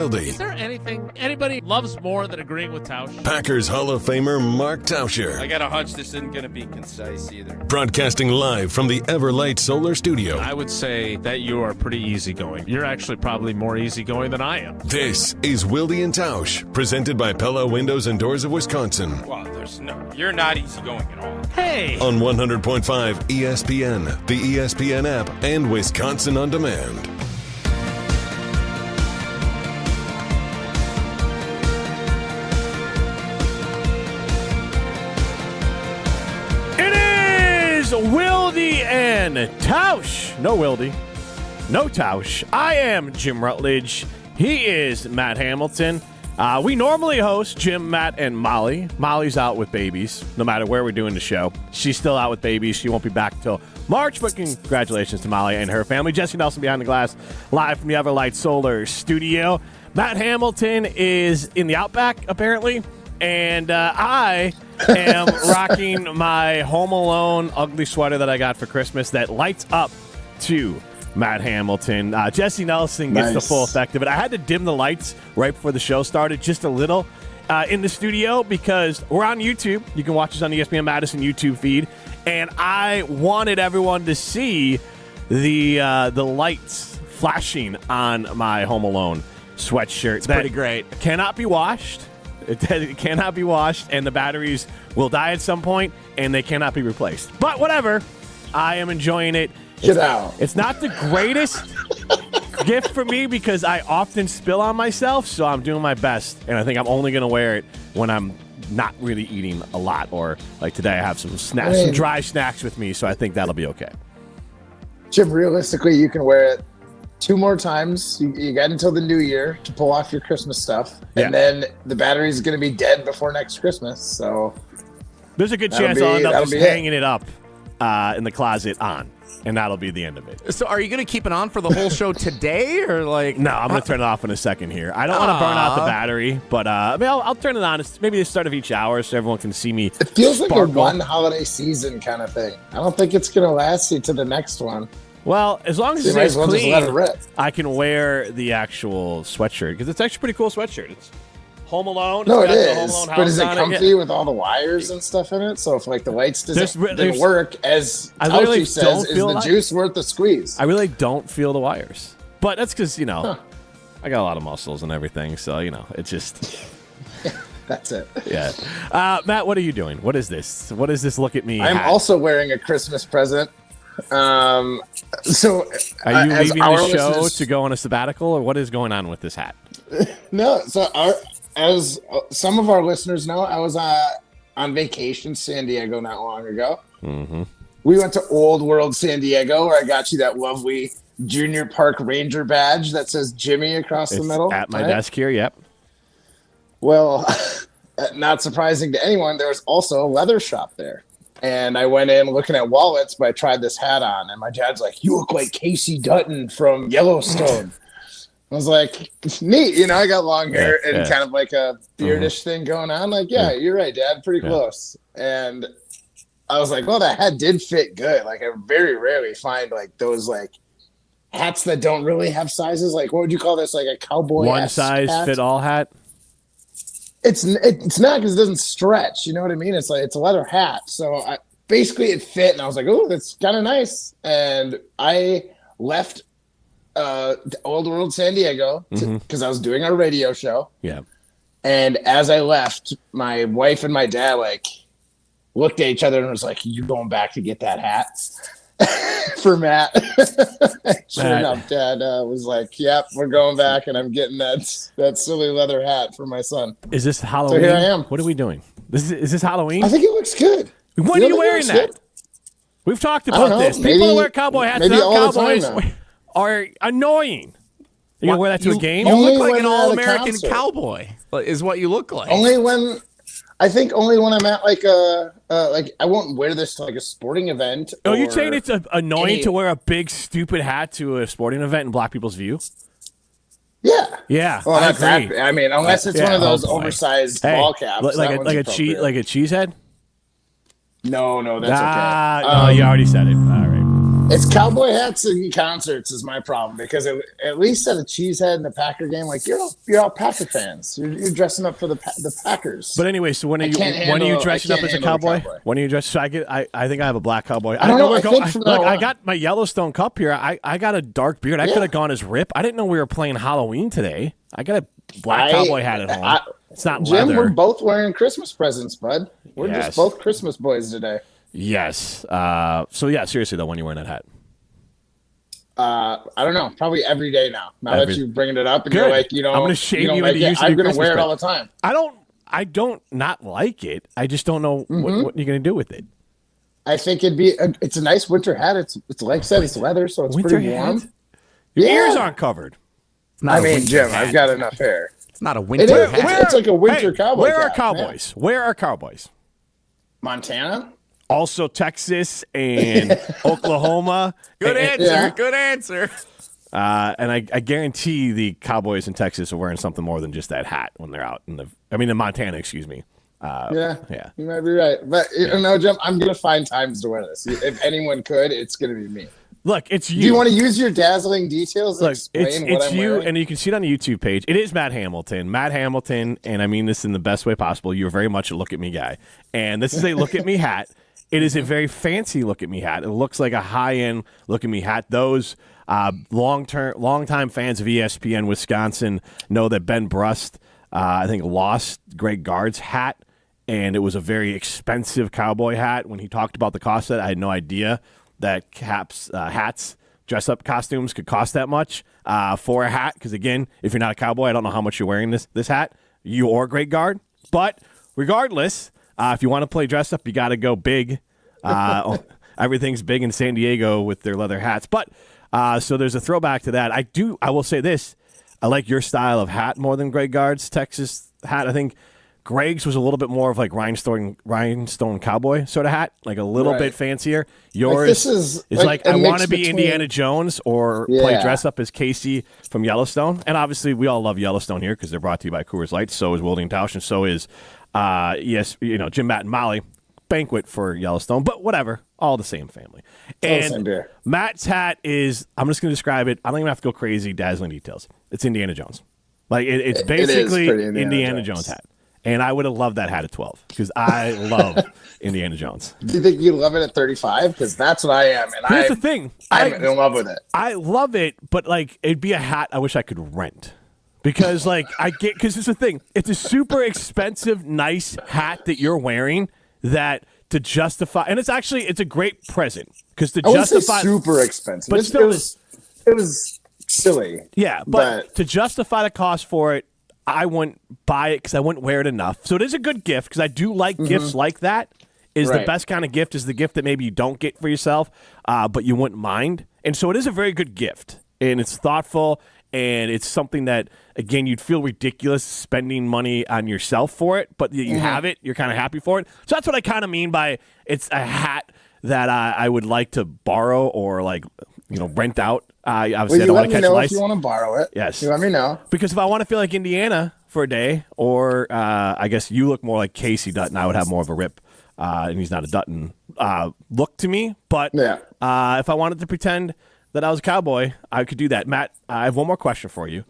Is there anything anybody loves more than agreeing with Tausch? Packers Hall of Famer Mark Tauscher. I got a hunch this isn't going to be concise either. Broadcasting live from the Everlight Solar Studio. I would say that you are pretty easygoing. You're actually probably more easygoing than I am. This is Wilde and Tausch, presented by Pella Windows and Doors of Wisconsin. Well, you're not easygoing at all. Hey! On 100.5 ESPN, the ESPN app, and Wisconsin On Demand. Wilde and Tausch. No Wilde. No Tausch. I am Jim Rutledge. He is Matt Hamilton. We normally host Jim, Matt, and Molly. Molly's out with babies, no matter where we're doing the show. She's still out with babies. She won't be back till March, but congratulations to Molly and her family. Jesse Nelson behind the glass, live from the Everlight Solar Studio. Matt Hamilton is in the Outback, apparently, and I am rocking my Home Alone ugly sweater that I got for Christmas that lights up to Matt Hamilton. Jesse Nelson gets the full effect of it. I had to dim the lights right before the show started just a little in the studio because we're on YouTube. You can watch us on the ESPN Madison YouTube feed. And I wanted everyone to see the lights flashing on my Home Alone sweatshirt. It's pretty great. Cannot be washed. It cannot be washed, and the batteries will die at some point, and they cannot be replaced. But whatever, I am enjoying it. It's not the greatest gift for me because I often spill on myself, so I'm doing my best, and I think I'm only going to wear it when I'm not really eating a lot, or like today I have some snacks, some dry snacks with me, so I think that'll be okay. Jim, realistically, you can wear it 2 more times. You got until the new year to pull off your Christmas stuff. And then the battery's going to be dead before next Christmas. So there's a good chance I'll end up just hanging it up in the closet on. And that'll be the end of it. So are you going to keep it on for the whole show today? Or like? No, I'm going to turn it off in a second here. I don't want to burn out the battery. But I mean, I'll turn it on. It's maybe the start of each hour so everyone can see me. It feels like a one holiday season kind of thing. I don't think it's going to last you to the next one. Well, as long as it stays clean, I can wear the actual sweatshirt because it's actually a pretty cool sweatshirt. It's Home Alone. No, it is. But is it comfy with all the wires and stuff in it? So if like the lights didn't work, as Tausch says, is the juice worth the squeeze? I really don't feel the wires. But that's because, I got a lot of muscles and everything. So, it's just... That's it. Yeah. Matt, what are you doing? What is this? What is this look at me? I'm also wearing a Christmas present. So are you leaving the show to go on a sabbatical, or what is going on with this hat? No, so as some of our listeners know, I was on vacation in San Diego not long ago. Mm-hmm. We went to Old World San Diego, where I got you that lovely Junior Park Ranger badge that says Jimmy across the middle. At my desk here, yep. Well, not surprising to anyone, there was also a leather shop there. And I went in looking at wallets, but I tried this hat on. And my dad's like, "You look like Casey Dutton from Yellowstone." I was like, neat. I got long hair and kind of like a beardish thing going on. Like, you're right, Dad. Pretty close. And I was like, well, that hat did fit good. Like, I very rarely find like those like hats that don't really have sizes. Like, what would you call this? Like a cowboy one size hat? Fit all hat? It's not because it doesn't stretch. You know what I mean? It's like it's a leather hat. So basically it fit, and I was like, oh, that's kind of nice. And I left Old World San Diego because I was doing our radio show. Yeah. And as I left, my wife and my dad like looked at each other and was like, "You going back to get that hat?" For Matt. Sure enough, Dad was like, "Yep, we're going back, and I'm getting that silly leather hat for my son." Is this Halloween? So here I am. What are we doing? Is this Halloween? I think it looks good. When are you wearing that? Good? We've talked about this. People that wear cowboy hats, not cowboys, are annoying. You gonna wear that to a game? You look like an all-American cowboy. Is what you look like. Only when I'm at like I won't wear this to like a sporting event. Oh, you're saying it's annoying to wear a big stupid hat to a sporting event and block people's view? Yeah. Yeah. Well, that's that. I mean, unless it's one of those oversized ball caps, like a cheese head. No, that's okay. No, you already said it. All right. It's cowboy hats and concerts is my problem because at least at a cheesehead and a Packer game, like you're all Packer fans. You're dressing up for the Packers. But anyway, so when are you dressing up as a cowboy? When are you dressed? So I think I have a black cowboy. I don't know. I got my Yellowstone cup here. I got a dark beard. I could have gone as Rip. I didn't know we were playing Halloween today. I got a black cowboy hat at home. It's not Jim, leather. we're both wearing Christmas presents, bud. We're just both Christmas boys today. Yes. So yeah, seriously though, when you wearing that hat? I don't know. Probably every day now. Now that you're bringing it up, and you're like, I'm going to shame you into using I'm going to wear it all the time. I don't not like it. I just don't know what you're going to do with it. I think it's a nice winter hat. It's like I said, it's leather, so it's pretty warm. Your ears aren't covered. Jim, I've got enough hair. It's not a winter hat. It's like a winter cowboy Where hat. are Cowboys? Man. Where are Cowboys? Montana? Also Texas and Oklahoma. Good answer. Yeah. Good answer. And I guarantee the Cowboys in Texas are wearing something more than just that hat when they're out in Montana, excuse me. Yeah, you might be right. But Jim, I'm going to find times to wear this. If anyone could, it's going to be me. Look, it's you. Do you want to use your dazzling details to explain what I'm you, wearing? and you can see it on the YouTube page. It is Matt Hamilton. Matt Hamilton, and I mean this in the best way possible. You're very much a look at me guy. And this is a look at me hat. It is a very fancy look at me hat. It looks like a high-end look at me hat. Those long-time fans of ESPN Wisconsin know that Ben Brust, I think, lost Greg Gard's hat, and it was a very expensive cowboy hat. When he talked about the cost of it, I had no idea that hats, dress-up costumes could cost that much for a hat. Because, again, if you're not a cowboy, I don't know how much you're wearing this hat, you or Greg Gard. But regardless, if you want to play dress-up, you got to go big. Everything's big in San Diego with their leather hats. But so there's a throwback to that. I will say this. I like your style of hat more than Greg Gard's Texas hat. I think Greg's was a little bit more of like rhinestone cowboy sort of hat, like a little bit fancier. Yours is like I want to be Indiana Jones or play dress up as Casey from Yellowstone. And obviously we all love Yellowstone here because they're brought to you by Coors Light. So is Wilde and Tausch, and so is Jim, Matt, and Molly. Banquet for Yellowstone, but whatever, all the same family. And Matt's hat is, I'm just going to describe it. I don't even have to go crazy, dazzling details. It's Indiana Jones. Like it's basically Indiana Jones hat. And I would have loved that hat at 12 because I love Indiana Jones. Do you think you love it at 35? Because that's what I am. And here's the thing. I'm in love with it. I love it, but like it'd be a hat I wish I could rent. Because because it's the thing. It's a super expensive, nice hat that you're wearing that to justify, and it's a great present because to justify super expensive, but still, it was silly. Yeah, but to justify the cost for it, I wouldn't buy it because I wouldn't wear it enough. So it is a good gift because I do like gifts like that. The best kind of gift is the gift that maybe you don't get for yourself, but you wouldn't mind. And so it is a very good gift, and it's thoughtful, and it's something that, again, you'd feel ridiculous spending money on yourself for it, but you have it, you're kind of happy for it. So that's what I kind of mean by it's a hat that I would like to borrow or rent out. Obviously, I don't want to catch lice. If you want to borrow it. Yes. You let me know. Because if I want to feel like Indiana for a day, or I guess you look more like Casey Dutton, I would have more of a Rip, and he's not a Dutton look to me. But if I wanted to pretend that I was a cowboy, I could do that. Matt, I have one more question for you.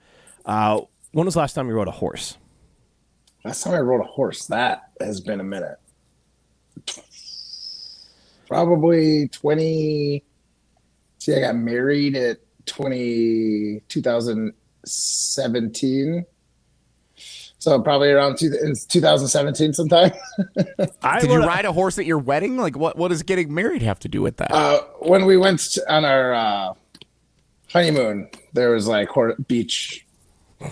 When was the last time you rode a horse? Last time I rode a horse, that has been a minute. Probably 20. See, I got married at 2017. So probably around 2017 sometime. Did you ride a horse at your wedding? Like, what does getting married have to do with that? When we went on our honeymoon, there was like beach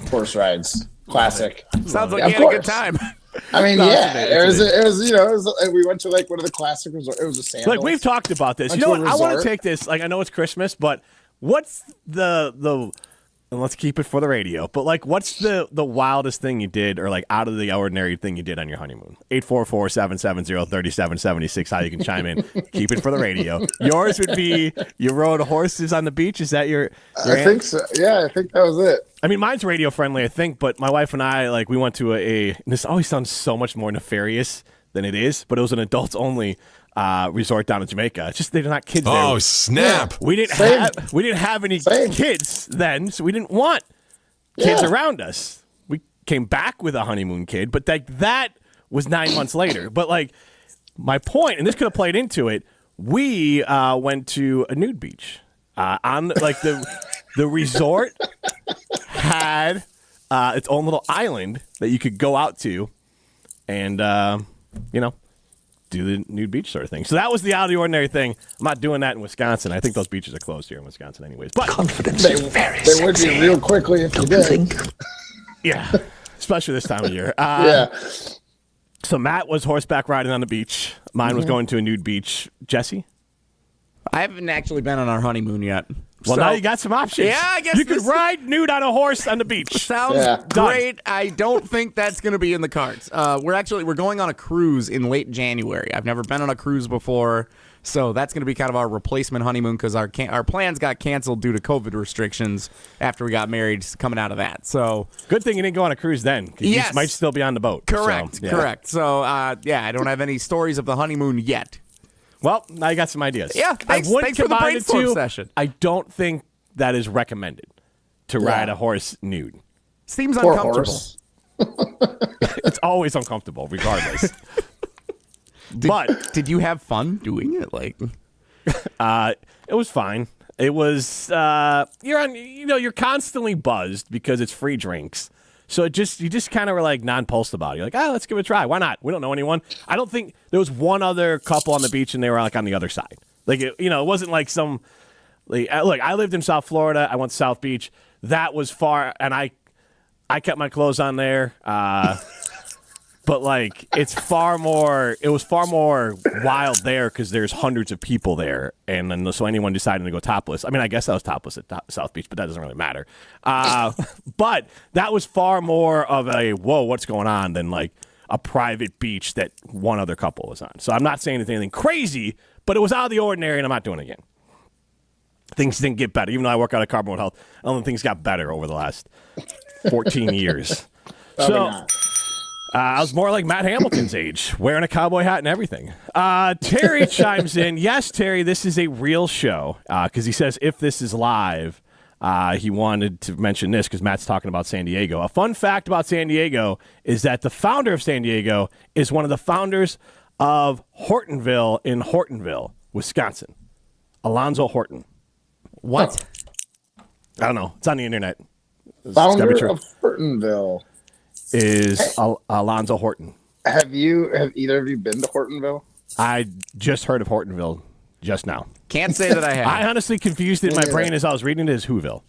horse rides. Classic. Sounds like you had a good time. I mean, it was we went to like one of the classic resorts. It was a Sandals. Like we've talked about this. You know what? I want to take this. Like I know it's Christmas, but what's the and let's keep it for the radio. But like, what's the wildest thing you did, or like out of the ordinary thing you did on your honeymoon? 844-770-3776. How you can chime in. Keep it for the radio. Yours would be you rode horses on the beach. Is that your I think so. Yeah, I think that was it. I mean, mine's radio friendly, I think. But my wife and I, like, we went to this always sounds so much more nefarious than it is, but it was an adults only resort down in Jamaica. It's just they're not kids there. Oh, snap. We didn't have any kids then, so we didn't want kids around us. We came back with a honeymoon kid, but that was 9 months later. But like my point, and this could have played into it, we went to a nude beach on like the resort had its own little island that you could go out to and do the nude beach sort of thing. So that was the out of the ordinary thing. I'm not doing that in Wisconsin. I think those beaches are closed here in Wisconsin anyways. But Confidence They, is very they would be real quickly if you Don't you did. think? yeah, especially this time of year. Yeah. So Matt was horseback riding on the beach. Mine was going to a nude beach. Jesse? I haven't actually been on our honeymoon yet. Well, So- now you got some options. Yeah, I guess you could this- ride nude on a horse on the beach. Sounds Yeah. great. I don't think that's going to be in the cards. We're going on a cruise in late January. I've never been on a cruise before, so that's going to be kind of our replacement honeymoon because our plans got canceled due to COVID restrictions after we got married. Coming out of that, so Good thing you didn't go on a cruise then. 'Cause Yes. You might still be on the boat. correct, So, yeah. correct. So I don't have any stories of the honeymoon yet. Well, now you got some ideas. Yeah, thanks for the combine brainstorm two. session. I don't think that is recommended to ride a horse nude. Seems Poor uncomfortable. horse. It's always uncomfortable, regardless. But Did you have fun doing it? Like, it was fine. It was you're constantly buzzed because it's free drinks. So you just kind of were like nonplussed about it. You're like, let's give it a try. Why not? We don't know anyone. I don't think there was one other couple on the beach and they were like on the other side. Like it wasn't like some. Like, look, I lived in South Florida. I went to South Beach. That was far, and I kept my clothes on there. But like, it was far more wild there because there's hundreds of people there, and then so anyone deciding to go topless. I mean, I guess I was topless at South Beach, but that doesn't really matter. But that was far more of a whoa, what's going on than like a private beach that one other couple was on. So I'm not saying anything crazy, but it was out of the ordinary, and I'm not doing it again. Things didn't get better, even though I work out at Carbon Health. I don't think things got better over the last 14 years. Probably So. not. I was more like Matt Hamilton's age, wearing a cowboy hat and everything. Terry chimes in. Yes, Terry, this is a real show because he says if this is live, he wanted to mention this because Matt's talking about San Diego. A fun fact about San Diego is that the founder of San Diego is one of the founders of Hortonville in Hortonville, Wisconsin. Alonzo Horton. what? I don't know. It's on the internet. It's Founder gotta be true. of Hortonville. Is Alonzo Horton. Have either of you been to Hortonville? I just heard of Hortonville just now. Can't say that I have. I honestly confused it in my Yeah. brain as I was reading it as Whoville.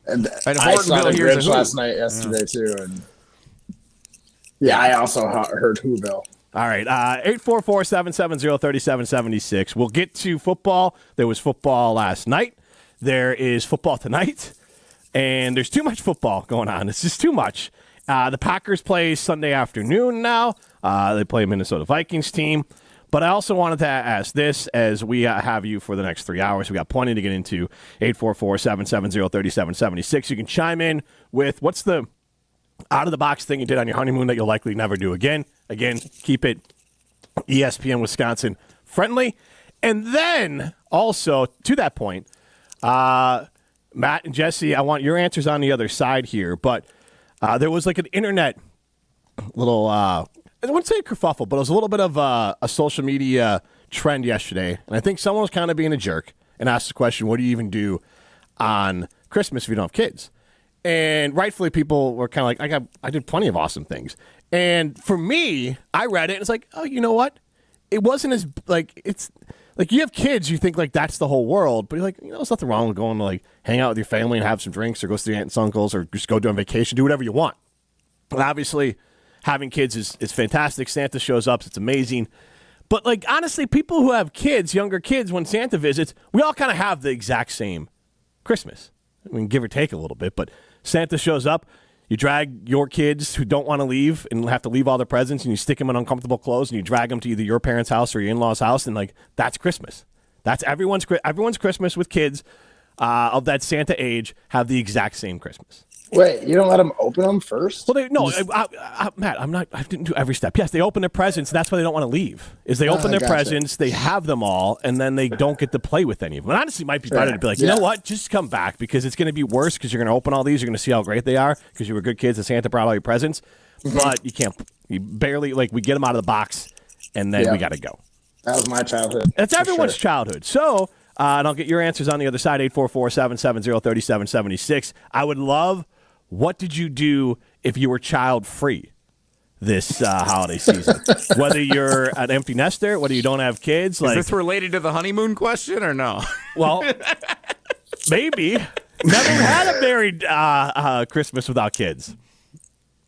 And And I saw Hortonville the here's a bridge who. last night, yesterday too, and yeah, I also heard Whoville. All right, 844-770-3776. We'll get to football. There was football last night. There is football tonight. And there's too much football going on. It's just too much. The Packers play Sunday afternoon now. They play a Minnesota Vikings team. But I also wanted to ask this as we have you for the next 3 hours. We got plenty to get into. 844-770-3776. You can chime in with what's the out-of-the-box thing you did on your honeymoon that you'll likely never do again. Again, keep it ESPN Wisconsin friendly. And then also, to that point, Matt and Jesse, I want your answers on the other side here. But there was like an internet little, I wouldn't say a kerfuffle, but it was a little bit of a social media trend yesterday. And I think someone was kind of being a jerk and asked the question, what do you even do on Christmas if you don't have kids? And rightfully, people were kind of like, I did plenty of awesome things. And for me, I read it and it's like, oh, you know what? It wasn't as like, it's like you have kids, you think like that's the whole world, but you're like, there's nothing wrong with going to like hang out with your family and have some drinks or go see aunts and uncles or just go do on vacation, do whatever you want. But obviously, having kids is fantastic. Santa shows up, it's amazing. But like honestly, people who have kids, younger kids, when Santa visits, we all kind of have the exact same Christmas. I mean, give or take a little bit, but Santa shows up, you drag your kids who don't want to leave and have to leave all their presents, and you stick them in uncomfortable clothes, and you drag them to either your parents' house or your in-laws' house, and like that's Christmas. That's everyone's Christmas with kids of that Santa age have the exact same Christmas. Wait, you don't let them open them first? Well, Matt, I didn't do every step. Yes, they open their presents. That's why they don't want to leave. Is they open their presents, they have them all, and then they don't get to play with any of them. And honestly, it might be better to be like, you know what? Just come back because it's going to be worse because you're going to open all these. You're going to see how great they are because you were good kids and Santa brought all your presents. But you can't. You barely we get them out of the box, and then we got to go. That was my childhood. It's everyone's childhood. So. And I'll get your answers on the other side, 844-770-3776. I would love, what did you do if you were child-free this holiday season? Whether you're an empty nester, whether you don't have kids. Is this related to the honeymoon question or no? Well, maybe. Never had a married Christmas without kids.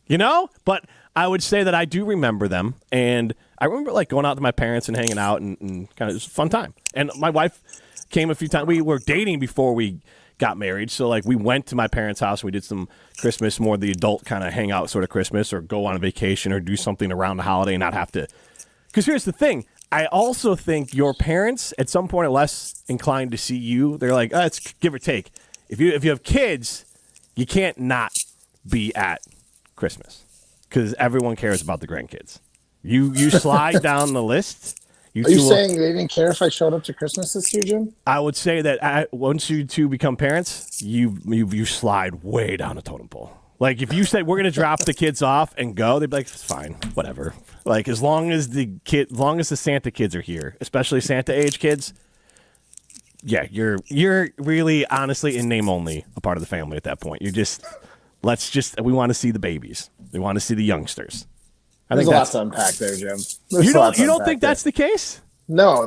You know? But I would say that I do remember them. And I remember going out to my parents and hanging out and kind of, it was a fun time. And my wife came a few times. We were dating before we got married, so we went to my parents' house and we did some Christmas, more the adult kind of hangout sort of Christmas, or go on a vacation or do something around the holiday and not have to. Because here's the thing, I also think your parents at some point are less inclined to see you. They're like, it's give or take. If you have kids, you can't not be at Christmas because everyone cares about the grandkids. You slide down the list. Are you saying they didn't care if I showed up to Christmas this year, Jim? I would say that once you two become parents, you slide way down the totem pole. If you say we're going to drop the kids off and go, they'd be like, it's fine, whatever. As long as the Santa kids are here, especially Santa age kids, yeah, you're really honestly in name only a part of the family at that point. You're just we want to see the babies. We want to see the youngsters. There's a lot to unpack there, Jim. You don't think that's the case? No,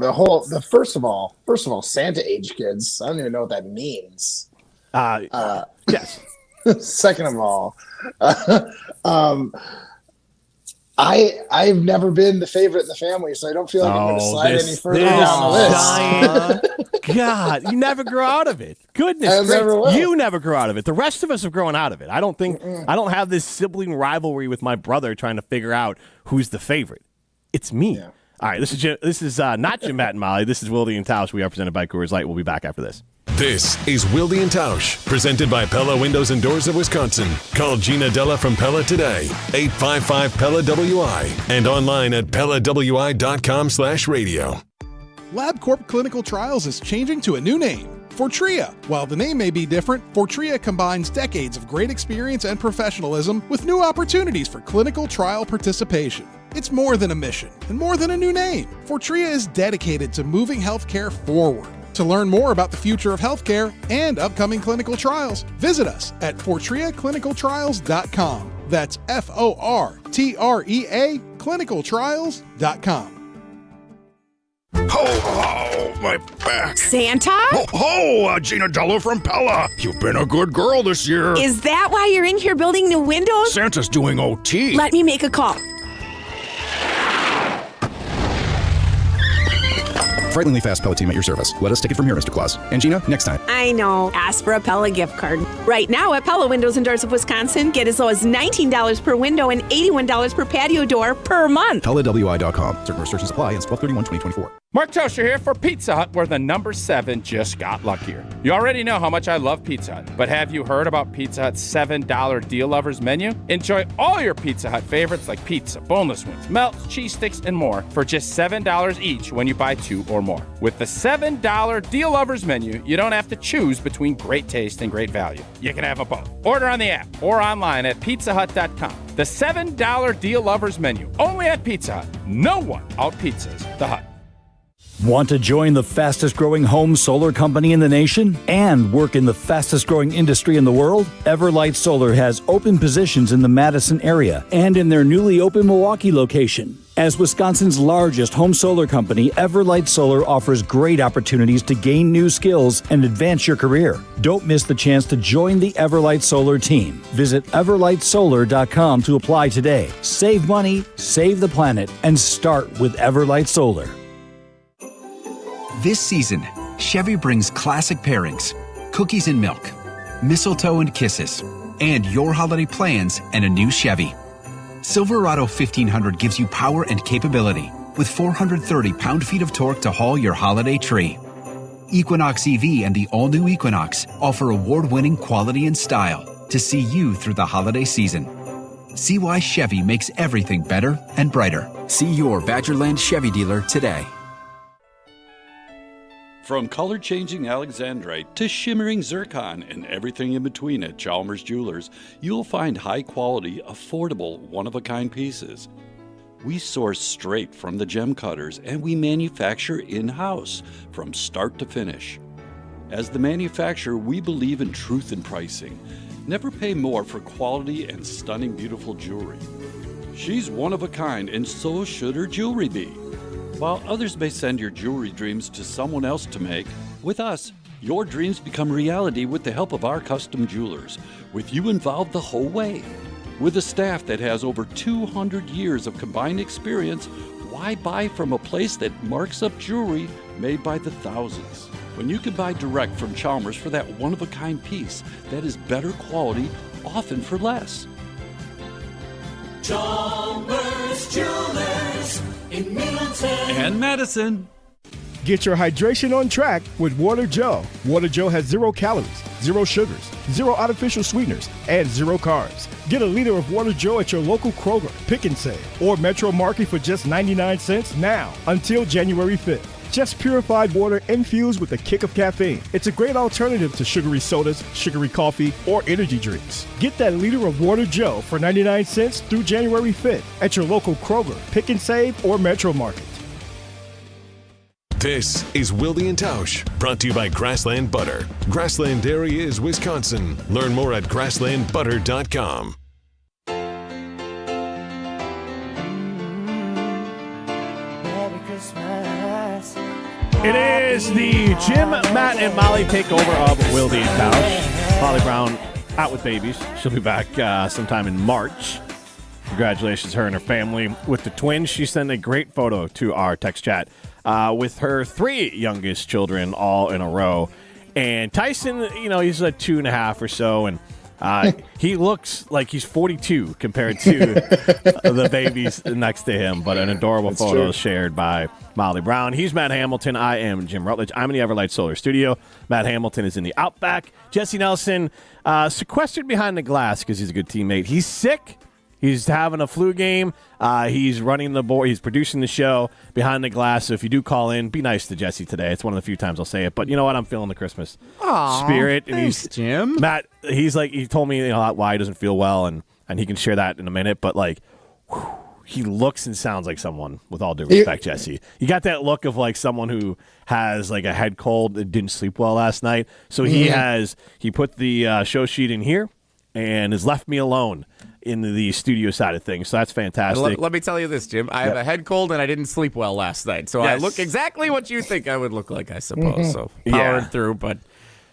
first of all, Santa age kids. I don't even know what that means. Yes. Second of all, I've never been the favorite in the family, so I don't feel like I'm going to slide any further down the list. God, you never grow out of it. Goodness gracious, you never grow out of it. The rest of us have grown out of it. I don't have this sibling rivalry with my brother trying to figure out who's the favorite. It's me. Yeah. All right, this is not Jim, Matt, and Molly. This is Wilde and Tausch. We are presented by Coors Light. We'll be back after this. This is Wilde and Tausch, presented by Pella Windows and Doors of Wisconsin. Call Gina Della from Pella today, 855-PELLA-WI, and online at PellaWI.com/radio. LabCorp Clinical Trials is changing to a new name, Fortrea. While the name may be different, Fortrea combines decades of great experience and professionalism with new opportunities for clinical trial participation. It's more than a mission and more than a new name. Fortrea is dedicated to moving healthcare forward. To learn more about the future of healthcare and upcoming clinical trials, visit us at FortreaClinicalTrials.com. That's FORTREA clinicaltrials.com. Ho, ho, my back. Santa? Ho, Gina Della from Pella. You've been a good girl this year. Is that why you're in here building new windows? Santa's doing OT. Let me make a call. Frighteningly fast Pella team at your service. Let us take it from here, Mr. Claus. And Gina, next time. I know. Ask for a Pella gift card. Right now at Pella Windows and Doors of Wisconsin, get as low as $19 per window and $81 per patio door per month. PellaWI.com. Certain restrictions apply. Ends 12/31/2024. Mark Tosher here for Pizza Hut, where the number 7 just got luckier. You already know how much I love Pizza Hut, but have you heard about Pizza Hut's $7 Deal Lovers menu? Enjoy all your Pizza Hut favorites like pizza, boneless wings, melts, cheese sticks, and more for just $7 each when you buy 2 or more. With the $7 Deal Lovers menu, you don't have to choose between great taste and great value. You can have a both. Order on the app or online at pizzahut.com. The $7 Deal Lovers menu, only at Pizza Hut. No one out-pizzas the Hut. Want to join the fastest growing home solar company in the nation and work in the fastest growing industry in the world? Everlight Solar has open positions in the Madison area and in their newly open Milwaukee location. As Wisconsin's largest home solar company, Everlight Solar offers great opportunities to gain new skills and advance your career. Don't miss the chance to join the Everlight Solar team. Visit everlightsolar.com to apply today. Save money, save the planet, and start with Everlight Solar. This season, Chevy brings classic pairings, cookies and milk, mistletoe and kisses, and your holiday plans and a new Chevy. Silverado 1500 gives you power and capability with 430 pound-feet of torque to haul your holiday tree. Equinox EV and the all-new Equinox offer award-winning quality and style. to see you through the holiday season. See why Chevy makes everything better and brighter. See your Badgerland Chevy dealer today. From color-changing alexandrite to shimmering zircon and everything in between at Chalmers Jewelers, you'll find high-quality, affordable, one-of-a-kind pieces. We source straight from the gem cutters, and we manufacture in-house from start to finish. As the manufacturer, we believe in truth in pricing. Never pay more for quality and stunning, beautiful jewelry. She's one of a kind, and so should her jewelry be. While others may send your jewelry dreams to someone else to make, with us, your dreams become reality with the help of our custom jewelers, with you involved the whole way. With a staff that has over 200 years of combined experience, why buy from a place that marks up jewelry made by the thousands? When you can buy direct from Chalmers for that one-of-a-kind piece that is better quality, often for less. Chalmers Jewelers in Middleton and Madison. Get your hydration on track with Water Joe. Water Joe has 0 calories, 0 sugars, 0 artificial sweeteners, and 0 carbs. Get a liter of Water Joe at your local Kroger, Pick and Save, or Metro Market for just 99 cents now until January 5th. Just purified water infused with a kick of caffeine. It's a great alternative to sugary sodas, sugary coffee, or energy drinks. Get that liter of Water Joe for 99 cents through January 5th at your local Kroger, Pick and Save, or Metro Market. This is Wilde and Tausch, brought to you by Grassland Butter. Grassland Dairy is Wisconsin. Learn more at grasslandbutter.com. It is the Jim, Matt, and Molly takeover of Wilde and Tausch. Molly Brown out with babies. She'll be back sometime in March. Congratulations, her and her family with the twins. She sent a great photo to our text chat with her 3 youngest children all in a row. And Tyson, he's like 2.5 or so, and he looks like he's 42 compared to the babies next to him. But an adorable photo shared by Molly Brown. He's Matt Hamilton. I am Jim Rutledge. I'm in the Everlight Solar Studio. Matt Hamilton is in the Outback. Jesse Nelson sequestered behind the glass because he's a good teammate. He's sick. He's having a flu game. He's running the board. He's producing the show behind the glass. So if you do call in, be nice to Jesse today. It's one of the few times I'll say it. But you know what? I'm feeling the Christmas spirit. And Thanks, Jim. Matt, he told me why he doesn't feel well, and he can share that in a minute. But he looks and sounds like someone, with all due respect, Jesse. You got that look of like someone who has like a head cold and didn't sleep well last night. So he put the show sheet in here and has left me alone in the studio side of things. So that's fantastic. Let me tell you this, Jim. I have a head cold and I didn't sleep well last night. So I look exactly what you think I would look like, I suppose. So powered through, but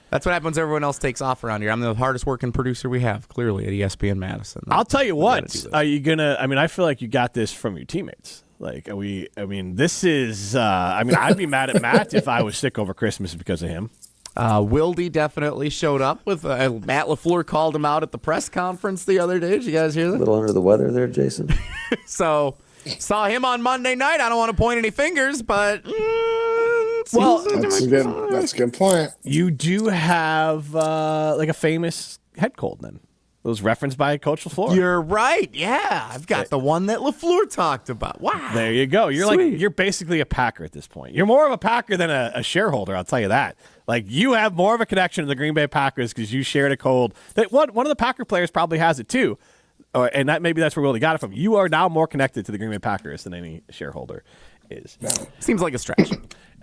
that's what happens when everyone else takes off around here. I'm the hardest working producer we have, clearly, at ESPN Madison. I'll tell you what. Are you going to, I feel like you got this from your teammates. This is, I'd be mad at Matt if I was sick over Christmas because of him. Wilde definitely showed up with Matt LaFleur called him out at the press conference the other day. Did you guys hear that? A little under the weather there, Jason. So saw him on Monday night. I don't want to point any fingers, but that's a good point. You do have a famous head cold then. It was referenced by Coach LaFleur. You're right. Yeah, I've got the one that LaFleur talked about. Wow. There you go. You're basically a Packer at this point. You're more of a Packer than a shareholder, I'll tell you that. You have more of a connection to the Green Bay Packers because you shared a cold. That one of the Packer players probably has it too. And maybe that's where Willie got it from. You are now more connected to the Green Bay Packers than any shareholder is. Seems like a stretch.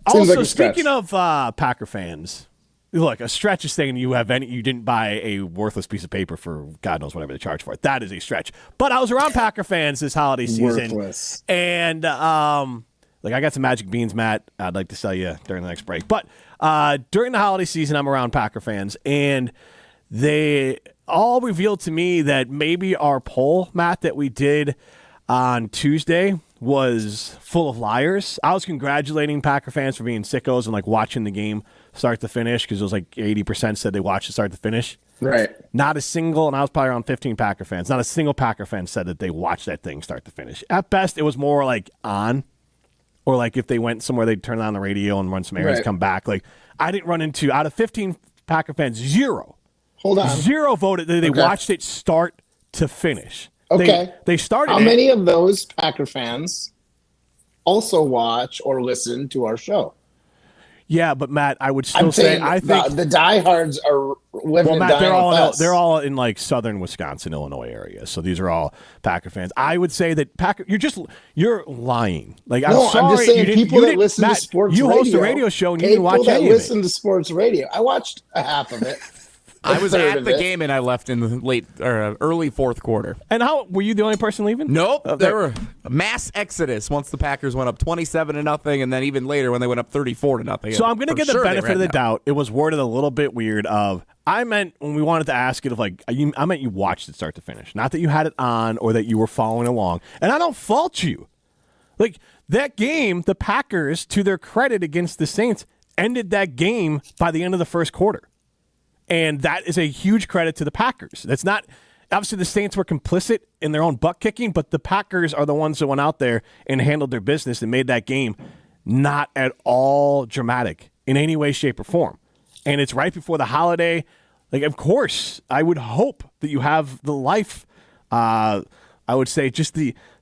Also, speaking of Packer fans, look, a stretch is saying you didn't buy a worthless piece of paper for God knows whatever they charge for it. That is a stretch. But I was around Packer fans this holiday season. Worthless. And I got some magic beans, Matt, I'd like to sell you during the next break. But during the holiday season, I'm around Packer fans, and they all revealed to me that maybe our poll, Matt, that we did on Tuesday was full of liars. I was congratulating Packer fans for being sickos and watching the game start to finish because it was 80% said they watched it start to finish. Right. Not a single, and I was probably around 15 Packer fans, not a single Packer fan said that they watched that thing start to finish. At best, it was more on, or if they went somewhere, they'd turn on the radio and run some errands, come back. I didn't run into, out of 15 Packer fans, 0 Hold on. 0 voted that they watched it start to finish. Okay. They started. How many of those Packer fans also watch or listen to our show? Yeah, but Matt, I would still say I think the diehards are living and dying with us. They're all in like southern Wisconsin, Illinois area. So these are all Packer fans. I would say that you're lying. Like I'm sorry, I'm just saying people that listen Matt, to sports you radio. host a radio show and you didn't watch that any of it. listen to sports radio. I watched a half of it. I was at the game and I left in the early fourth quarter. And how were you the only person leaving? Nope. There were mass exodus once the Packers went up 27-0, and then even later when they went up 34-0. So I'm going to give the benefit of the doubt. It was worded a little bit weird. I meant when we wanted to ask it, I meant you watched it start to finish, not that you had it on or that you were following along. And I don't fault you. Like that game, the Packers, to their credit against the Saints, ended that game by the end of the first quarter. And that is a huge credit to the Packers. That's not obviously the Saints were complicit in their own butt kicking, but the Packers are the ones that went out there and handled their business and made that game not at all dramatic in any way, shape, or form. And it's right before the holiday. Like, of course, I would hope that you have the life. I would say just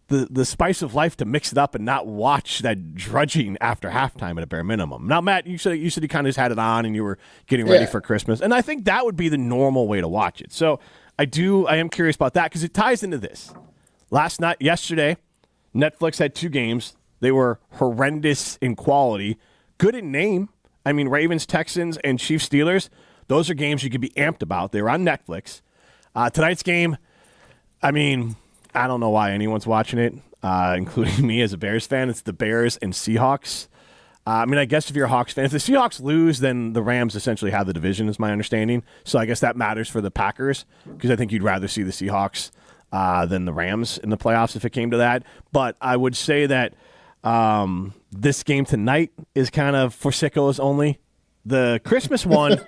the spice of life to mix it up and not watch that drudging after halftime at a bare minimum. Now, Matt, you said you kind of just had it on and you were getting ready for Christmas, and I think that would be the normal way to watch it. So I am curious about that because it ties into this. Yesterday, Netflix had 2 games. They were horrendous in quality, good in name. I mean, Ravens, Texans, and Chiefs, Steelers. Those are games you could be amped about. They were on Netflix. Tonight's game, I mean, I don't know why anyone's watching it, including me as a Bears fan. It's the Bears and Seahawks. I mean, I guess if you're a Hawks fan, if the Seahawks lose, then the Rams essentially have the division, is my understanding. So I guess that matters for the Packers because I think you'd rather see the Seahawks than the Rams in the playoffs if it came to that. But I would say that this game tonight is kind of for sickos only. The Christmas one,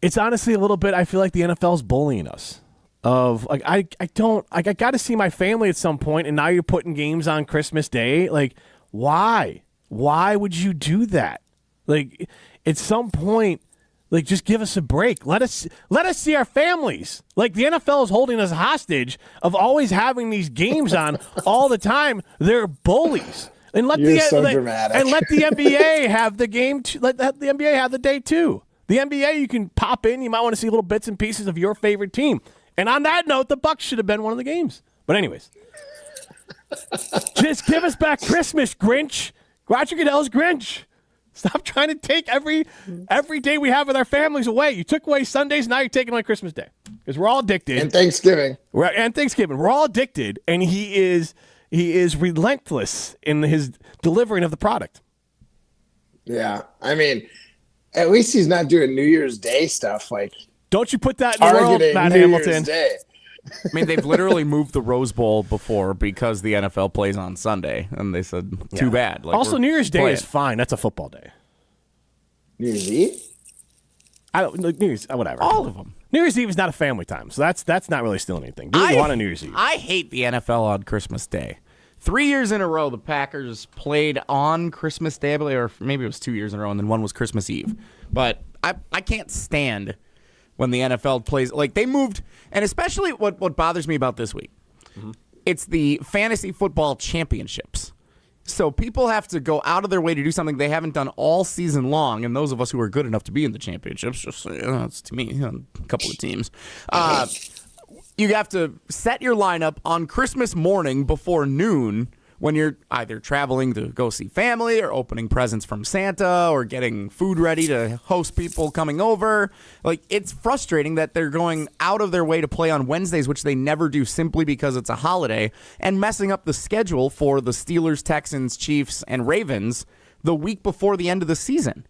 it's honestly a little bit, I feel like the NFL's bullying us. I got to see my family at some point, and now you're putting games on Christmas Day. Like, why? Why would you do that? Like, at some point, like, just give us a break. Let us see our families. Like, the NFL is holding us hostage of always having these games on all the time. They're bullies. And let dramatic. And let the NBA have the game. Let the NBA have the day too. The NBA, you can pop in. You might want to see little bits and pieces of your favorite team. And on that note, the Bucks should have been one of the games. But anyways, just give us back Christmas, Grinch. Roger Goodell's Grinch. Stop trying to take every day we have with our families away. You took away Sundays, now you're taking away Christmas Day. Because we're all addicted. And Thanksgiving. We're all addicted, and he is relentless in his delivering of the product. Yeah. I mean, at least he's not doing New Year's Day stuff like don't you put that in the world, Matt Hamilton. I mean, they've literally moved the Rose Bowl before because the NFL plays on Sunday, and they said, too bad. Like, also, New Year's Day is fine. That's a football day. New Year's Eve? New Year's, whatever. All of them. New Year's Eve is not a family time, so that's not really stealing anything. Do what you want on New Year's Eve. I hate the NFL on Christmas Day. 3 years in a row, the Packers played on Christmas Day, I believe, or maybe it was 2 years in a row, and then one was Christmas Eve. But I can't stand when the NFL plays. Like, they moved, and especially what bothers me about this week, it's the fantasy football championships. So people have to go out of their way to do something they haven't done all season long, and those of us who are good enough to be in the championships, just it's to me, a couple of teams, you have to set your lineup on Christmas morning before noon when you're either traveling to go see family or opening presents from Santa or getting food ready to host people coming over. Like, it's frustrating that they're going out of their way to play on Wednesdays, which they never do simply because it's a holiday, and messing up the schedule for the Steelers, Texans, Chiefs, and Ravens the week before the end of the season.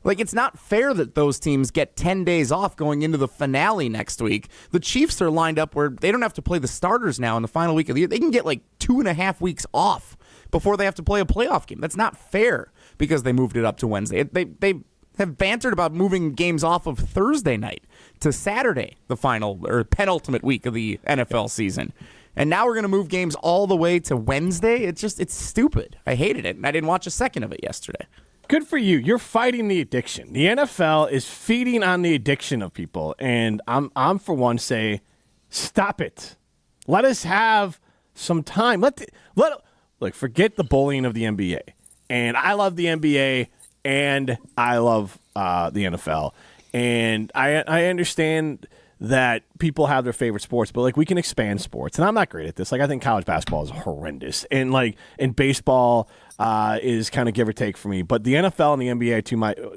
Like, it's not fair that those teams get 10 days off going into the finale next week. The Chiefs are lined up where they don't have to play the starters now in the final week of the year. They can get like 2.5 weeks off before they have to play a playoff game. That's not fair because they moved it up to Wednesday. They have bantered about moving games off of Thursday night to Saturday, the final or penultimate week of the NFL season. And now we're going to move games all the way to Wednesday. It's stupid. I hated it, and I didn't watch a second of it yesterday. Good for you. You're fighting the addiction. The NFL is feeding on the addiction of people, and I'm for one say, stop it. Let us have some time. Look, forget the bullying of the NBA. And I love the NBA, and I love the NFL. And I understand that people have their favorite sports, but like we can expand sports. And I'm not great at this. Like I think college basketball is horrendous, and baseball is kind of give or take for me. But the NFL and the NBA are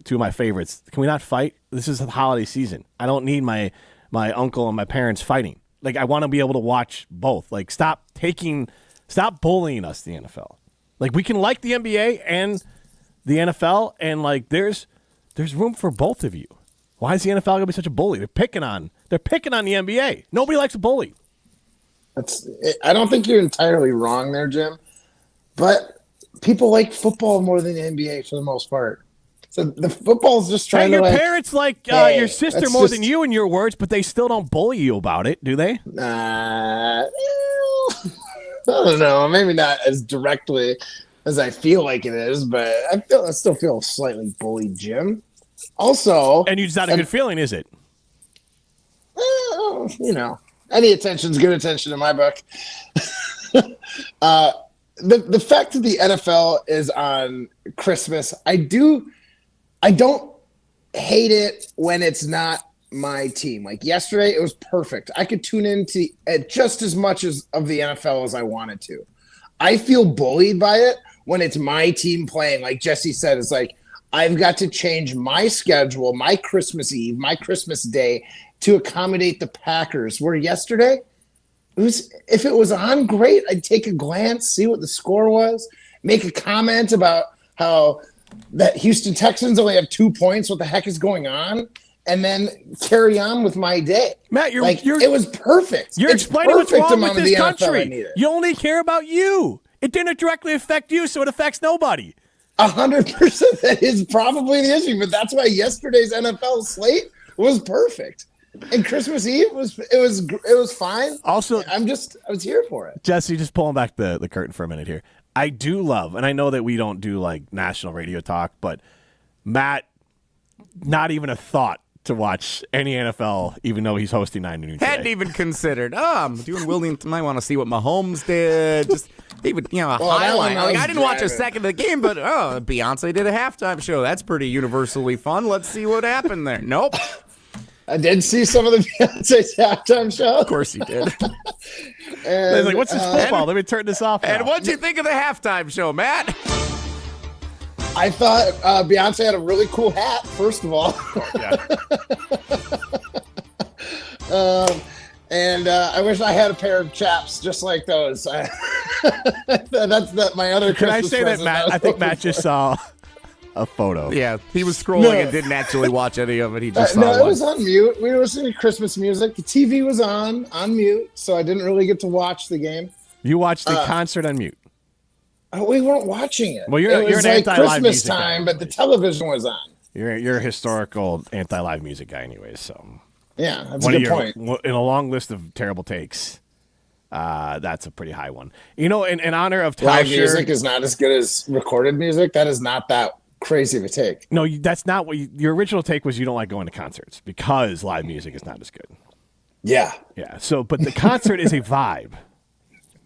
two of my favorites. Can we not fight? This is the holiday season. I don't need my uncle and my parents fighting. Like I want to be able to watch both. Like stop bullying us, the NFL. Like we can like the NBA and the NFL, and like there's room for both of you. Why is the NFL gonna be such a bully? They're picking on the NBA. Nobody likes a bully. I don't think you're entirely wrong there, Jim. But people like football more than the NBA for the most part. So the football's just trying to your parents like your sister more than you in your words, but they still don't bully you about it, do they? I don't know. Maybe not as directly as I feel like it is, but I still feel slightly bullied, Jim. Also, and it's not a good feeling, is it? Any attention's good attention in my book. The fact that the NFL is on Christmas, I don't hate it when it's not my team. Like yesterday, it was perfect. I could tune into just as much of the NFL as I wanted to. I feel bullied by it when it's my team playing. Like Jesse said, it's like, I've got to change my schedule, my Christmas Eve, my Christmas Day to accommodate the Packers. Where yesterday, if it was on, great. I'd take a glance, see what the score was, make a comment about how that Houston Texans only have 2 points. What the heck is going on? And then carry on with my day. Matt, it was perfect. You're explaining what's wrong with this country. NFL you only care about you. It didn't directly affect you, so it affects nobody. 100%. That is probably the issue, but that's why yesterday's NFL slate was perfect. And Christmas Eve was fine. Also, I was here for it. Jesse, just pulling back the curtain for a minute here. I do love, and I know that we don't do like national radio talk, but Matt, not even a thought to watch any NFL, even though he's hosting 9 noon today. Hadn't even considered. I'm doing Wilde. Might want to see what Mahomes did. Just even a highlight. I didn't watch a second of the game, but Beyonce did a halftime show. That's pretty universally fun. Let's see what happened there. Nope. I did see some of the Beyonce's halftime show. Of course you did. And, like, what's this football? Let me turn this off now. And what'd you think of the halftime show, Matt? I thought Beyonce had a really cool hat, first of all. And I wish I had a pair of chaps just like those. That's my other Can Christmas I say that, Matt? I think Matt just saw a photo. Yeah, he was scrolling and didn't actually watch any of it. He just saw it was on mute. We were listening to Christmas music. The TV was on mute, so I didn't really get to watch the game. You watched the concert on mute. We weren't watching it. Well, you're it was an like anti-live Christmas music time, guy. but the television was on. You're a historical anti-live music guy, anyways. So yeah, that's a good point. In a long list of terrible takes, that's a pretty high one. In honor of live music is not as good as recorded music. That is not that crazy of a take. No, that's not what your original take was. You don't like going to concerts because live music is not as good. Yeah. So, but the concert is a vibe.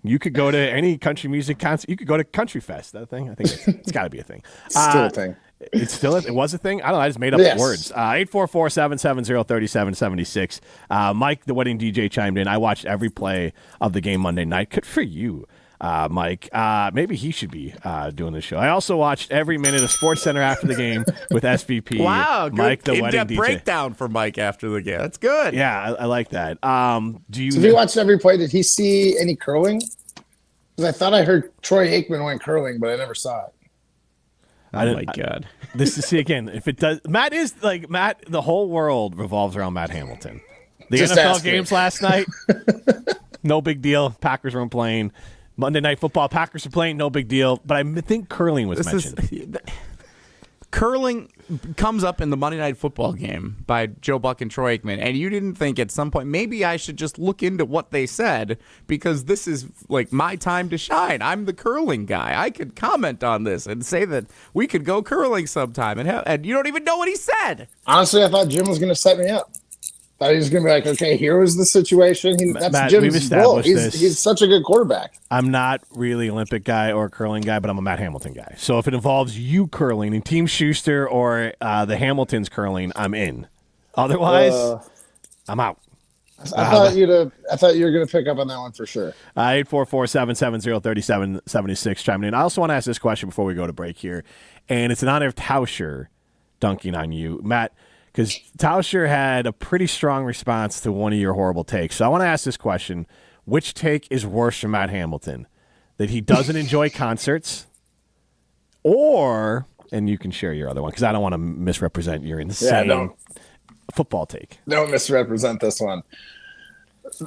You could go to any country music concert. You could go to Country Fest. That thing? I think it's got to be a thing. Still a thing. It was a thing? I don't know. I just made up the words. 844-770-3776. Mike, the wedding DJ, chimed in. I watched every play of the game Monday night. Good for you, Mike. Maybe he should be doing the show. I also watched every minute of SportsCenter after the game with SVP. Wow, Mike, good the wedding in-depth DJ. breakdown for Mike after the game. That's good. Yeah, I like that. So if he watched every play, did he see any curling? Because I thought I heard Troy Aikman went curling, but I never saw it. Oh my God! This is see again. If it does, Matt is like Matt. The whole world revolves around Matt Hamilton. The Just NFL games last night, no big deal. Packers weren't playing. Monday Night Football, Packers are playing, no big deal. But I think curling was mentioned. curling comes up in the Monday Night Football game by Joe Buck and Troy Aikman, and you didn't think at some point maybe I should just look into what they said because this is like my time to shine. I'm the curling guy. I could comment on this and say that we could go curling sometime, and you don't even know what he said. Honestly, I thought Jim was going to set me up. Thought he was going to be like, okay, here was the situation. That's Matt, Jim's we've established role. this. He's such a good quarterback. I'm not really Olympic guy or curling guy, but I'm a Matt Hamilton guy. So if it involves you curling and Team Schuster or the Hamiltons curling, I'm in. Otherwise, I'm out. I thought you were going to pick up on that one for sure. 844-770-3776 chiming in. I also want to ask this question before we go to break here, and it's in honor of Tauscher dunking on you, Matt. Because Tauscher had a pretty strong response to one of your horrible takes. So I want to ask this question. Which take is worse for Matt Hamilton? That he doesn't enjoy concerts? Or, and you can share your other one, because I don't want to misrepresent your insane football take. Don't misrepresent this one.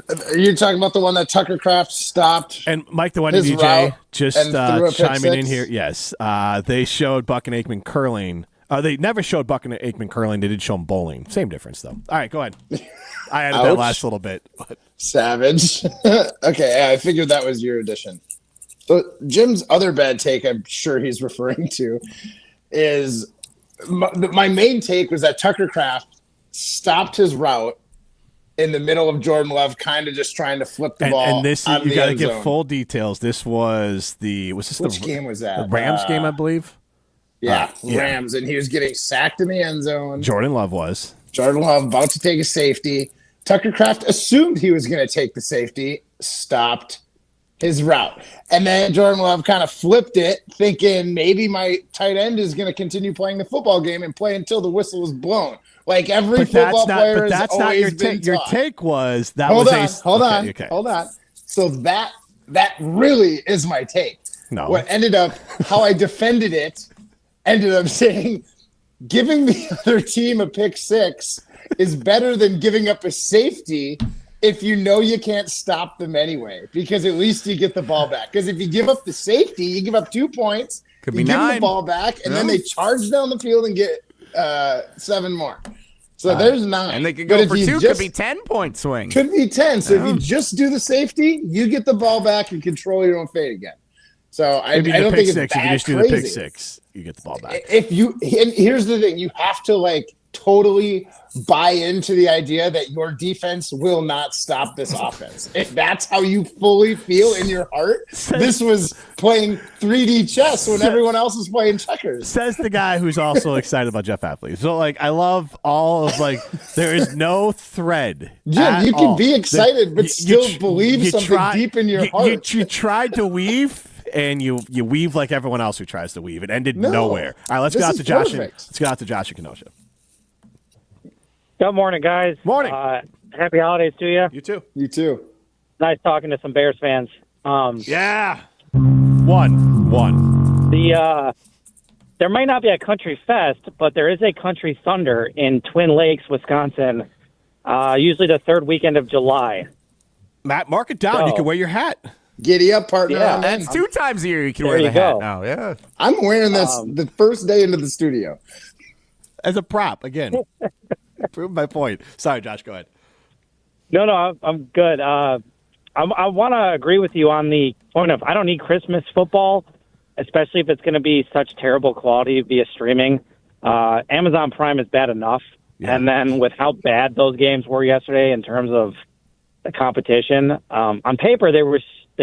Are you talking about the one that Tucker Kraft stopped? And Mike, the one DJ, just chiming in here. Yes. They showed Buck and Aikman curling. They never showed Buck and Aikman curling. They did show them bowling. Same difference, though. All right, go ahead. I added that last little bit. But. Savage. Okay, I figured that was your addition. So Jim's other bad take, I'm sure he's referring to, is my main take was that Tucker Kraft stopped his route in the middle of Jordan Love, kind of just trying to flip the ball. And this, you got to give full details. This was which game was that? The Rams game, I believe. Yeah, Rams, and he was getting sacked in the end zone. Jordan Love was. Jordan Love about to take a safety. Tucker Kraft assumed he was going to take the safety, stopped his route. And then Jordan Love kind of flipped it, thinking maybe my tight end is going to continue playing the football game and play until the whistle is blown. Like every football player has that's always not your been take. Your take was that hold was on. Hold on. So that really is my take. No. What ended up, how I defended it, ended up saying giving the other team a pick six is better than giving up a safety if you know you can't stop them anyway, because at least you get the ball back. Because if you give up the safety, you give up 2 points, give them the ball back, and then they charge down the field and get 7 more. So there's 9. And they could go for 2, could be 10-point swing. Could be 10. So if you just do the safety, you get the ball back and control your own fate again. So I don't think it's that crazy. If you just do the pick six, you get the ball back. And here's the thing, you have to totally buy into the idea that your defense will not stop this offense. If that's how you fully feel in your heart, this was playing 3D chess when everyone else is playing checkers. Says the guy who's also excited about Jeff Apley. So I love all of there is no thread. Jim, you can be excited but still believe something deep in your heart. You tried to weave. And you weave like everyone else who tries to weave. It ended nowhere. All right, let's get out to Josh. Let's get out to Josh in Kenosha. Good morning, guys. Morning. Happy holidays to you. You too. You too. Nice talking to some Bears fans. Yeah. One. There might not be a country fest, but there is a country thunder in Twin Lakes, Wisconsin, usually the 3rd weekend of July. Matt, mark it down. You can wear your hat. Giddy up, partner. Yeah, that's 2 times a year you can wear the hat now. Yeah, I'm wearing this the first day into the studio as a prop again. Prove my point. Sorry, Josh. Go ahead. No, I'm good. I want to agree with you on the point of I don't need Christmas football, especially if it's going to be such terrible quality via streaming. Amazon Prime is bad enough, and then with how bad those games were yesterday in terms of the competition, on paper they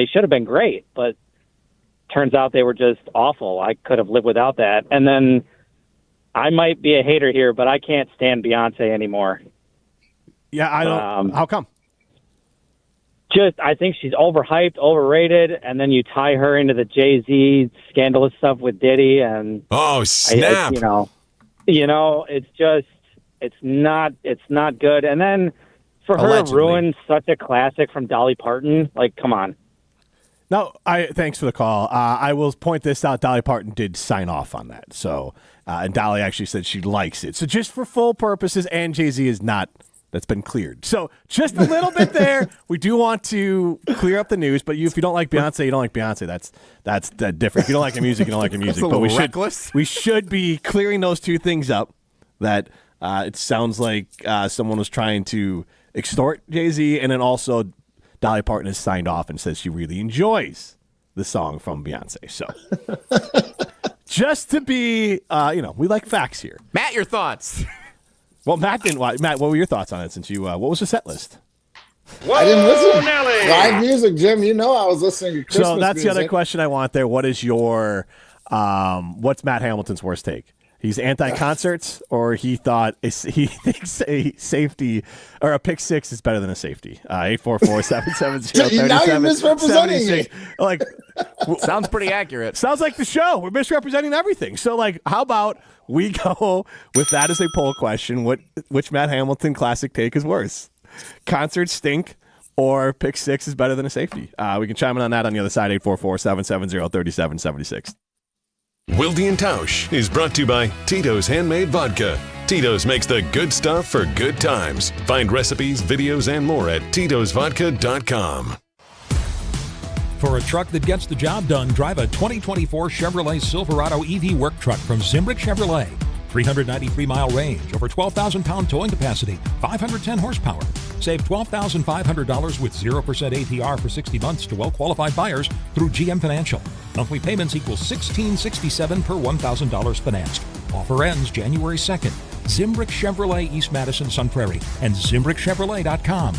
should have been great, but turns out they were just awful. I could have lived without that. And then I might be a hater here, but I can't stand Beyonce anymore. Yeah, I don't. How come? I think she's overhyped, overrated, and then you tie her into the Jay-Z scandalous stuff with Diddy, and snap! It's not good. And then for her to ruin such a classic from Dolly Parton, come on. No, thanks for the call. I will point this out. Dolly Parton did sign off on that. So, and Dolly actually said she likes it. So just for full purposes, and Jay-Z is not that's been cleared. So just a little bit there. We do want to clear up the news, but if you don't like Beyonce, you don't like Beyonce. That's different. If you don't like the music, you don't like the music. But we should be clearing those two things up. That it sounds like someone was trying to extort Jay-Z, and then also Dolly Parton has signed off and says she really enjoys the song from Beyonce. So just to be, we like facts here. Matt, your thoughts. Well, Matt didn't watch. Matt, what were your thoughts on it? Since you, what was the set list? Whoa, I didn't listen. Nelly. Live music, Jim. You know I was listening to Christmas So that's music. the other question I want there. What is your, what's Matt Hamilton's worst take? He's anti-concerts, or he thinks a safety or a pick six is better than a safety. 844-770-3776. Now you're misrepresenting me. Like, sounds pretty accurate. Sounds like the show. We're misrepresenting everything. So, like, how about we go with that as a poll question? Which Matt Hamilton classic take is worse? Concerts stink, or pick six is better than a safety? We can chime in on that on the other side. 844-770-3776. Wilde and Tausch is brought to you by Tito's Handmade Vodka. Tito's makes the good stuff for good times. Find recipes, videos, and more at titosvodka.com. For a truck that gets the job done, drive a 2024 Chevrolet Silverado EV work truck from Zimbrick Chevrolet. 393-mile range, over 12,000-pound towing capacity, 510 horsepower. Save $12,500 with 0% APR for 60 months to well-qualified buyers through GM Financial. Monthly payments equal $1,667 per $1,000 financed. Offer ends January 2nd. Zimbrick Chevrolet, East Madison, Sun Prairie, and ZimbrickChevrolet.com.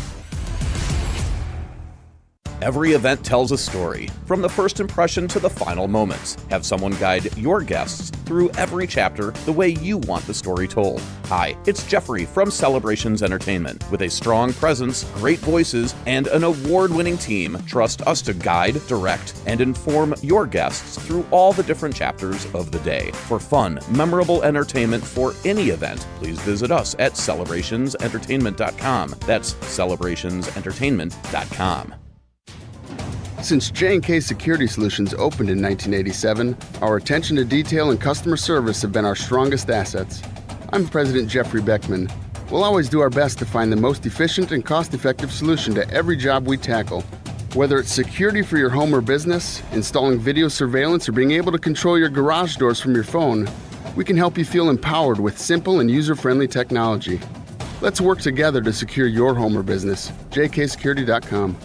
Every event tells a story, from the first impression to the final moments. Have someone guide your guests through every chapter the way you want the story told. Hi, it's Jeffrey from Celebrations Entertainment. With a strong presence, great voices, and an award-winning team, trust us to guide, direct, and inform your guests through all the different chapters of the day. For fun, memorable entertainment for any event, please visit us at celebrationsentertainment.com. That's celebrationsentertainment.com. Since J&K Security Solutions opened in 1987, our attention to detail and customer service have been our strongest assets. I'm President Jeffrey Beckman. We'll always do our best to find the most efficient and cost-effective solution to every job we tackle. Whether it's security for your home or business, installing video surveillance, or being able to control your garage doors from your phone, we can help you feel empowered with simple and user-friendly technology. Let's work together to secure your home or business. jksecurity.com.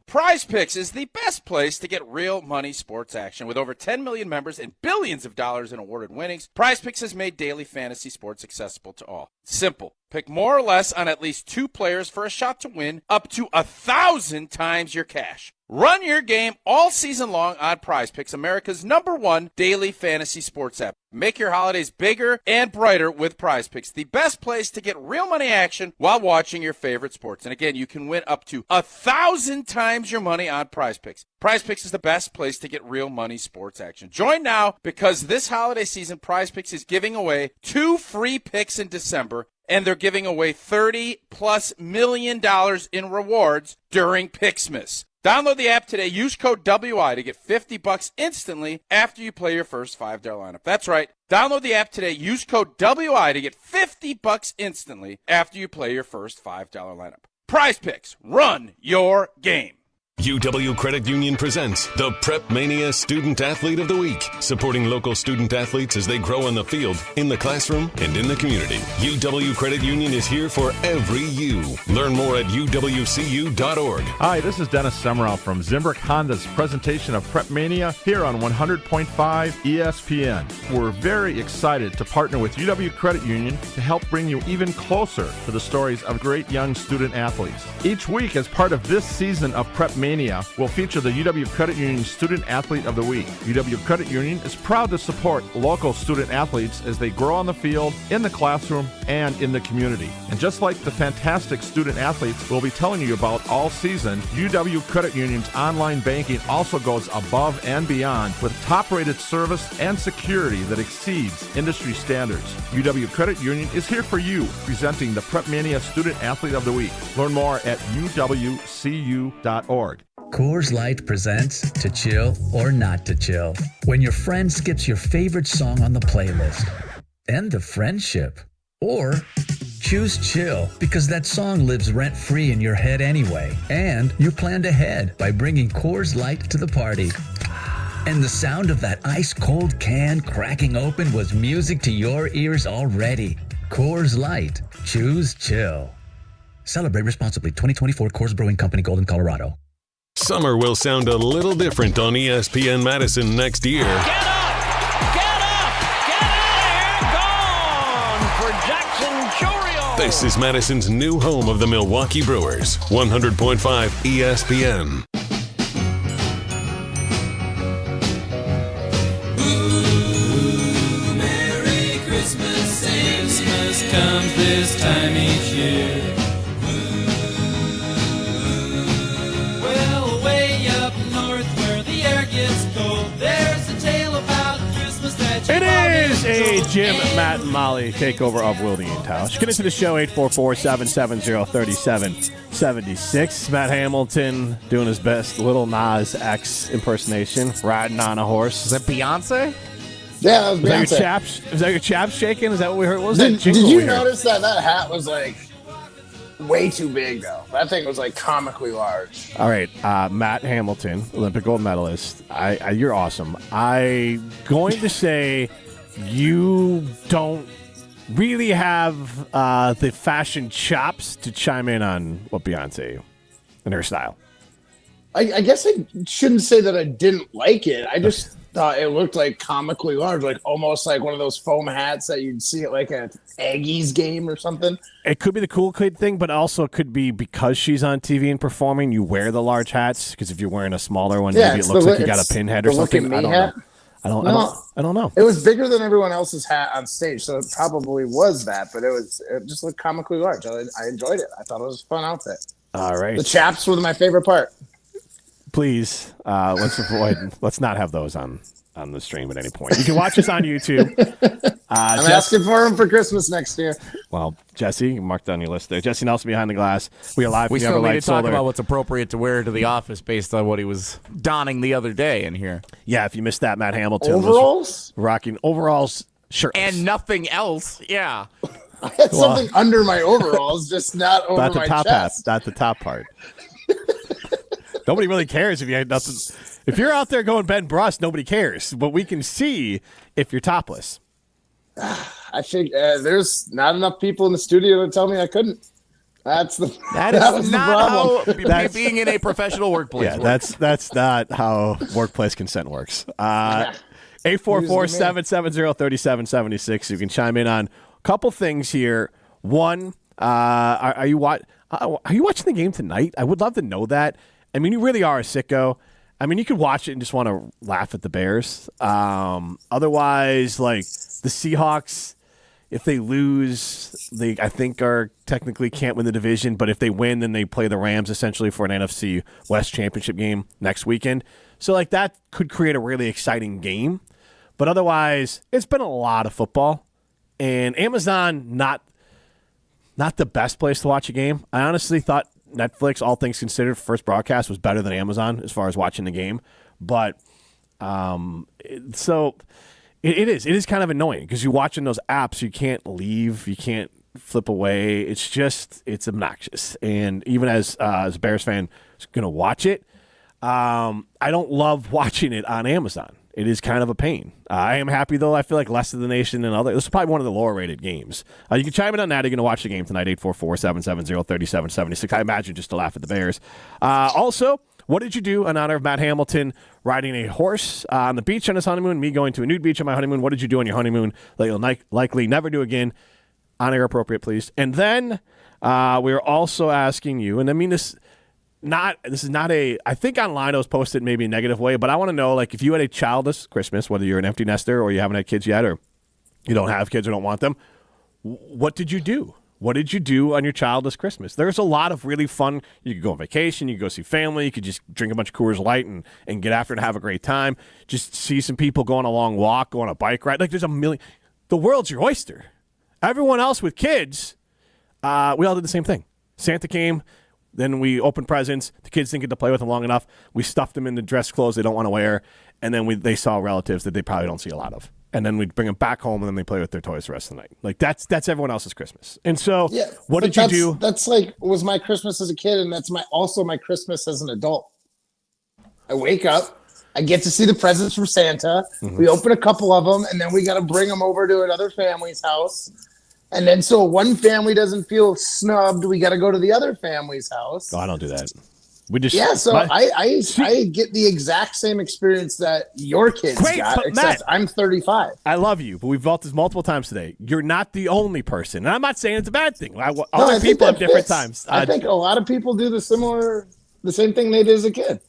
Prize Picks is the best place to get real money sports action. With over 10 million members and billions of dollars in awarded winnings, Prize Picks has made daily fantasy sports accessible to all. Simple. Pick more or less on at least 2 players for a shot to win up to 1,000 times your cash. Run your game all season long on Prize Picks, America's #1 daily fantasy sports app. Make your holidays bigger and brighter with Prize Picks, the best place to get real money action while watching your favorite sports. And again, you can win up to 1,000 times your money on Prize Picks. Prize Picks is the best place to get real money sports action. Join now, because this holiday season, Prize Picks is giving away 2 free picks in December, and they're giving away $30+ million in rewards during Picksmas. Download the app today. Use code WI to get $50 instantly after you play your first $5 lineup. That's right. Download the app today. Use code WI to get $50 instantly after you play your first $5 lineup. Prize Picks. Run your game. UW Credit Union presents the Prep Mania Student Athlete of the Week, supporting local student athletes as they grow on the field, in the classroom, and in the community. UW Credit Union is here for every you. Learn more at uwcu.org. Hi, this is Dennis Semrau from Zimbrick Honda's presentation of Prep Mania here on 100.5 ESPN. We're very excited to partner with UW Credit Union to help bring you even closer to the stories of great young student athletes. Each week, as part of this season of Prep Mania, will feature the UW Credit Union Student Athlete of the Week. UW Credit Union is proud to support local student athletes as they grow on the field, in the classroom, and in the community. And just like the fantastic student athletes we'll be telling you about all season, UW Credit Union's online banking also goes above and beyond with top-rated service and security that exceeds industry standards. UW Credit Union is here for you, presenting the Prep Mania Student Athlete of the Week. Learn more at uwcu.org. Coors Light presents To Chill or Not to Chill. When your friend skips your favorite song on the playlist. End the friendship. Or choose chill because that song lives rent-free in your head anyway. And you planned ahead by bringing Coors Light to the party. And the sound of that ice-cold can cracking open was music to your ears already. Coors Light. Choose chill. Celebrate responsibly. 2024 Coors Brewing Company, Golden, Colorado. Summer will sound a little different on ESPN Madison next year. This is Madison's new home of the Milwaukee Brewers, 100.5 ESPN. Ooh, Merry Christmas, Christmas comes this time each year. Well, way up north where the air gets cold, there's a tale about Christmas that It is a Jim, Matt, and Molly takeover of Wilde and Tausch. Get into the show, 844-770-3776. Matt Hamilton doing his best Little Nas X impersonation, riding on a horse. Is that Beyonce? Yeah, that was Beyonce. Is that your chaps shaking? Is that what we heard? What was Did, that jingle did you we heard? notice that hat was like way too big, though? That thing was like comically large. All right, Matt Hamilton, Olympic gold medalist. You're awesome. I'm going to say you don't really have the fashion chops to chime in on what Beyonce and her style. I guess I shouldn't say that I didn't like it. I just thought it looked like comically large, like almost like one of those foam hats that you'd see at like an Aggies game or something. It could be the cool kid thing, but also it could be because she's on TV and performing, you wear the large hats, because if you're wearing a smaller one, maybe it looks like you got a pinhead or something. I don't know. I don't know. It was bigger than everyone else's hat on stage, so it probably was that, but it just looked comically large. I enjoyed it. I thought it was a fun outfit. All right. The chaps were my favorite part. Please, let's not have those on the stream at any point. You can watch us on YouTube. I'm asking for them for Christmas next year. Well, Jesse, mark down your list there. Jesse Nelson behind the glass. We are live. We still need to talk Solar. about what's appropriate to wear to the office based on what he was donning the other day in here. Yeah, if you missed that, Matt Hamilton overalls, was rocking overalls, shirts, and nothing else. Yeah, I had something under my overalls, just not over not the my top chest. half, not the top part. Nobody really cares if you had nothing. If you're out there going Ben Brust, nobody cares. But we can see if you're topless. I think there's not enough people in the studio to tell me I couldn't. That is not how being in a professional workplace. Yeah, that's not how workplace consent works. 844-770-3776. You can chime in on a couple things here. One, are you watching the game tonight? I would love to know that. I mean, you really are a sicko. I mean, you could watch it and just want to laugh at the Bears. Otherwise, like the Seahawks, if they lose, they I think are technically can't win the division. But if they win, then they play the Rams essentially for an NFC West championship game next weekend. So like that could create a really exciting game. But otherwise, it's been a lot of football, and Amazon not the best place to watch a game. I honestly thought Netflix, all things considered, first broadcast was better than Amazon as far as watching the game. But it is kind of annoying because you're watching those apps, you can't leave, you can't flip away. It's obnoxious. And even as a Bears fan, going to watch it, I don't love watching it on Amazon. It is kind of a pain. I am happy, though. I feel like less of the nation and other. This is probably one of the lower-rated games. You can chime in on that. You're going to watch the game tonight, 844-770-3776. I imagine just to laugh at the Bears. Also, what did you do in honor of Matt Hamilton riding a horse on the beach on his honeymoon, me going to a nude beach on my honeymoon? What did you do on your honeymoon that you'll likely never do again? On-air appropriate, please. And then we're also asking you, and I mean this is not a, I think online it was posted maybe a negative way, but I want to know, like, if you had a childless Christmas, whether you're an empty nester or you haven't had kids yet or you don't have kids or don't want them, what did you do? What did you do on your childless Christmas? There's a lot of really fun. You could go on vacation. You could go see family. You could just drink a bunch of Coors Light and get after it and have a great time. Just see some people go on a long walk, go on a bike ride. Like, there's a million. The world's your oyster. Everyone else with kids, we all did the same thing. Santa came. Then we opened presents. The kids didn't get to play with them long enough. We stuffed them into dress clothes they don't want to wear. And then they saw relatives that they probably don't see a lot of. and then we'd bring them back home, and then they play with their toys the rest of the night. Like that's everyone else's Christmas. And so, what did you do? That's like was my Christmas as a kid, and that's also my Christmas as an adult. I wake up, I get to see the presents from Santa. Mm-hmm. We open a couple of them, and then we got to bring them over to another family's house. And then so one family doesn't feel snubbed, we got to go to the other family's house. Oh, I don't do that. We just I get the exact same experience that your kids got, except Matt, I'm 35. I love you, but we've felt this multiple times today. You're not the only person, and I'm not saying it's a bad thing. Other people have different times. I think a lot of people do the same thing they did as a kid.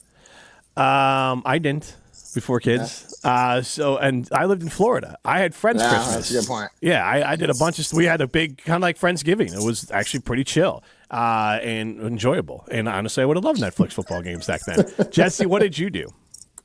I didn't before kids. And I lived in Florida. I had Friends Christmas. That's a good point. Yeah, I did a bunch of. We had a big kind of like Friendsgiving. It was actually pretty chill and enjoyable. And honestly, I would have loved Netflix football games back then. Jesse, what did you do?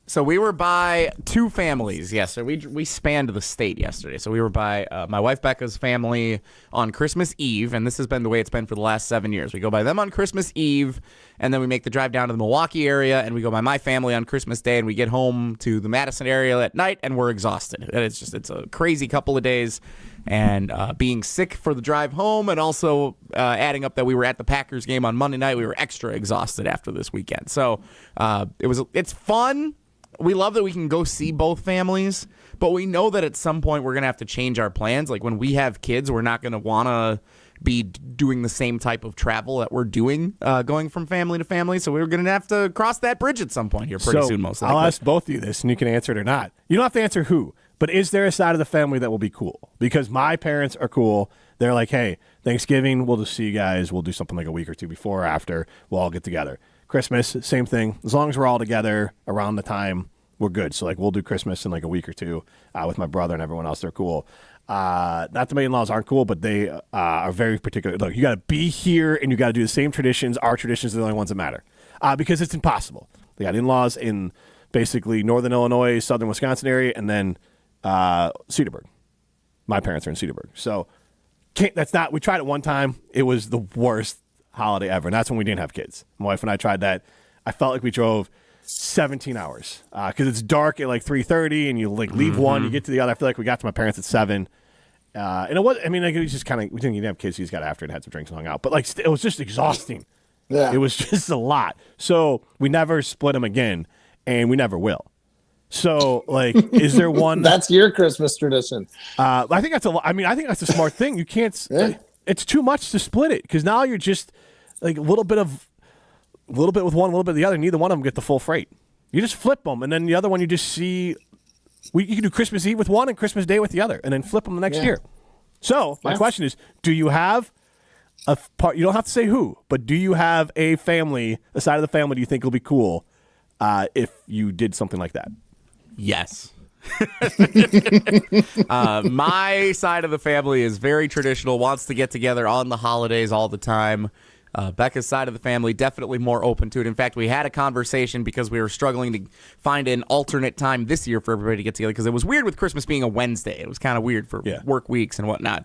So we were by two families yesterday. We spanned the state yesterday. So we were by my wife Becca's family on Christmas Eve, and this has been the way it's been for the last 7 years. We go by them on Christmas Eve, and then we make the drive down to the Milwaukee area, and we go by my family on Christmas Day, and we get home to the Madison area at night, and we're exhausted. And it's a crazy couple of days, and being sick for the drive home, and also adding up that we were at the Packers game on Monday night, we were extra exhausted after this weekend. So it's fun. We love that we can go see both families, but we know that at some point we're going to have to change our plans. Like when we have kids, we're not going to want to be doing the same type of travel that we're doing, going from family to family. So we're going to have to cross that bridge at some point here pretty soon, most likely. I'll ask both of you this, and you can answer it or not. You don't have to answer who, but is there a side of the family that will be cool? Because my parents are cool. They're like, hey, Thanksgiving, we'll just see you guys. We'll do something like a week or two before or after. We'll all get together. Christmas, same thing. As long as we're all together around the time, we're good. So, like, we'll do Christmas in like a week or two with my brother and everyone else. They're cool. Not that my in-laws aren't cool, but they are very particular. Look, you got to be here and you got to do the same traditions. Our traditions are the only ones that matter because it's impossible. They got in-laws in basically northern Illinois, southern Wisconsin area, and then Cedarburg. My parents are in Cedarburg. So, we tried it one time. It was the worst holiday ever. And that's when we didn't have kids. My wife and I tried that. I felt like we drove 17 hours because it's dark at like 3:30 and you like leave one, you get to the other. I feel like we got to my parents at 7. And it was, I mean, like, it was just kind of, we didn't even have kids. We just got after it and had some drinks and hung out. But like, it was just exhausting. Yeah. It was just a lot. So we never split them again and we never will. So, like, is there one? That's your Christmas tradition. I think that's I think that's a smart thing. You can't, it's too much to split it because now you're just like a little bit with one, a little bit of the other. Neither one of them get the full freight. You just flip them, and then the other one you just see. You can do Christmas Eve with one and Christmas Day with the other, and then flip them the next year. So my question is, do you have a part? You don't have to say who, but do you have a family, a side of the family? Do you think will be cool if you did something like that? Yes. My side of the family is very traditional, wants to get together on the holidays all the time. Becca's side of the family definitely more open to it. In fact, we had a conversation because we were struggling to find an alternate time this year for everybody to get together because it was weird with Christmas being a Wednesday. It was kind of weird for work weeks and whatnot.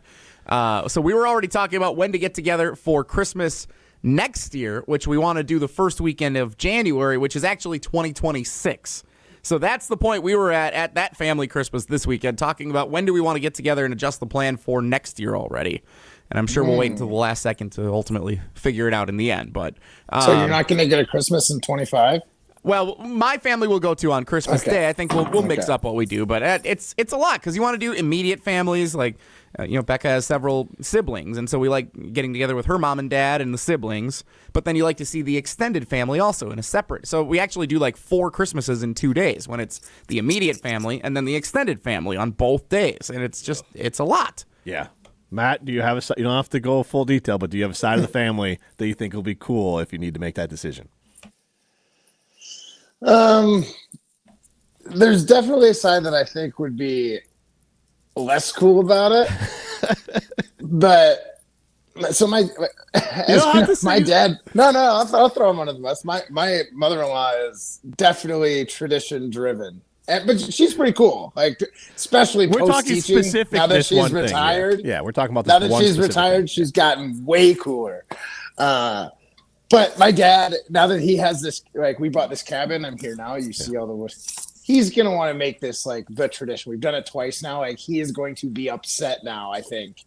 So we were already talking about when to get together for Christmas next year, which we want to do the first weekend of January, which is actually 2026. So that's the point we were at that family Christmas this weekend, talking about when do we want to get together and adjust the plan for next year already. And I'm sure we'll wait until the last second to ultimately figure it out in the end. But so you're not going to get a Christmas in 25? Well, my family will go to on Christmas Day. I think we'll mix up what we do, but it's a lot because you want to do immediate families. Like Becca has several siblings, and so we like getting together with her mom and dad and the siblings. But then you like to see the extended family also in a separate. So we actually do like 4 Christmases in 2 days when it's the immediate family and then the extended family on both days, and it's a lot. Yeah. Matt, do you have you don't have to go full detail, but do you have a side of the family that you think will be cool if you need to make that decision? There's definitely a side that I think would be less cool about it. But so my dad, I'll throw him under the bus. My mother-in-law is definitely tradition driven. But she's pretty cool, like especially we're talking post-teaching. specific. Now that she's retired, yeah, we're talking about this. Now that she's retired, she's gotten way cooler. But my dad, now that he has this, like we bought this cabin, I'm here now. You see all the he's going to want to make this like the tradition. We've done it twice now. Like he is going to be upset now, I think,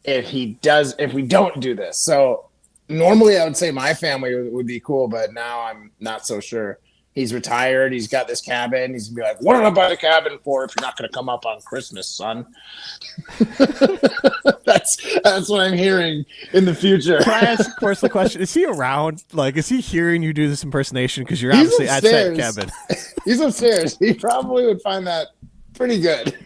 if we don't do this. So normally I would say my family would be cool, but now I'm not so sure. He's retired. He's got this cabin. He's gonna be like, what did I buy the cabin for if you're not going to come up on Christmas, son? That's what I'm hearing in the future. Can I ask, of course, the question, is he around? Like, is he hearing you do this impersonation? Because you're obviously at that cabin. He's upstairs. He probably would find that pretty good.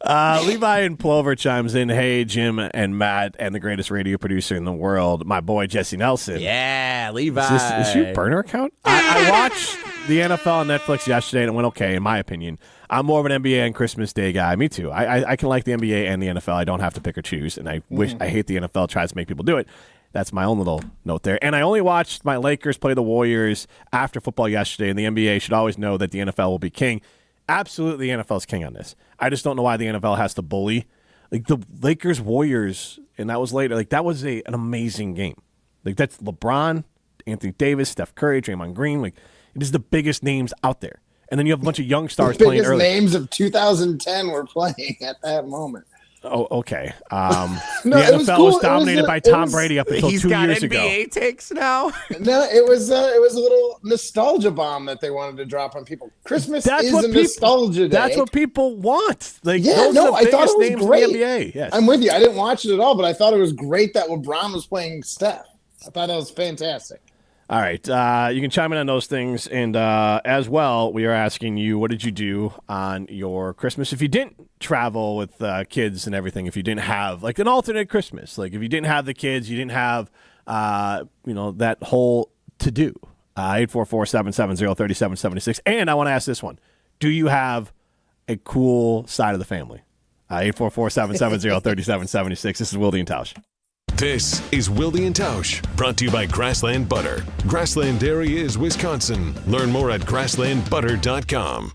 Levi and Plover chimes in. Hey, Jim and Matt and the greatest radio producer in the world, my boy Jesse Nelson. Yeah, Levi. Is your burner account? I watched the NFL on Netflix yesterday and it went okay, in my opinion. I'm more of an NBA and Christmas Day guy. Me too. I can like the NBA and the NFL. I don't have to pick or choose, and I hate the NFL tries to make people do it. That's my own little note there. And I only watched my Lakers play the Warriors after football yesterday, and the NBA should always know that the NFL will be king. Absolutely, the NFL's king on this. I just don't know why the NFL has to bully. Like the Lakers Warriors, and that was later. Like that was an amazing game. Like that's LeBron, Anthony Davis, Steph Curry, Draymond Green. Like it is the biggest names out there. And then you have a bunch of young stars playing early. The biggest names of 2010 were playing at that moment. Oh, okay. The NFL was dominated by Tom Brady up until 2 years ago. He's got NBA takes now. No, it was a little nostalgia bomb that they wanted to drop on people. Christmas is a nostalgia day. That's what people want. Like, yeah, those no, are the I thought biggest it was names great. in the NBA. Yes. I'm with you. I didn't watch it at all, but I thought it was great that LeBron was playing Steph. I thought that was fantastic. All right. You can chime in on those things. And as well, we are asking you, what did you do on your Christmas? If you didn't travel with kids and everything, if you didn't have like an alternate Christmas, like if you didn't have the kids, you didn't have, that whole to-do. 844-770-3776. And I want to ask this one. Do you have a cool side of the family? 844-770-3776. This is Wilde and Tausch. This is Wilde and Tausch, brought to you by Grassland Butter. Grassland Dairy is Wisconsin. Learn more at grasslandbutter.com.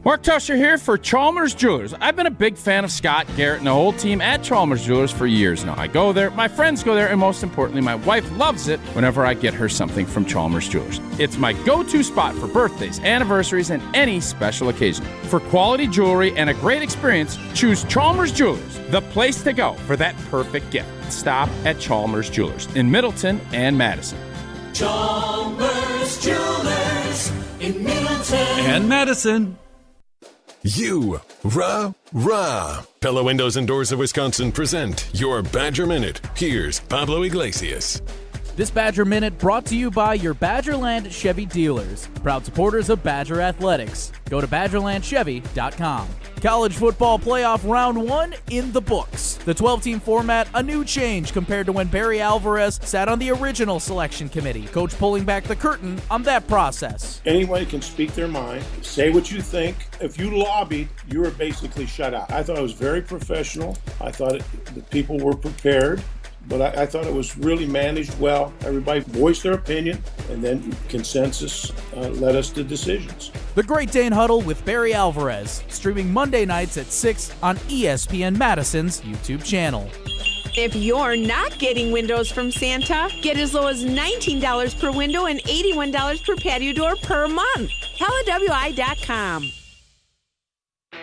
Mark Tusher here for Chalmers Jewelers. I've been a big fan of Scott, Garrett, and the whole team at Chalmers Jewelers for years now. I go there, my friends go there, and most importantly, my wife loves it whenever I get her something from Chalmers Jewelers. It's my go-to spot for birthdays, anniversaries, and any special occasion. For quality jewelry and a great experience, choose Chalmers Jewelers, the place to go for that perfect gift. Stop at Chalmers Jewelers in Middleton and Madison. Chalmers Jewelers in Middleton and Madison. You, rah. Pella Windows and Doors of Wisconsin present your Badger Minute. Here's Pablo Iglesias. This Badger Minute brought to you by your Badgerland Chevy dealers, proud supporters of Badger Athletics. Go to BadgerlandChevy.com. College football playoff round 1 in the books. The 12-team format, a new change compared to when Barry Alvarez sat on the original selection committee. Coach pulling back the curtain on that process. Anyone can speak their mind, say what you think. If you lobbied, you were basically shut out. I thought it was very professional. I thought the people were prepared. But I thought it was really managed well. Everybody voiced their opinion, and then consensus led us to decisions. The Great Dane Huddle with Barry Alvarez, streaming Monday nights at 6 on ESPN Madison's YouTube channel. If you're not getting windows from Santa, get as low as $19 per window and $81 per patio door per month. PellaWI.com.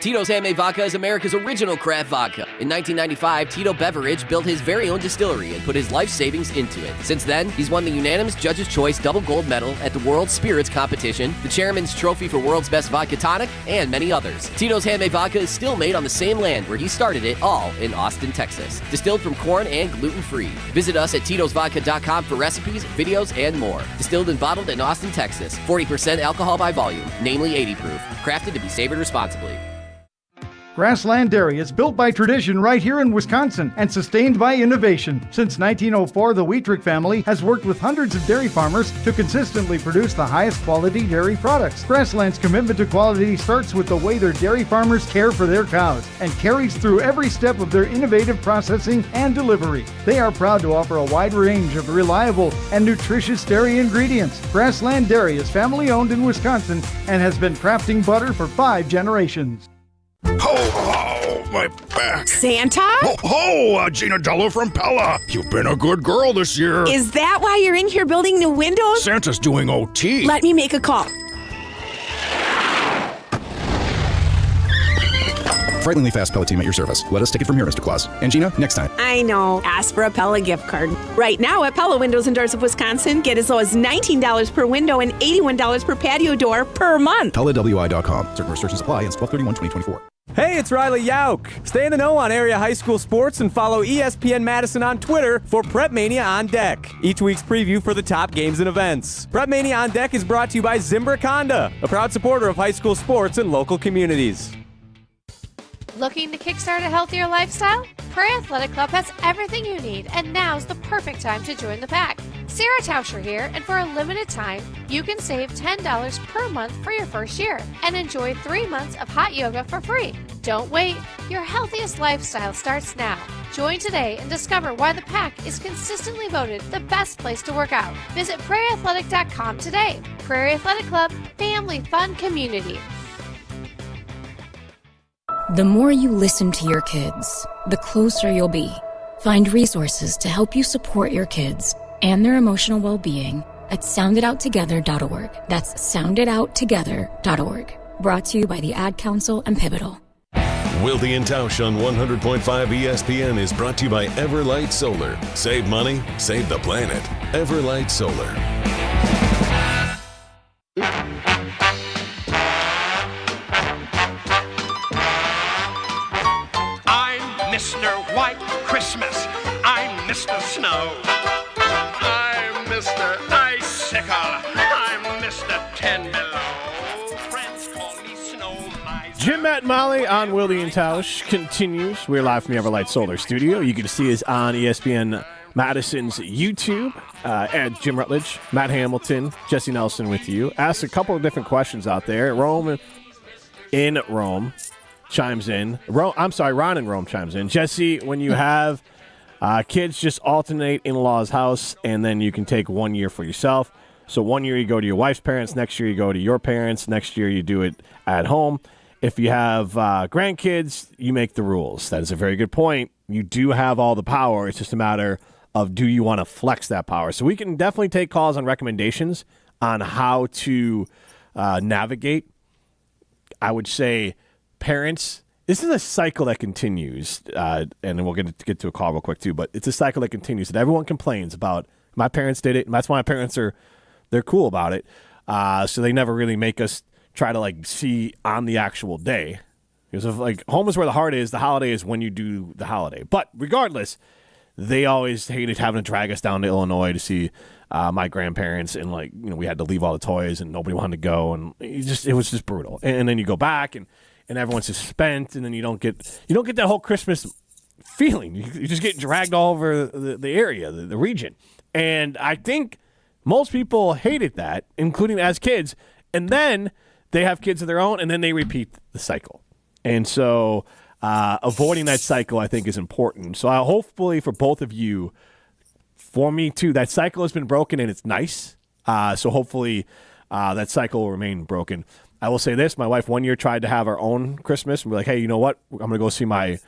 Tito's Handmade Vodka is America's original craft vodka. In 1995, Tito Beveridge built his very own distillery and put his life savings into it. Since then, he's won the unanimous Judge's Choice Double Gold Medal at the World Spirits Competition, the Chairman's Trophy for World's Best Vodka Tonic, and many others. Tito's Handmade Vodka is still made on the same land where he started it, all in Austin, Texas. Distilled from corn and gluten-free. Visit us at Tito'sVodka.com for recipes, videos, and more. Distilled and bottled in Austin, Texas. 40% alcohol by volume, namely 80 proof. Crafted to be savored responsibly. Grassland Dairy is built by tradition right here in Wisconsin and sustained by innovation. Since 1904, the Wietrich family has worked with hundreds of dairy farmers to consistently produce the highest quality dairy products. Grassland's commitment to quality starts with the way their dairy farmers care for their cows and carries through every step of their innovative processing and delivery. They are proud to offer a wide range of reliable and nutritious dairy ingredients. Grassland Dairy is family owned in Wisconsin and has been crafting butter for 5 generations. Ho, my back. Santa? Ho, Gina Dello from Pella. You've been a good girl this year. Is that why you're in here building new windows? Santa's doing OT. Let me make a call. frighteningly fast Pella team at your service. Let us take it from here, Mr. Claus. And Gina, next time. I know. Ask for a Pella gift card. Right now at Pella Windows and Doors of Wisconsin, get as low as $19 per window and $81 per patio door per month. PellaWI.com. Certain restrictions apply. Ends 12/31/2024. Hey, it's Riley Yauk. Stay in the know on area high school sports and follow ESPN Madison on Twitter for Prep Mania on Deck, each week's preview for the top games and events. Prep Mania on Deck is brought to you by Zimbrick Honda, a proud supporter of high school sports and local communities. Looking to kickstart a healthier lifestyle? Prairie Athletic Club has everything you need, and now's the perfect time to join the pack. Sarah Tauscher here, and for a limited time, you can save $10 per month for your first year and enjoy 3 months of hot yoga for free. Don't wait. Your healthiest lifestyle starts now. Join today and discover why the pack is consistently voted the best place to work out. Visit prairieathletic.com today. Prairie Athletic Club, family fun community. The more you listen to your kids, the closer you'll be. Find resources to help you support your kids and their emotional well-being at sounditouttogether.org. That's sounditouttogether.org. Brought to you by the Ad Council and Pivotal. Wilde and Tausch on 100.5 ESPN is brought to you by Everlight Solar. Save money, save the planet. Everlight Solar. Mr. White Christmas. I'm Mr. Snow. I'm Mr. Icicle. I'm Mr. 10 Below. Friends call me Snow Miser. Jim, Matt, and Molly on Wilde and Tausch continues. We're live from the Everlight Solar Studio. You can see us on ESPN Madison's YouTube. And Jim Rutledge, Matt Hamilton, Jesse Nelson with you. Asked a couple of different questions out there. Rome chimes in. Ron in Rome chimes in. Jesse, when you have kids, just alternate in-laws' house, and then you can take 1 year for yourself. So 1 year you go to your wife's parents, next year you go to your parents, next year you do it at home. If you have grandkids, you make the rules. That is a very good point. You do have all the power. It's just a matter of do you want to flex that power. So we can definitely take calls on recommendations on how to navigate. I would say parents, this is a cycle that continues, and we'll get to a call real quick too, but it's a cycle that continues that everyone complains about. My parents did it, and that's why my parents they're cool about it. So they never really make us try to see on the actual day. Because if home is where the heart is, the holiday is when you do the holiday. But regardless, they always hated having to drag us down to Illinois to see my grandparents, and we had to leave all the toys, and nobody wanted to go, and it was just brutal. And then you go back and everyone's just spent, and then you don't get that whole Christmas feeling. You just get dragged all over the area, the region. And I think most people hated that, including as kids. And then they have kids of their own, and then they repeat the cycle. And so avoiding that cycle, I think, is important. So hopefully for both of you, for me too, that cycle has been broken, and it's nice. So hopefully that cycle will remain broken. I will say this. My wife 1 year tried to have her own Christmas, and we're like, hey, you know what? I'm going to go see my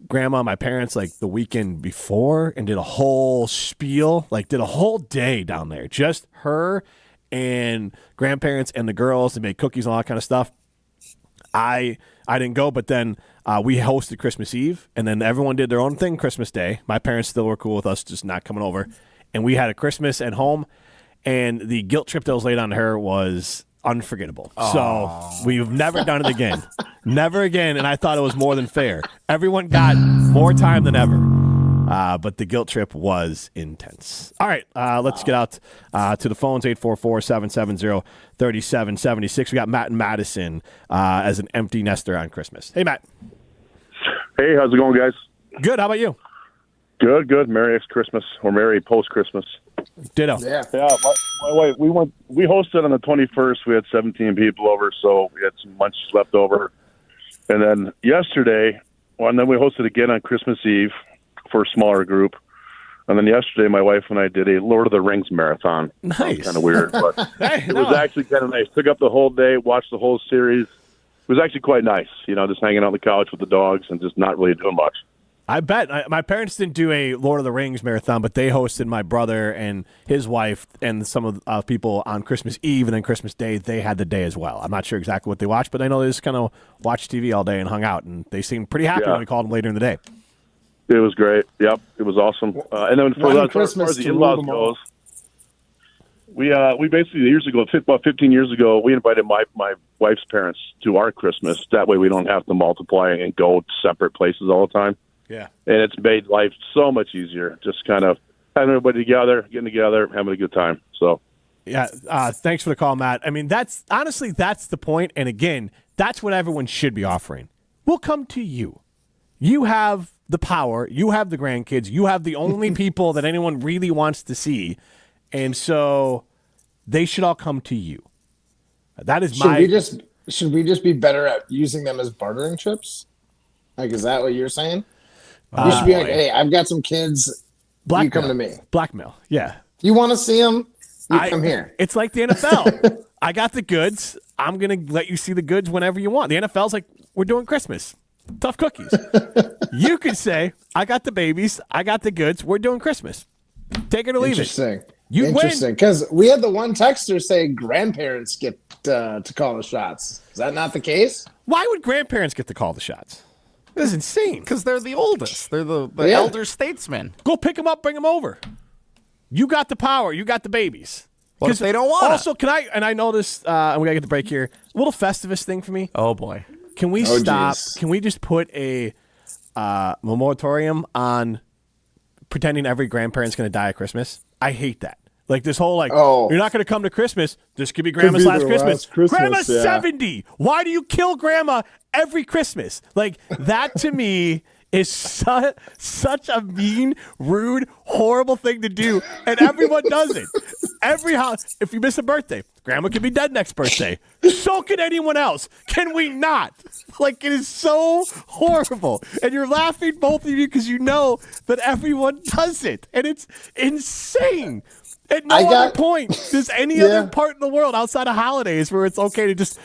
grandma, my parents, the weekend before, and did a whole spiel, did a whole day down there. Just her and grandparents and the girls. They made cookies and all that kind of stuff. I didn't go, but then we hosted Christmas Eve, and then everyone did their own thing Christmas Day. My parents still were cool with us just not coming over. And we had a Christmas at home, and the guilt trip that was laid on her was unforgettable. Aww. So we've never done it again. Never again, and I thought it was more than fair. Everyone got more time than ever. But the guilt trip was intense. All right, let's get out to the phones, 844-770-3776. We got Matt in Madison as an empty nester on Christmas. Hey, Matt. Hey, how's it going, guys? Good. How about you? Good. Merry Christmas, or Merry post-Christmas. Ditto. Yeah. My wife, we hosted on the 21st. We had 17 people over, so we had some lunch left over. And then yesterday, and then we hosted again on Christmas Eve for a smaller group. And then yesterday, my wife and I did a Lord of the Rings marathon. Nice. Kind of weird, but it was actually kind of nice. Took up the whole day, watched the whole series. It was actually quite nice, just hanging out on the couch with the dogs and just not really doing much. I bet. My parents didn't do a Lord of the Rings marathon, but they hosted my brother and his wife and some of the people on Christmas Eve, and then Christmas Day, they had the day as well. I'm not sure exactly what they watched, but I know they just kind of watched TV all day and hung out, and they seemed pretty happy when we called them later in the day. It was great. Yep, it was awesome. And then as far as the in-laws goes, we basically about 15 years ago, we invited my wife's parents to our Christmas. That way we don't have to multiply and go separate places all the time. Yeah. And it's made life so much easier, just kind of having everybody together, getting together, having a good time. So, yeah, thanks for the call, Matt. I mean, that's the point. And again, that's what everyone should be offering. We'll come to you. You have the power. You have the grandkids. You have the only people that anyone really wants to see. And so they should all come to you. That is Should we just be better at using them as bartering chips? Like, is that what you're saying? You should be like, hey, I've got some kids. You come to me. Blackmail, yeah. You want to see them? You come here. It's like the NFL. I got the goods. I'm going to let you see the goods whenever you want. The NFL's like, we're doing Christmas. Tough cookies. You could say, I got the babies. I got the goods. We're doing Christmas. Take it or leave Interesting. it. Interesting. Because we had the one texter say grandparents get to call the shots. Is that not the case? Why would grandparents get to call the shots? This is insane. Because they're the oldest. They're the elder statesmen. Go pick them up, bring them over. You got the power. You got the babies. What if they don't want Also, can I, and I know this, and we got to get the break here, a little Festivus thing for me. Oh, boy. Can we stop? Geez. Can we just put a moratorium on pretending every grandparent's going to die at Christmas? I hate that. Like this whole you're not going to come to Christmas. This could be Grandma's last Christmas. Grandma's 70. Why do you kill Grandma every Christmas? Like that to me is such a mean, rude, horrible thing to do, and everyone does it. Every house, if you miss a birthday, Grandma can be dead next birthday. So can anyone else. Can we not? Like it is so horrible, and you're laughing, both of you, because you know that everyone does it, and it's insane. At no other point does any other part in the world outside of holidays where it's okay to just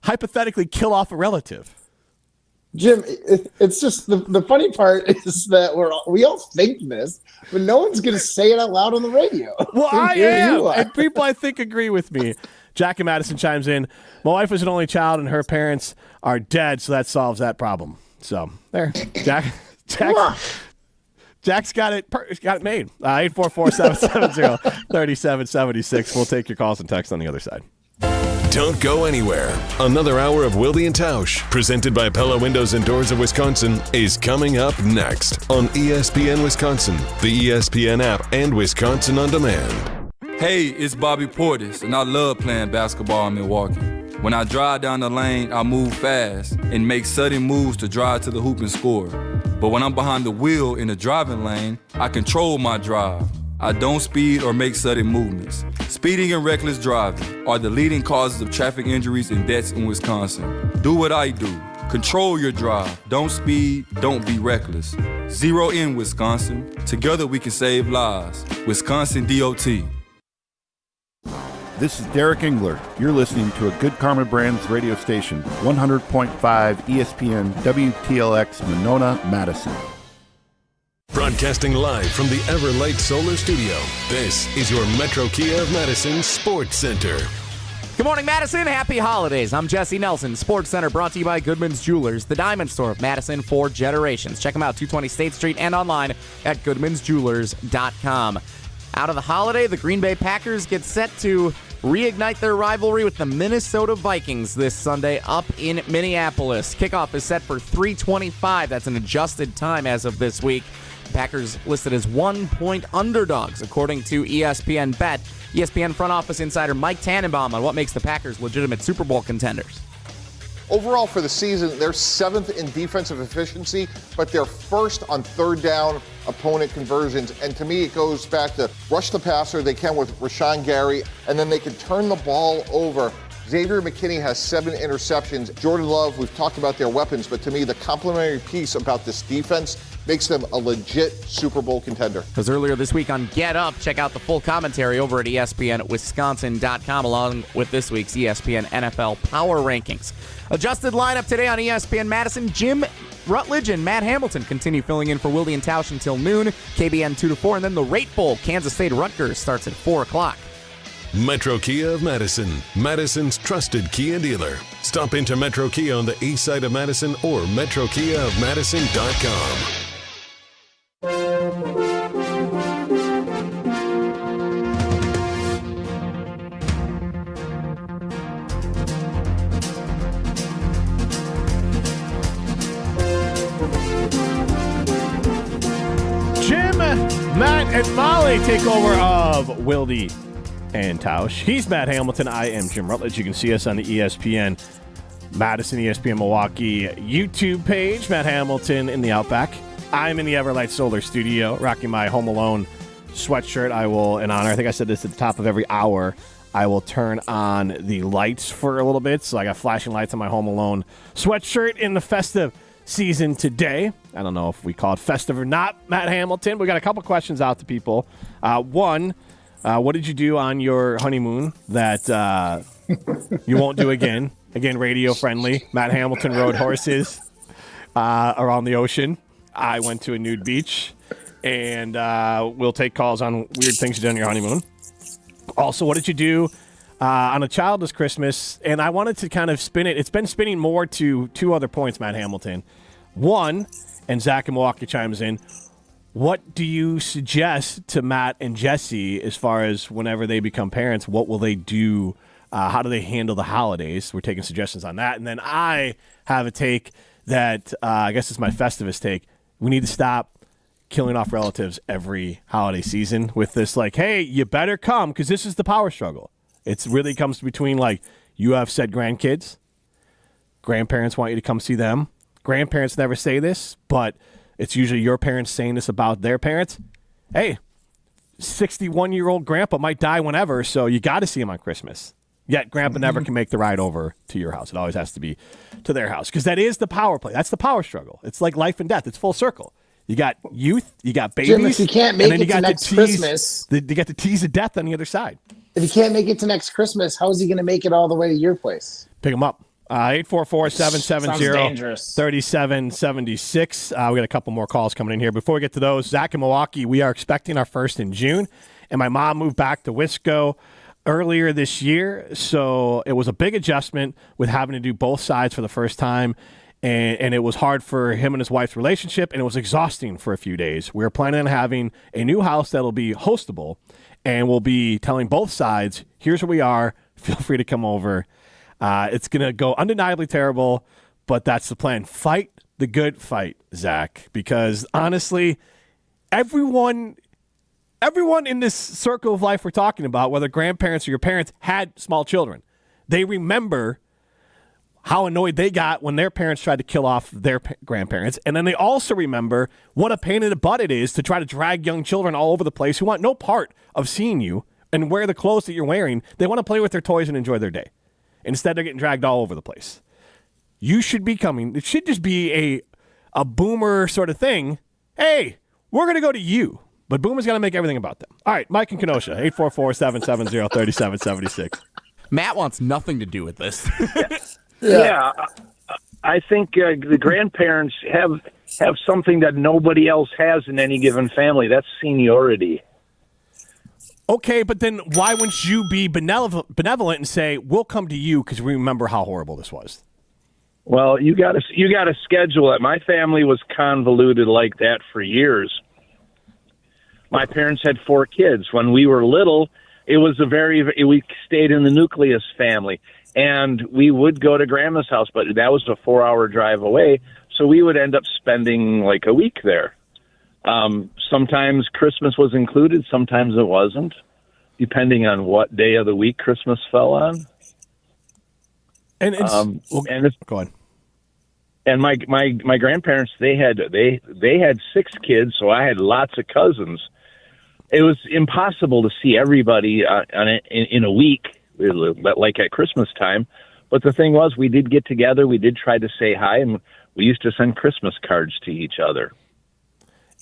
hypothetically kill off a relative. Jim, it's just the funny part is that we all think this, but no one's going to say it out loud on the radio. Well, I am, and people I think agree with me. Jack in Madison chimes in. My wife was an only child, and her parents are dead, so that solves that problem. So there, Jack's got it made. 844-770-3776. We'll take your calls and texts on the other side. Don't go anywhere. Another hour of Wilde and Tausch, presented by Pella Windows and Doors of Wisconsin, is coming up next on ESPN Wisconsin, the ESPN app, and Wisconsin On Demand. Hey, it's Bobby Portis, and I love playing basketball in Milwaukee. When I drive down the lane, I move fast and make sudden moves to drive to the hoop and score. But when I'm behind the wheel in the driving lane, I control my drive. I don't speed or make sudden movements. Speeding and reckless driving are the leading causes of traffic injuries and deaths in Wisconsin. Do what I do. Control your drive. Don't speed. Don't be reckless. Zero in Wisconsin. Together we can save lives. Wisconsin DOT. This is Derek Engler. You're listening to a Good Karma Brands radio station, 100.5 ESPN WTLX Monona, Madison. Broadcasting live from the Everlight Solar Studio, this is your Metro Kia of Madison Sports Center. Good morning, Madison. Happy holidays. I'm Jesse Nelson. Sports Center brought to you by Goodman's Jewelers, the diamond store of Madison for generations. Check them out, 220 State Street and online at goodmansjewelers.com. Out of the holiday, the Green Bay Packers get set to reignite their rivalry with the Minnesota Vikings this Sunday up in Minneapolis. Kickoff is set for 3:25. That's an adjusted time as of this week. Packers listed as 1-point underdogs, according to ESPN Bet. ESPN front office insider Mike Tannenbaum on what makes the Packers legitimate Super Bowl contenders. Overall for the season, they're 7th in defensive efficiency, but they're first on third down opponent conversions. And to me, it goes back to rush the passer they can with Rashawn Gary, and then they can turn the ball over. Xavier McKinney has 7 interceptions. Jordan Love, we've talked about their weapons, but to me, the complementary piece about this defense makes them a legit Super Bowl contender. Because earlier this week on Get Up, check out the full commentary over at ESPNWisconsin.com, along with this week's ESPN NFL Power Rankings. Adjusted lineup today on ESPN Madison. Jim Rutledge and Matt Hamilton continue filling in for Wilde and Tausch until noon. KBN 2 to 4, and then the Rate Bowl, Kansas State Rutgers, starts at 4 o'clock. Metro Kia of Madison, Madison's trusted Kia dealer. Stop into Metro Kia on the east side of Madison or metrokiaofmadison.com. Jim, Matt, and Molly take over of Wilde and Tausch. He's Matt Hamilton. I am Jim Rutledge. You can see us on the ESPN Madison, ESPN Milwaukee YouTube page. Matt Hamilton in the Outback. I'm in the Everlight Solar Studio, rocking my Home Alone sweatshirt. I will, in honor, I think I said this at the top of every hour, I will turn on the lights for a little bit. So I got flashing lights on my Home Alone sweatshirt in the festive season today. I don't know if we call it festive or not, Matt Hamilton. We got a couple questions out to people. One, what did you do on your honeymoon that you won't do again? Again, radio friendly. Matt Hamilton rode horses around the ocean. I went to a nude beach, and we'll take calls on weird things you did on your honeymoon. Also, what did you do on a childless Christmas? And I wanted to kind of spin it. It's been spinning more to two other points, Matt Hamilton. One, and Zach in Milwaukee chimes in, what do you suggest to Matt and Jesse as far as whenever they become parents, what will they do? How do they handle the holidays? We're taking suggestions on that. And then I have a take that I guess it's my Festivus take. We need to stop killing off relatives every holiday season with this, like, hey, you better come because this is the power struggle. It really comes between, like, you have said grandkids. Grandparents want you to come see them. Grandparents never say this, but it's usually your parents saying this about their parents. Hey, 61-year-old grandpa might die whenever, so you got to see him on Christmas. Yet grandpa never can make the ride over to your house. It always has to be to their house because that is the power play. That's the power struggle. It's like life and death. It's full circle. You got youth, you got babies, Jim, if you can't make it to next Christmas, you got the tease of death on the other side. If you can't make it to next Christmas, how is he going to make it all the way to your place? Pick him up. 844-770-3776. We got a couple more calls coming in here. Before we get to those, Zach in Milwaukee, we are expecting our first in June, and my mom moved back to Wisco earlier this year, so it was a big adjustment with having to do both sides for the first time, and it was hard for him and his wife's relationship, and it was exhausting for a few days. We're planning on having a new house that'll be hostable, and we'll be telling both sides, here's where we are, feel free to come over. It's going to go undeniably terrible, but that's the plan. Fight the good fight, Zach, because honestly, everyone in this circle of life we're talking about, whether grandparents or your parents, had small children. They remember how annoyed they got when their parents tried to kill off their grandparents. And then they also remember what a pain in the butt it is to try to drag young children all over the place who want no part of seeing you and wear the clothes that you're wearing. They want to play with their toys and enjoy their day. Instead, they're getting dragged all over the place. You should be coming. It should just be a boomer sort of thing. Hey, we're going to go to you. But Boomer's got to make everything about them. All right, Mike in Kenosha, 844-770-3776. Matt wants nothing to do with this. Yeah, I think the grandparents have something that nobody else has in any given family. That's seniority. Okay, but then why wouldn't you be benevolent and say, we'll come to you because we remember how horrible this was? Well, you got to schedule it. My family was convoluted like that for years. My parents had 4 kids. When we were little, it was we stayed in the nucleus family, and we would go to Grandma's house, but that was a 4-hour drive away, so we would end up spending like a week there. Sometimes Christmas was included, sometimes it wasn't, depending on what day of the week Christmas fell on. And it's go on. And my grandparents, they had 6 kids, so I had lots of cousins. It was impossible to see everybody in a week, like at Christmas time. But the thing was, we did get together. We did try to say hi, and we used to send Christmas cards to each other.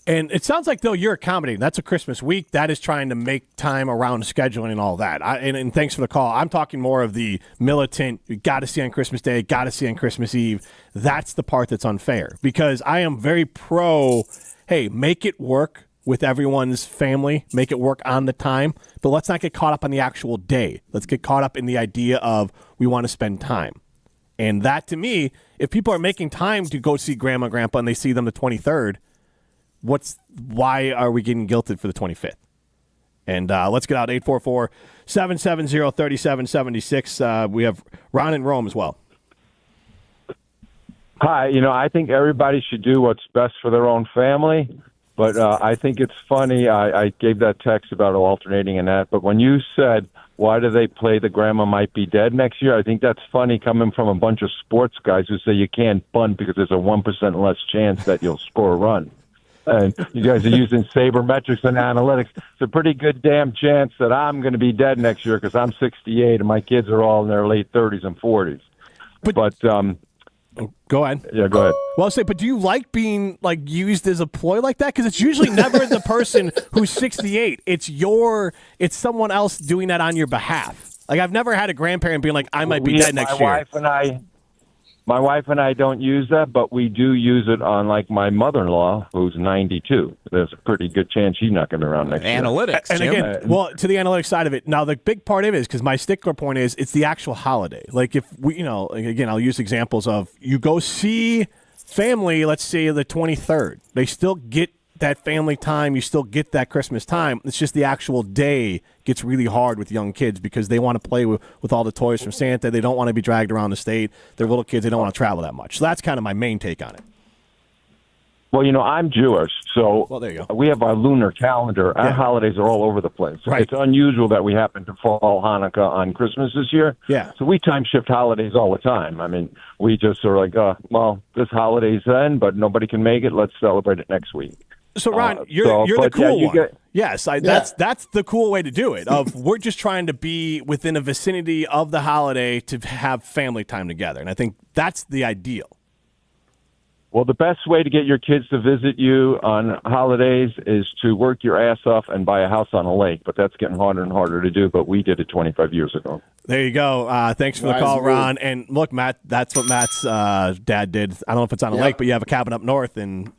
And it sounds like, though, you're accommodating. That's a Christmas week. That is trying to make time around scheduling and all that. And thanks for the call. I'm talking more of the militant, you got to see on Christmas Day, got to see on Christmas Eve. That's the part that's unfair because I am very pro, hey, make it work with everyone's family, make it work on the time, but let's not get caught up on the actual day. Let's get caught up in the idea of we want to spend time. And that, to me, if people are making time to go see grandma and grandpa and they see them the 23rd, why are we getting guilted for the 25th? And let's get out 844-770-3776. We have Ron in Rome as well. Hi, I think everybody should do what's best for their own family, but I think it's funny. I gave that text about alternating and that, but when you said, why do they play the grandma might be dead next year? I think that's funny coming from a bunch of sports guys who say you can't bunt because there's a 1% less chance that you'll score a run. And you guys are using sabermetrics and analytics. It's a pretty good damn chance that I'm going to be dead next year because I'm 68 and my kids are all in their late 30s and 40s. But go ahead. Yeah, go ahead. Well, I'll say, but do you like being used as a ploy like that? Because it's usually never the person who's 68. It's someone else doing that on your behalf. Like I've never had a grandparent being like, I might be dead next year. My wife and I don't use that, but we do use it on my mother-in-law, who's 92. There's a pretty good chance she's not going to be around next year. Analytics, and Jim. again, to the analytics side of it. Now, the big part of it is because my stickler point is it's the actual holiday. Like if we, again, I'll use examples of you go see family. Let's say the 23rd, they still get that family time. You still get that Christmas time. It's just the actual day gets really hard with young kids because they want to play with all the toys from Santa. They don't want to be dragged around the state. They're little kids. They don't want to travel that much. So that's kind of my main take on it. Well, I'm Jewish, so there you go. We have our lunar calendar. Our holidays are all over the place. Right. It's unusual that we happen to fall Hanukkah on Christmas this year. Yeah. So we time shift holidays all the time. I mean, we just are like, this holiday's then, but nobody can make it. Let's celebrate it next week. So Ron, you're the cool one. Yes, that's the cool way to do it. We're just trying to be within a vicinity of the holiday to have family time together, and I think that's the ideal. Well, the best way to get your kids to visit you on holidays is to work your ass off and buy a house on a lake, but that's getting harder and harder to do, but we did it 25 years ago. There you go. Thanks for the call, Ron. And look, Matt, that's what Matt's dad did. I don't know if it's on a lake, but you have a cabin up north, and,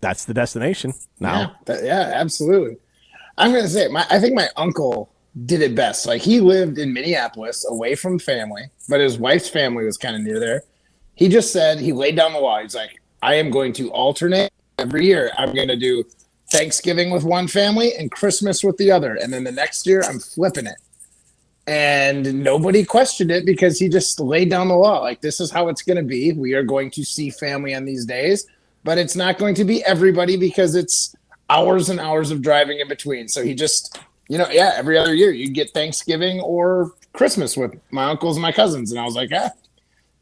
that's the destination now. Yeah, absolutely. I'm going to say, I think my uncle did it best. He lived in Minneapolis away from family, but his wife's family was kind of near there. He just said, he laid down the law. He's like, I am going to alternate every year. I'm going to do Thanksgiving with one family and Christmas with the other. And then the next year I'm flipping it. And nobody questioned it because he just laid down the law. This is how it's going to be. We are going to see family on these days, but it's not going to be everybody because it's hours and hours of driving in between. So he just, every other year you get Thanksgiving or Christmas with my uncles and my cousins. And I was like,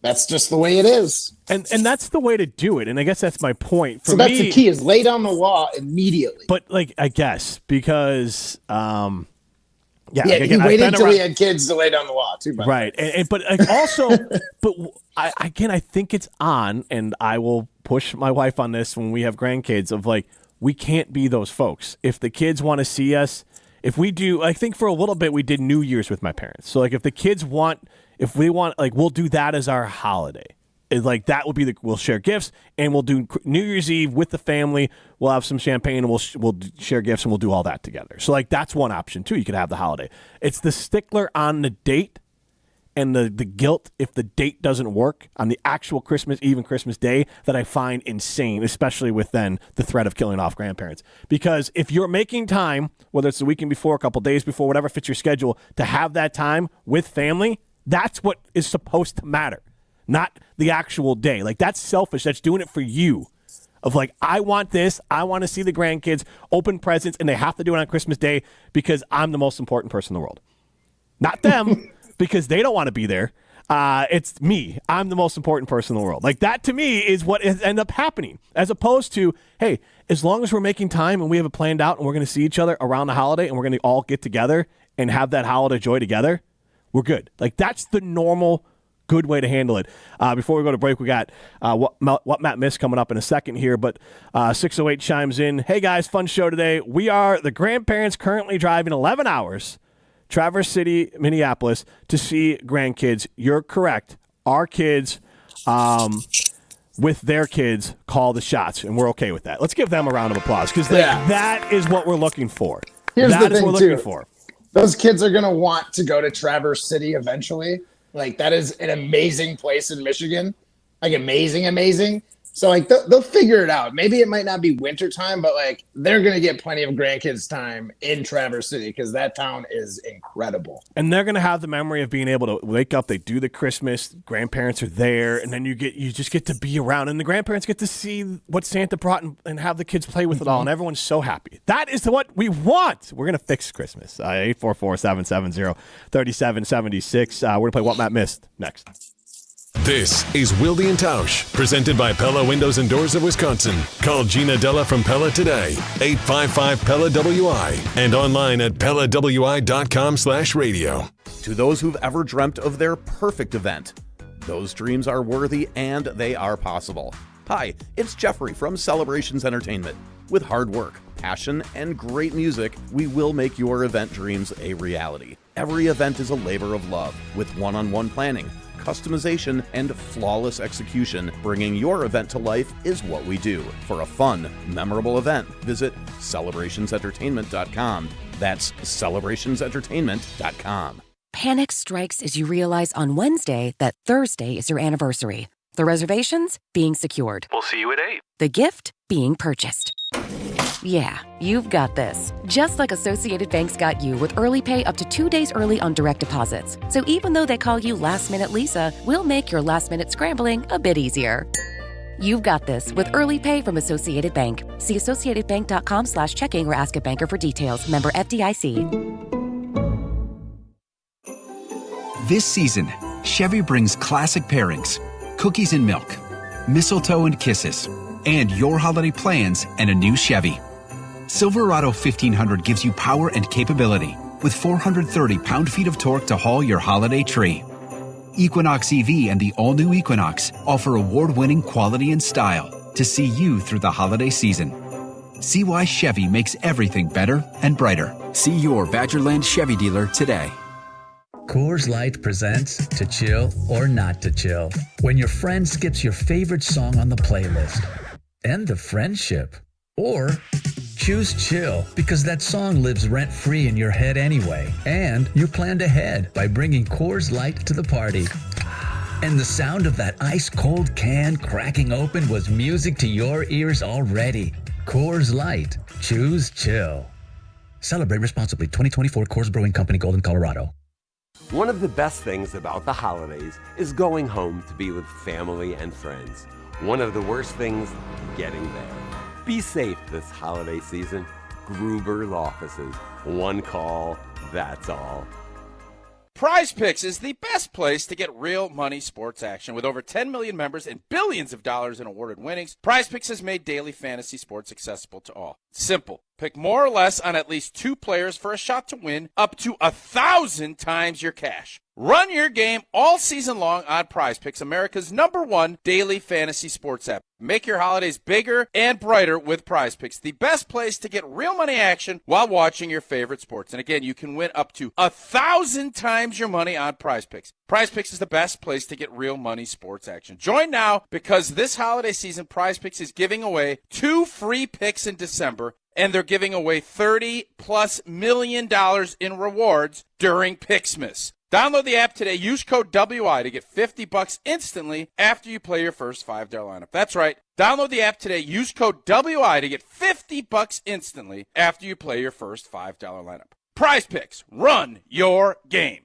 that's just the way it is. And that's the way to do it. And I guess that's my point. So that's the key is lay down the law immediately. But I guess because, he waited until he had kids to lay down the law too. Right. But also, I think it's on, and I will push my wife on this when we have grandkids of we can't be those folks. If the kids want to see us, if we do, I think for a little bit we did New Year's with my parents. So if the kids want, if we want, we'll do that as our holiday. It's that would be we'll share gifts and we'll do New Year's Eve with the family. We'll have some champagne and we'll share gifts and we'll do all that together. So that's one option too. You could have the holiday. It's the stickler on the date and the guilt if the date doesn't work on the actual Christmas Eve and Christmas Day that I find insane, especially with then the threat of killing off grandparents. Because if you're making time, whether it's the weekend before, a couple days before, whatever fits your schedule, to have that time with family, that's what is supposed to matter, not the actual day. That's selfish. That's doing it for you. Of I want this. I want to see the grandkids open presents, and they have to do it on Christmas Day because I'm the most important person in the world. Not them, because they don't want to be there. It's me. I'm the most important person in the world. That to me is what has ended up happening, as opposed to, hey, as long as we're making time and we have it planned out and we're going to see each other around the holiday and we're going to all get together and have that holiday joy together, we're good. That's the normal good way to handle it. Before we go to break, we got what Matt missed coming up in a second here, but 608 chimes in. Hey, guys, fun show today. We are the grandparents currently driving 11 hours, Traverse City, Minneapolis, to see grandkids. You're correct. Our kids, with their kids, call the shots, and we're okay with that. Let's give them a round of applause, because that is what we're looking for. Here's that the is thing, what we're looking for. Those kids are going to want to go to Traverse City eventually. Like, that is an amazing place in Michigan. Like, amazing. So, like, they'll figure it out. Maybe it might not be wintertime, but, like, they're going to get plenty of grandkids' time in Traverse City because that town is incredible. And they're going to have the memory of being able to wake up. They do the Christmas. Grandparents are there. And then you just get to be around. And the grandparents get to see what Santa brought and have the kids play with it all. And everyone's so happy. That is what we want. We're going to fix Christmas. 844-770-3776. We're going to play What Matt Missed next. This is Wilde and Tausch, presented by Pella Windows and Doors of Wisconsin. Call Gina Della from Pella today, 855-PELLA-WI, and online at PellaWI.com/radio. To those who've ever dreamt of their perfect event, those dreams are worthy and they are possible. Hi, it's Jeffrey from Celebrations Entertainment. With hard work, passion, and great music, we will make your event dreams a reality. Every event is a labor of love, with one-on-one planning, customization, and flawless execution. Bringing your event to life is what we do. For a fun, memorable event, visit celebrationsentertainment.com. That's celebrationsentertainment.com. Panic strikes as you realize on Wednesday that Thursday is your anniversary. The reservations being secured. We'll see you at 8. The gift being purchased. Yeah, you've got this. Just like Associated Bank's got you with early pay up to 2 days early on direct deposits. So even though they call you Last Minute Lisa, we'll make your last minute scrambling a bit easier. You've got this with early pay from Associated Bank. See associatedbank.com/checking or ask a banker for details. Member FDIC. This season, Chevy brings classic pairings, cookies and milk, mistletoe and kisses, and your holiday plans and a new Chevy. Silverado 1500 gives you power and capability with 430 pound-feet of torque to haul your holiday tree. Equinox EV and the all-new Equinox offer award-winning quality and style to see you through the holiday season. See why Chevy makes everything better and brighter. See your Badgerland Chevy dealer today. Coors Light presents To Chill or Not to Chill. When your friend skips your favorite song on the playlist. End the friendship. Or choose chill because that song lives rent-free in your head anyway. And you planned ahead by bringing Coors Light to the party. And the sound of that ice-cold can cracking open was music to your ears already. Coors Light. Choose chill. Celebrate responsibly. 2024 Coors Brewing Company, Golden, Colorado. One of the best things about the holidays is going home to be with family and friends. One of the worst things, getting there. Be safe this holiday season. Gruber offices. One call, that's all. Prize Picks is the best place to get real money sports action. With over 10 million members and billions of dollars in awarded winnings, Prize Picks has made daily fantasy sports accessible to all. Simple. Pick more or less on at least 2 players for a shot to win up to 1,000 times your cash. Run your game all season long on Prize Picks, America's #1 daily fantasy sports app. Make your holidays bigger and brighter with Prize Picks, the best place to get real money action while watching your favorite sports. And again, you can win up to 1,000 times your money on Prize Picks. Prize Picks is the best place to get real money sports action. Join now because this holiday season, Prize Picks is giving away 2 free picks in December, and they're giving away $30+ million in rewards during Picksmas. Download the app today. Use code WI to get $50 instantly after you play your first $5 lineup. That's right. Download the app today. Use code WI to get $50 instantly after you play your first $5 lineup. Prize Picks. Run your game.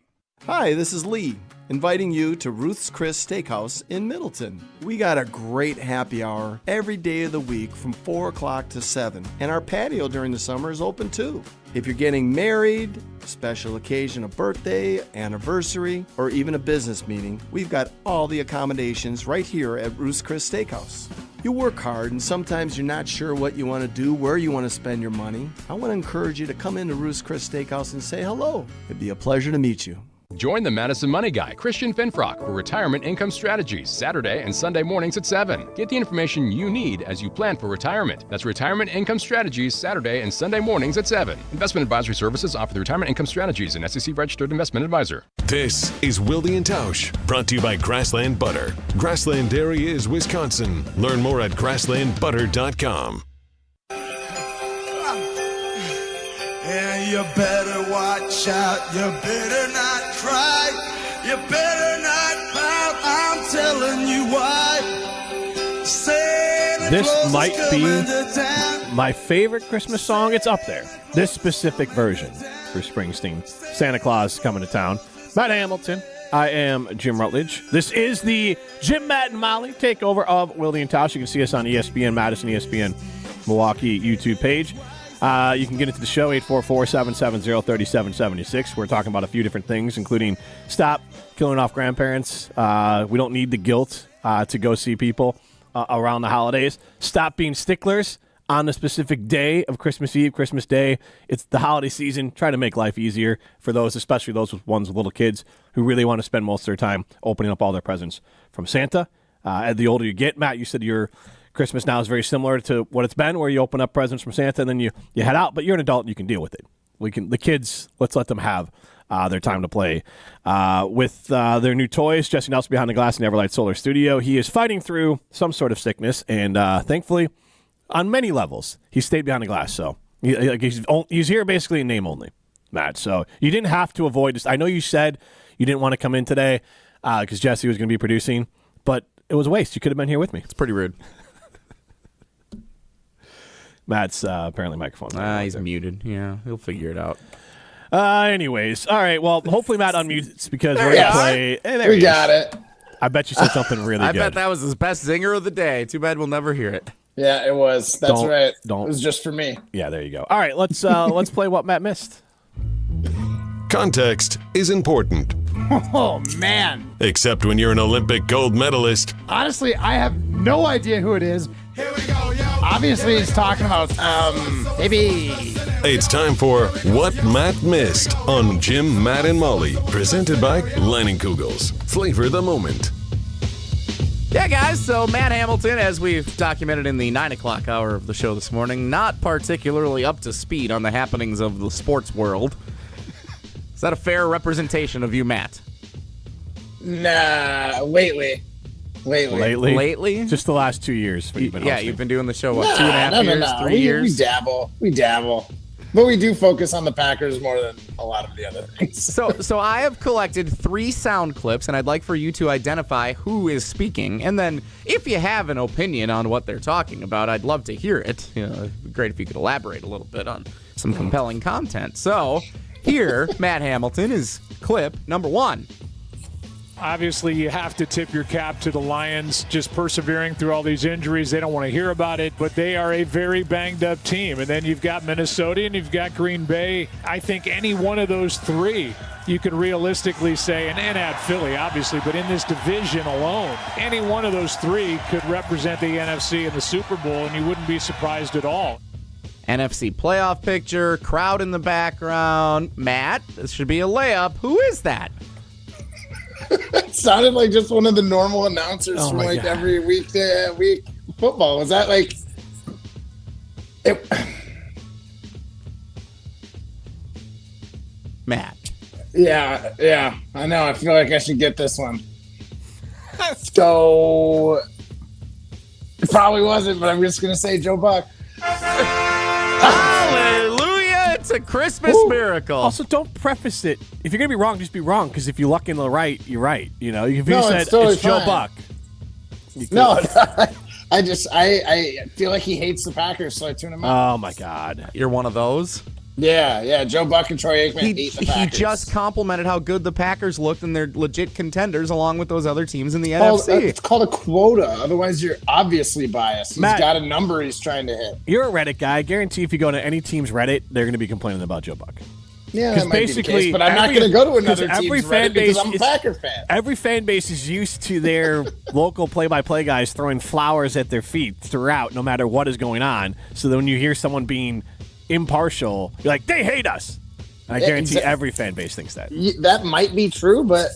Hi, this is Lee, inviting you to Ruth's Chris Steakhouse in Middleton. We got a great happy hour every day of the week from 4 o'clock to 7, and our patio during the summer is open too. If you're getting married, special occasion, a birthday, anniversary, or even a business meeting, we've got all the accommodations right here at Ruth's Chris Steakhouse. You work hard and sometimes you're not sure what you want to do, where you want to spend your money. I want to encourage you to come into Ruth's Chris Steakhouse and say hello. It'd be a pleasure to meet you. Join the Madison Money Guy, Christian Finfrock, for Retirement Income Strategies, Saturday and Sunday mornings at 7. Get the information you need as you plan for retirement. That's Retirement Income Strategies, Saturday and Sunday mornings at 7. Investment advisory services offered through Retirement Income Strategies, an SEC-registered investment advisor. This is Wilde and Tausch, brought to you by Grassland Butter. Grassland Dairy is Wisconsin. Learn more at grasslandbutter.com. And you better watch out, you better not cry, you better not pout, I'm telling you why. Santa This Claus might is be coming to town. my favorite Christmas song. It's up there. This specific version for Springsteen. Santa Claus Coming to Town. Matt Hamilton. I am Jim Rutledge. This is the Jim, Matt, and Molly takeover of Wilde and Tausch. You can see us on ESPN Madison, ESPN Milwaukee YouTube page. You can get into the show, 844-770-3776. We're talking about a few different things, including stop killing off grandparents. We don't need the guilt to go see people around the holidays. Stop being sticklers on the specific day of Christmas Eve, Christmas Day. It's the holiday season. Try to make life easier for those, especially those ones with little kids who really want to spend most of their time opening up all their presents from Santa. The older you get, Matt, you said your Christmas now is very similar to what it's been, where you open up presents from Santa and then you head out. But you're an adult and you can deal with it. The kids, let's let them have their time to play with their new toys. Jesse Nelson behind the glass in Everlight Solar Studio. He is fighting through some sort of sickness, and thankfully, on many levels, he stayed behind the glass. So he's here basically in name only, Matt. So you didn't have to avoid this. I know you said you didn't want to come in today because Jesse was going to be producing, but it was a waste. You could have been here with me. It's pretty rude. Matt's apparently microphone. He's muted. Yeah, he'll figure it out. Anyways, all right. Well, hopefully Matt unmutes because we're going to play. Hey, We got it. I bet you said something really I good. bet that was his best zinger of the day. Too bad we'll never hear it. Yeah, it was. That's right. It Don't. was just for me. Yeah, there you go. All right, let's play what Matt missed. Context is important, Oh, man. except when you're an Olympic gold medalist. Honestly, I have no idea who it is. Here we go, yo. Obviously, he's talking about, maybe. It's time for What Matt Missed on Jim, Matt, and Molly, presented by Leinenkugel's. Flavor the moment. Yeah, guys, so Matt Hamilton, as we've documented in the 9 o'clock hour of the show this morning, not particularly up to speed on the happenings of the sports world. Is that a fair representation of you, Matt? Nah, lately. Lately? Just the last 2 years. You've been hosting. You've been doing the show, what, 2.5 years, 3 years? We dabble. But we do focus on the Packers more than a lot of the other things. So I have collected 3 sound clips, and I'd like for you to identify who is speaking. And then if you have an opinion on what they're talking about, I'd love to hear it. It'd be great if you could elaborate a little bit on some compelling content. So here, Matt Hamilton, is clip number 1. Obviously, you have to tip your cap to the Lions, just persevering through all these injuries. They don't want to hear about it, but they are a very banged-up team. And then you've got Minnesota and you've got Green Bay. I think any one of those 3, you could realistically say, and add Philly, obviously, but in this division alone, any one of those 3 could represent the NFC in the Super Bowl, and you wouldn't be surprised at all. NFC playoff picture, crowd in the background. Matt, this should be a layup. Who is that? It sounded like just one of the normal announcers from God. every week football. Was that like it? Matt. Yeah. I know. I feel like I should get this one. So it probably wasn't, but I'm just gonna say Joe Buck. Hallelujah! It's a Christmas miracle. Also, don't preface it. If you're going to be wrong, just be wrong, because if you luck in the right, you're right. If you said totally it's Joe fine. Buck. No, I feel like he hates the Packers, so I tune him out. Oh, my God. You're one of those? Yeah. Joe Buck and Troy Aikman hate the Packers. He just complimented how good the Packers looked, and they're legit contenders along with those other teams in the NFC. It's called a quota. Otherwise, you're obviously biased. He's Matt, got a number he's trying to hit. You're a Reddit guy. I guarantee if you go to any team's Reddit, they're going to be complaining about Joe Buck. Yeah, that might be the case, but I'm not going to go to another team's Reddit because I'm a Packer fan. Every fan base is used to their local play-by-play guys throwing flowers at their feet throughout, no matter what is going on. So then when you hear someone being impartial, you're like, they hate us. I guarantee every fan base thinks that. That might be true, but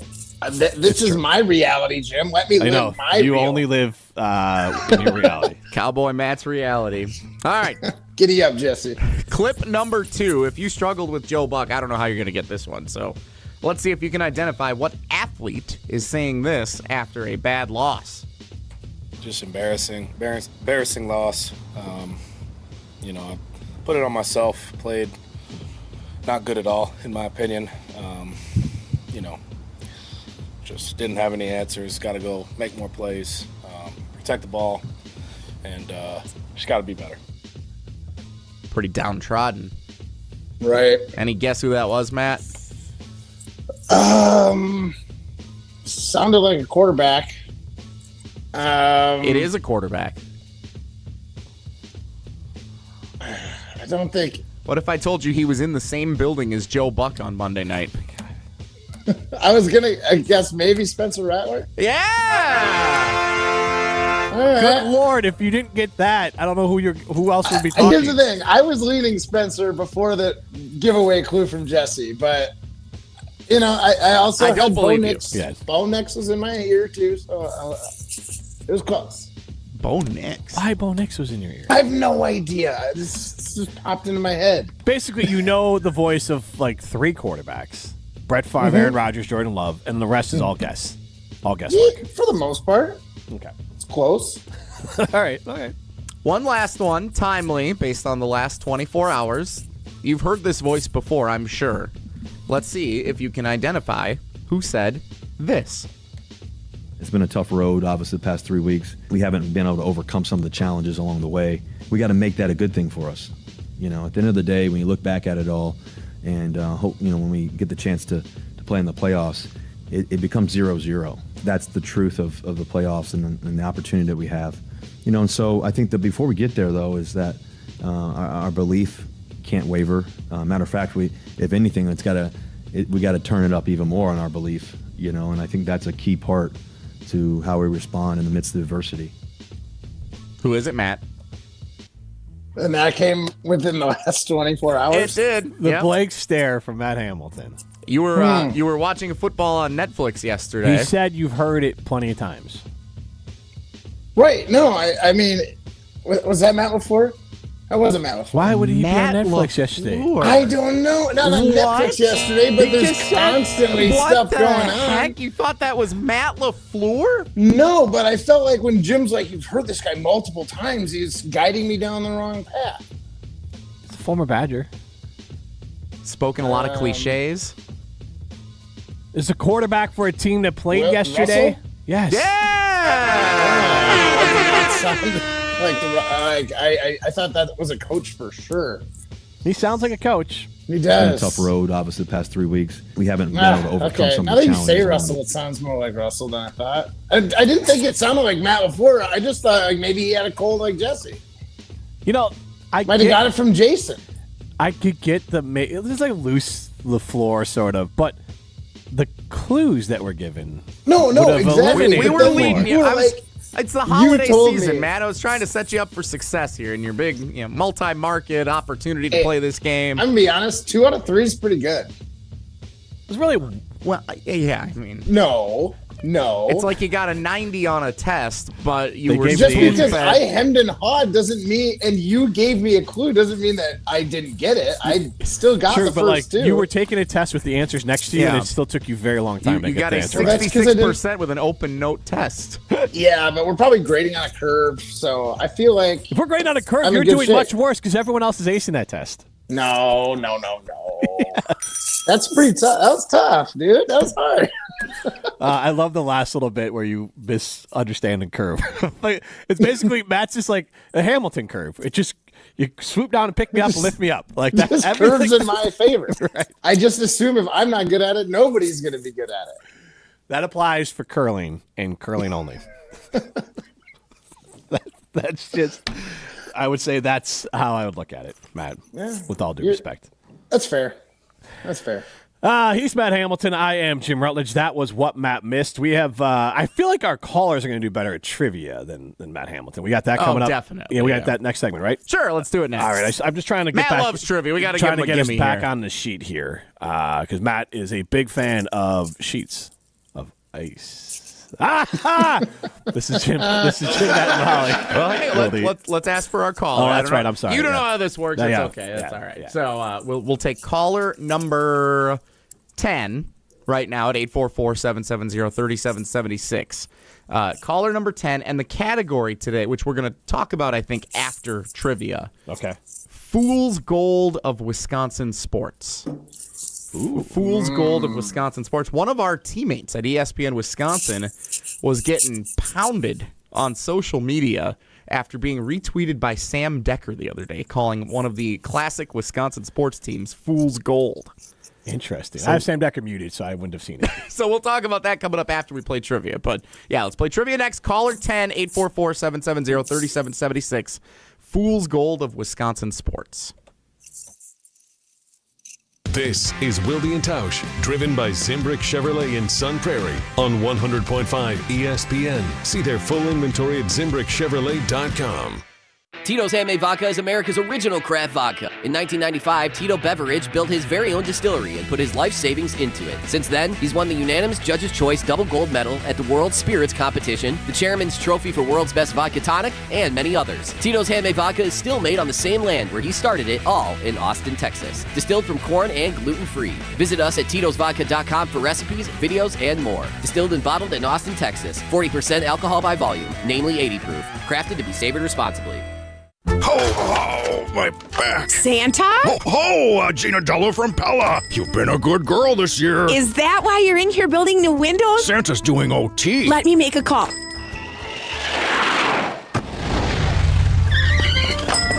this is my reality, Jim. Let me live my You real. only live in your reality. Cowboy Matt's reality. All right. Giddy up, Jesse. Clip number 2. If you struggled with Joe Buck, I don't know how you're going to get this one. So let's see if you can identify what athlete is saying this after a bad loss. Just embarrassing loss. I put it on myself. Played not good at all, in my opinion. Just didn't have any answers. Got to go make more plays, protect the ball, and just got to be better. Pretty downtrodden. Right. Any guess who that was, Matt? Sounded like a quarterback. It is a quarterback. I don't think. What if I told you he was in the same building as Joe Buck on Monday night? I was I guess maybe Spencer Rattler. Yeah. Right. Good Lord, if you didn't get that, I don't know who else would be talking. Here's the thing. I was leaning Spencer before the giveaway clue from Jesse, but I also don't had believe Bo you. Nix. Yes. Bo Nix was in my ear too, so it was close. Bo Nix. Why Bo Nix was in your ear? I have no idea. This just popped into my head. Basically, the voice of like 3 quarterbacks: Brett Favre, Aaron Rodgers, Jordan Love, and the rest is all guess. All guesswork. For the most part. Okay. It's close. All right. One last one, timely, based on the last 24 hours. You've heard this voice before, I'm sure. Let's see if you can identify who said this. It's been a tough road, obviously, the past 3 weeks. We haven't been able to overcome some of the challenges along the way. We got to make that a good thing for us. At the end of the day, when you look back at it all, and hope when we get the chance to play in the playoffs, it becomes 0-0. That's the truth of the playoffs and the opportunity that we have. And so I think that before we get there, though, is that our belief can't waver. Matter of fact, if anything, we got to turn it up even more on our belief. And I think that's a key part to how we respond in the midst of adversity. Who is it, Matt? And that came within the last 24 hours. It did. The Blake stare from Matt Hamilton. You were watching football on Netflix yesterday. He said you've heard it plenty of times. Right. No, I mean, was that Matt LaFleur? That wasn't Matt LaFleur. Why would he be on Netflix yesterday? I don't know. Not on Netflix yesterday, but there's constantly stuff going on. Heck? You thought that was Matt LaFleur? No, but I felt like when Jim's like, you've heard this guy multiple times, he's guiding me down the wrong path. It's a former Badger. Spoken a lot of cliches. Is a quarterback for a team that played yesterday? Russell? Yes. I thought that was a coach for sure. He sounds like a coach. He It's does. been a tough road, obviously, the past 3 weeks. We haven't been able to overcome some Now of the that you challenges. say along Russell, it sounds more like Russell than I thought. I didn't think it sounded like Matt LaFleur. I just thought like maybe he had a cold like Jesse. I might have got it from Jason. I could get it's like loose LaFleur sort of, but the clues that were given. No, would have exactly. eliminated We were LaFleur. leading you. It's the holiday told season, me. Matt. I was trying to set you up for success here in your big, multi-market opportunity to play this game. I'm gonna be honest. 2 out of 3 is pretty good. It's really well, yeah. I mean, no. It's like you got a 90 on a test, but you were Just spoon because fed. I hemmed and hawed doesn't mean, and you gave me a clue doesn't mean that I didn't get it. I still got Sure, the but first 2. you were taking a test with the answers next to you, and Yeah. it still took you a very long time to You get got the a answer right. 66% with an open note test. Yeah, but we're probably grading on a curve, so I feel like If we're grading on a curve, I'm in you're good doing shape. much worse because everyone else is acing that test. No. That's pretty tough. That was tough, dude. That was hard. I love the last little bit where you misunderstand the curve. Like, it's basically Matt's just like a Hamilton curve. It just you swoop down and pick me up and lift me up. Like that. This curve's in my favor. Right. I just assume if I'm not good at it, nobody's going to be good at it. That applies for curling and curling only. That's just. I would say that's how I would look at it, Matt. Yeah. With all due respect. That's fair. He's Matt Hamilton. I am Jim Rutledge. That was what Matt missed. We have, I feel like our callers are going to do better at trivia than Matt Hamilton. We got that coming up. Definitely. Yeah, we got that next segment, right? Sure, let's do it next. All right, I'm just trying to get Matt back. loves trivia. We got to trying to get us gimme back here. on the sheet here because Matt is a big fan of sheets of ice. This is Jim. This is Jim, Matt, and Holly. Well, hey, let's ask for our caller. Oh, that's right. I'm sorry. You don't Yeah. know how this works. Yeah, It's yeah. okay. That's Yeah, all right. yeah. So we'll take caller number 10 right now at 844-770-3776. Caller number 10, and the category today, which we're going to talk about, I think, after trivia. Okay. Fool's Gold of Wisconsin Sports. Fool's Gold of Wisconsin Sports. One of our teammates at ESPN Wisconsin was getting pounded on social media after being retweeted by Sam Decker the other day, calling one of the classic Wisconsin sports teams Fool's Gold. Interesting. So- I have Sam Decker muted, so I wouldn't have seen it. So we'll talk about that coming up after we play trivia. But yeah, let's play trivia next. Caller 10, 844-770-3776. Fool's Gold of Wisconsin Sports. This is Wilde and Tausch, driven by Zimbrick Chevrolet in Sun Prairie on 100.5 ESPN. See their full inventory at ZimbrickChevrolet.com. Tito's Handmade Vodka is America's original craft vodka. In 1995, Tito Beveridge built his very own distillery and put his life savings into it. Since then, he's won the unanimous Judge's Choice Double Gold Medal at the World Spirits Competition, the Chairman's Trophy for World's Best Vodka Tonic, and many others. Tito's Handmade Vodka is still made on the same land where he started it, all in Austin, Texas. Distilled from corn and gluten-free. Visit us at Tito'sVodka.com for recipes, videos, and more. Distilled and bottled in Austin, Texas. 40% alcohol by volume, namely 80 proof. Crafted to be savored responsibly. Oh, my back. Santa? Gina Dello from Pella. You've been a good girl this year. Is that why you're in here building new windows? Santa's doing OT. Let me make a call.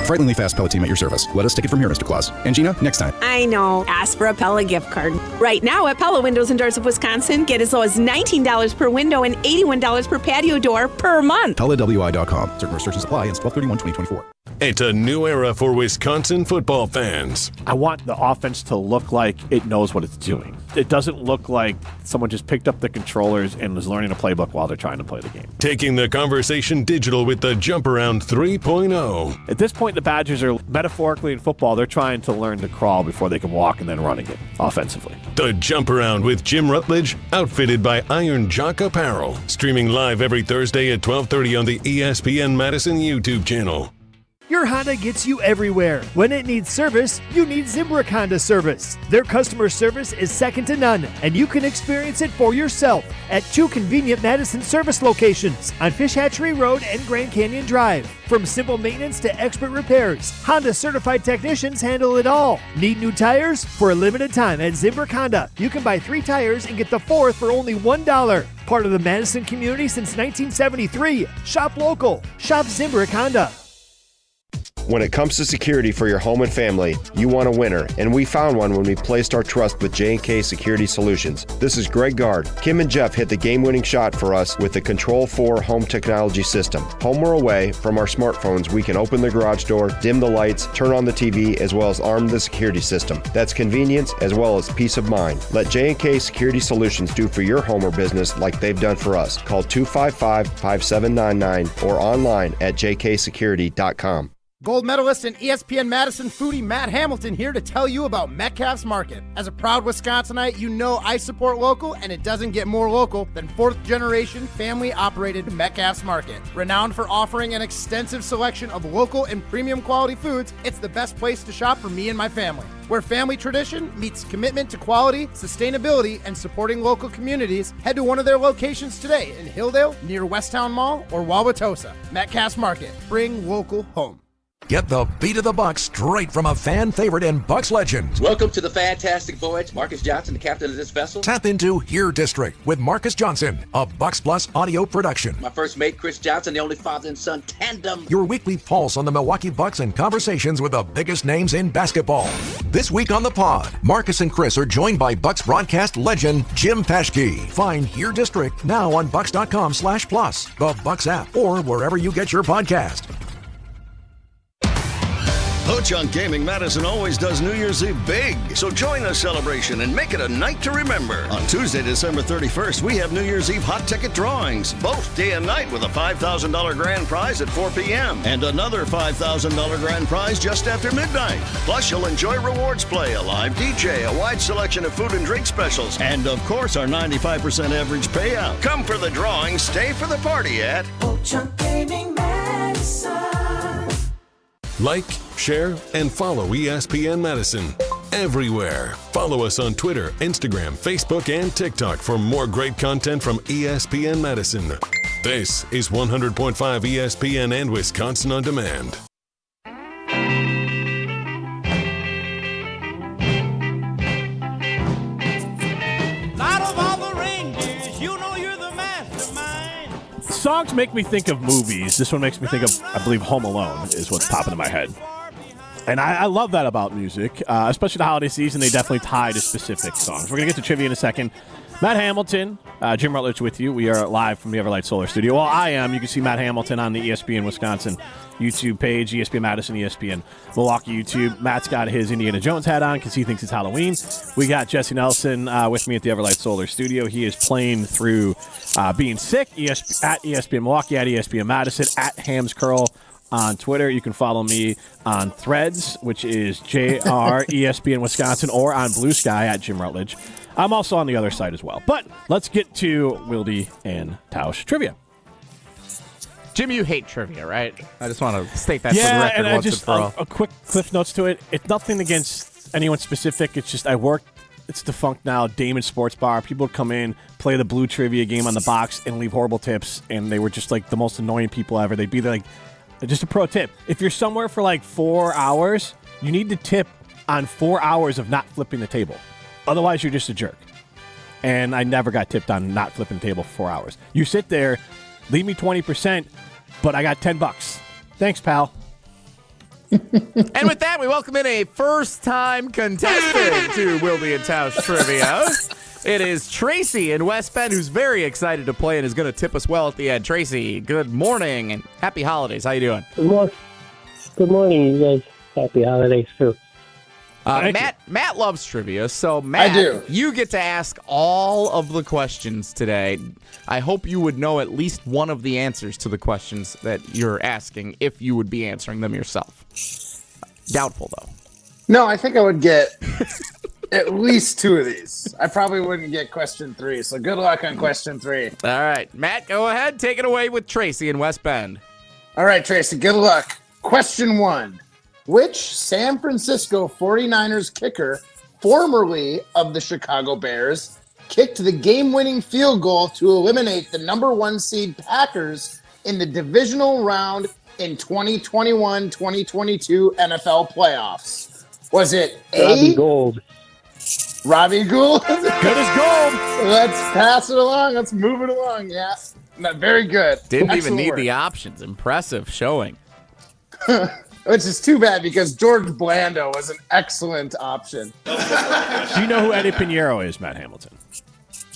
Frighteningly fast Pella team at your service. Let us take it from here, Mr. Claus. And Gina, next time. I know. Ask for a Pella gift card. Right now at Pella Windows and Doors of Wisconsin, get as low as $19 per window and $81 per patio door per month. PellaWI.com. Certain restrictions apply. Ends 12/31/2024. It's a new era for Wisconsin football fans. I want the offense to look like it knows what it's doing. It doesn't look like someone just picked up the controllers and was learning a playbook while they're trying to play the game. Taking the conversation digital with the Jump Around 3.0. At this point, the Badgers are metaphorically in football. They're trying to learn to crawl before they can walk and then run again offensively. The Jump Around with Jim Rutledge, outfitted by Iron Jock Apparel. Streaming live every Thursday at 12:30 on the ESPN Madison YouTube channel. Your Honda gets you everywhere. When it needs service, you need Zimbrick Honda service. Their customer service is second to none, and you can experience it for yourself at 2 convenient Madison service locations on Fish Hatchery Road and Grand Canyon Drive. From simple maintenance to expert repairs, Honda certified technicians handle it all. Need new tires? For a limited time at Zimbrick Honda, you can buy 3 tires and get the 4th for only $1. Part of the Madison community since 1973. Shop local. Shop Zimbrick Honda. When it comes to security for your home and family, you want a winner, and we found one when we placed our trust with J&K Security Solutions. This is Greg Gard. Kim and Jeff hit the game-winning shot for us with the Control 4 home technology system. Home or away, from our smartphones, we can open the garage door, dim the lights, turn on the TV, as well as arm the security system. That's convenience as well as peace of mind. Let J&K Security Solutions do for your home or business like they've done for us. Call 255-5799 or online at jksecurity.com. Gold medalist and ESPN Madison foodie Matt Hamilton here to tell you about Metcalf's Market. As a proud Wisconsinite, you know I support local, and it doesn't get more local than 4th-generation family-operated Metcalf's Market. Renowned for offering an extensive selection of local and premium quality foods, it's the best place to shop for me and my family. Where family tradition meets commitment to quality, sustainability, and supporting local communities, head to one of their locations today in Hilldale, near Westtown Mall, or Wauwatosa. Metcalf's Market. Bring local home. Get the beat of the Bucks straight from a fan favorite and Bucks legend. Welcome to the fantastic voyage. Marcus Johnson, the captain of this vessel. Tap into Here District with Marcus Johnson, a Bucks Plus audio production. My first mate, Chris Johnson, the only father and son tandem. Your weekly pulse on the Milwaukee Bucks and conversations with the biggest names in basketball. This week on the pod, Marcus and Chris are joined by Bucks broadcast legend Jim Paschke. Find Here District now on Bucks.com/plus, the Bucks app, or wherever you get your podcast. Ho-Chunk Gaming Madison always does New Year's Eve big, so join the celebration and make it a night to remember. On Tuesday, December 31st, we have New Year's Eve hot ticket drawings, both day and night, with a $5,000 grand prize at 4 p.m. and another $5,000 grand prize just after midnight. Plus, you'll enjoy rewards play, a live DJ, a wide selection of food and drink specials, and of course, our 95% average payout. Come for the drawing, stay for the party at Ho-Chunk Gaming Madison. Like, share, and follow ESPN Madison everywhere. Follow us on Twitter, Instagram, Facebook, and TikTok for more great content from ESPN Madison. This is 100.5 ESPN and Wisconsin On Demand. Songs make me think of movies. This one makes me think of, I believe, Home Alone is what's popping in my head. And I love that about music, especially the holiday season. They definitely tie to specific songs. We're going to get to trivia in a second. Matt Hamilton, Jim Rutledge with you. We are live from the Everlight Solar Studio. Well, I am. You can see Matt Hamilton on the ESPN Wisconsin YouTube page, ESPN Madison, ESPN Milwaukee YouTube. Matt's got his Indiana Jones hat on because he thinks it's Halloween. We got Jesse Nelson with me at the Everlight Solar Studio. He is playing through being sick at ESPN Milwaukee, at ESPN Madison, at Hams Curl on Twitter. You can follow me on Threads, which is JR ESPN Wisconsin, or on Blue Sky at Jim Rutledge. I'm also on the other side as well. But let's get to Wilde and Tausch trivia. Jim, you hate trivia, right? I just want to state that for the record and once and for all. A quick cliff notes to it. It's nothing against anyone specific. It's just I work. It's defunct now. Damon Sports Bar. People would come in, play the blue trivia game on the box, and leave horrible tips. And they were just like the most annoying people ever. They'd be like, just a pro tip: if you're somewhere for like 4 hours, you need to tip on 4 hours of not flipping the table. Otherwise, you're just a jerk. And I never got tipped on not flipping the table for 4 hours. You sit there, leave me 20%, but I got $10. Thanks, pal. And with that, we welcome in a first-time contestant to Wilde and Tausch Trivia. It is Tracy in West Bend, who's very excited to play and is going to tip us well at the end. Tracy, good morning and happy holidays. How you doing? Good morning, you guys. Happy holidays, too. Matt loves trivia, so Matt, I do. You get to ask all of the questions today. I hope you would know at least one of the answers to the questions that you're asking if you would be answering them yourself. Doubtful, though. No, I think I would get at least two of these. I probably wouldn't get question 3, so good luck on question 3. All right, Matt, go ahead. Take it away with Tracy in West Bend. All right, Tracy, good luck. Question 1. Which San Francisco 49ers kicker, formerly of the Chicago Bears, kicked the game-winning field goal to eliminate the number 1 seed Packers in the divisional round in 2021-2022 NFL playoffs? Was it A? Robbie Gould. Robbie Gould? Good as gold. Let's pass it along. Let's move it along. Yeah. Very good. Didn't even Excellent need work. the options. Impressive showing. Which is too bad because George Blando was an excellent option. Do you know who Eddie Pinheiro is, Matt Hamilton?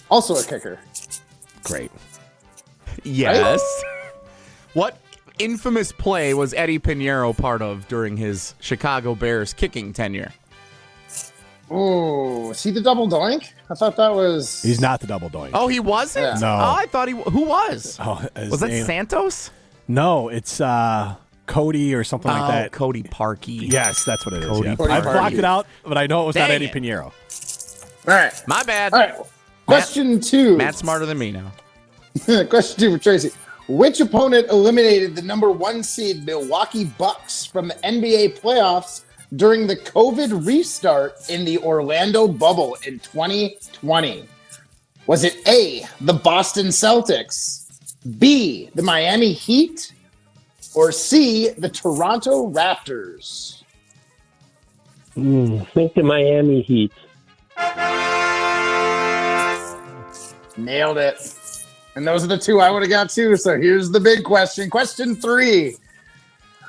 Also a kicker. Great. Yes. What infamous play was Eddie Pinheiro part of during his Chicago Bears kicking tenure? Oh, is he the double doink? I thought that was... He's not the double doink. Oh, he wasn't? Yeah. No. Oh, I thought he... Who was? Oh, Was that Santos? No, it's Cody or something like that. Cody Parkey. Yes, that's what it is. Cody Yeah. Parkey. I blocked it out, but I know it was not Dang Eddie it. Pinheiro. All right. My bad. All right. Question 2. Matt's smarter than me now. Question 2 for Tracy. Which opponent eliminated the number 1 seed Milwaukee Bucks from the NBA playoffs during the COVID restart in the Orlando bubble in 2020? Was it A, the Boston Celtics, B, the Miami Heat, or C, the Toronto Raptors? I think the Miami Heat. Nailed it. And those are the two I would have got too. So here's the big question. Question 3.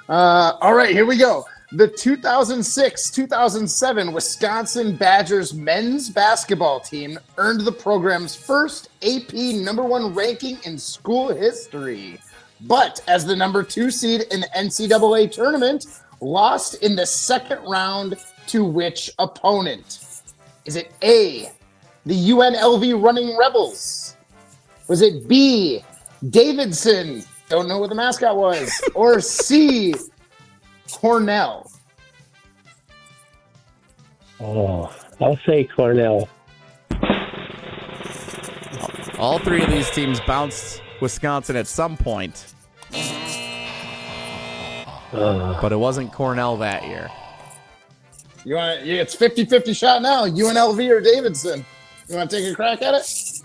All right, here we go. The 2006-2007 Wisconsin Badgers men's basketball team earned the program's first AP number 1 ranking in school history. But as the number 2 seed in the NCAA tournament, lost in the second round to which opponent? Is it A, the UNLV Running Rebels? Was it B, Davidson? Don't know what the mascot was. Or C, Cornell? Oh, I'll say Cornell. All three of these teams bounced Wisconsin at some point. But it wasn't Cornell that year. It's 50-50 shot now, UNLV or Davidson. You want to take a crack at it?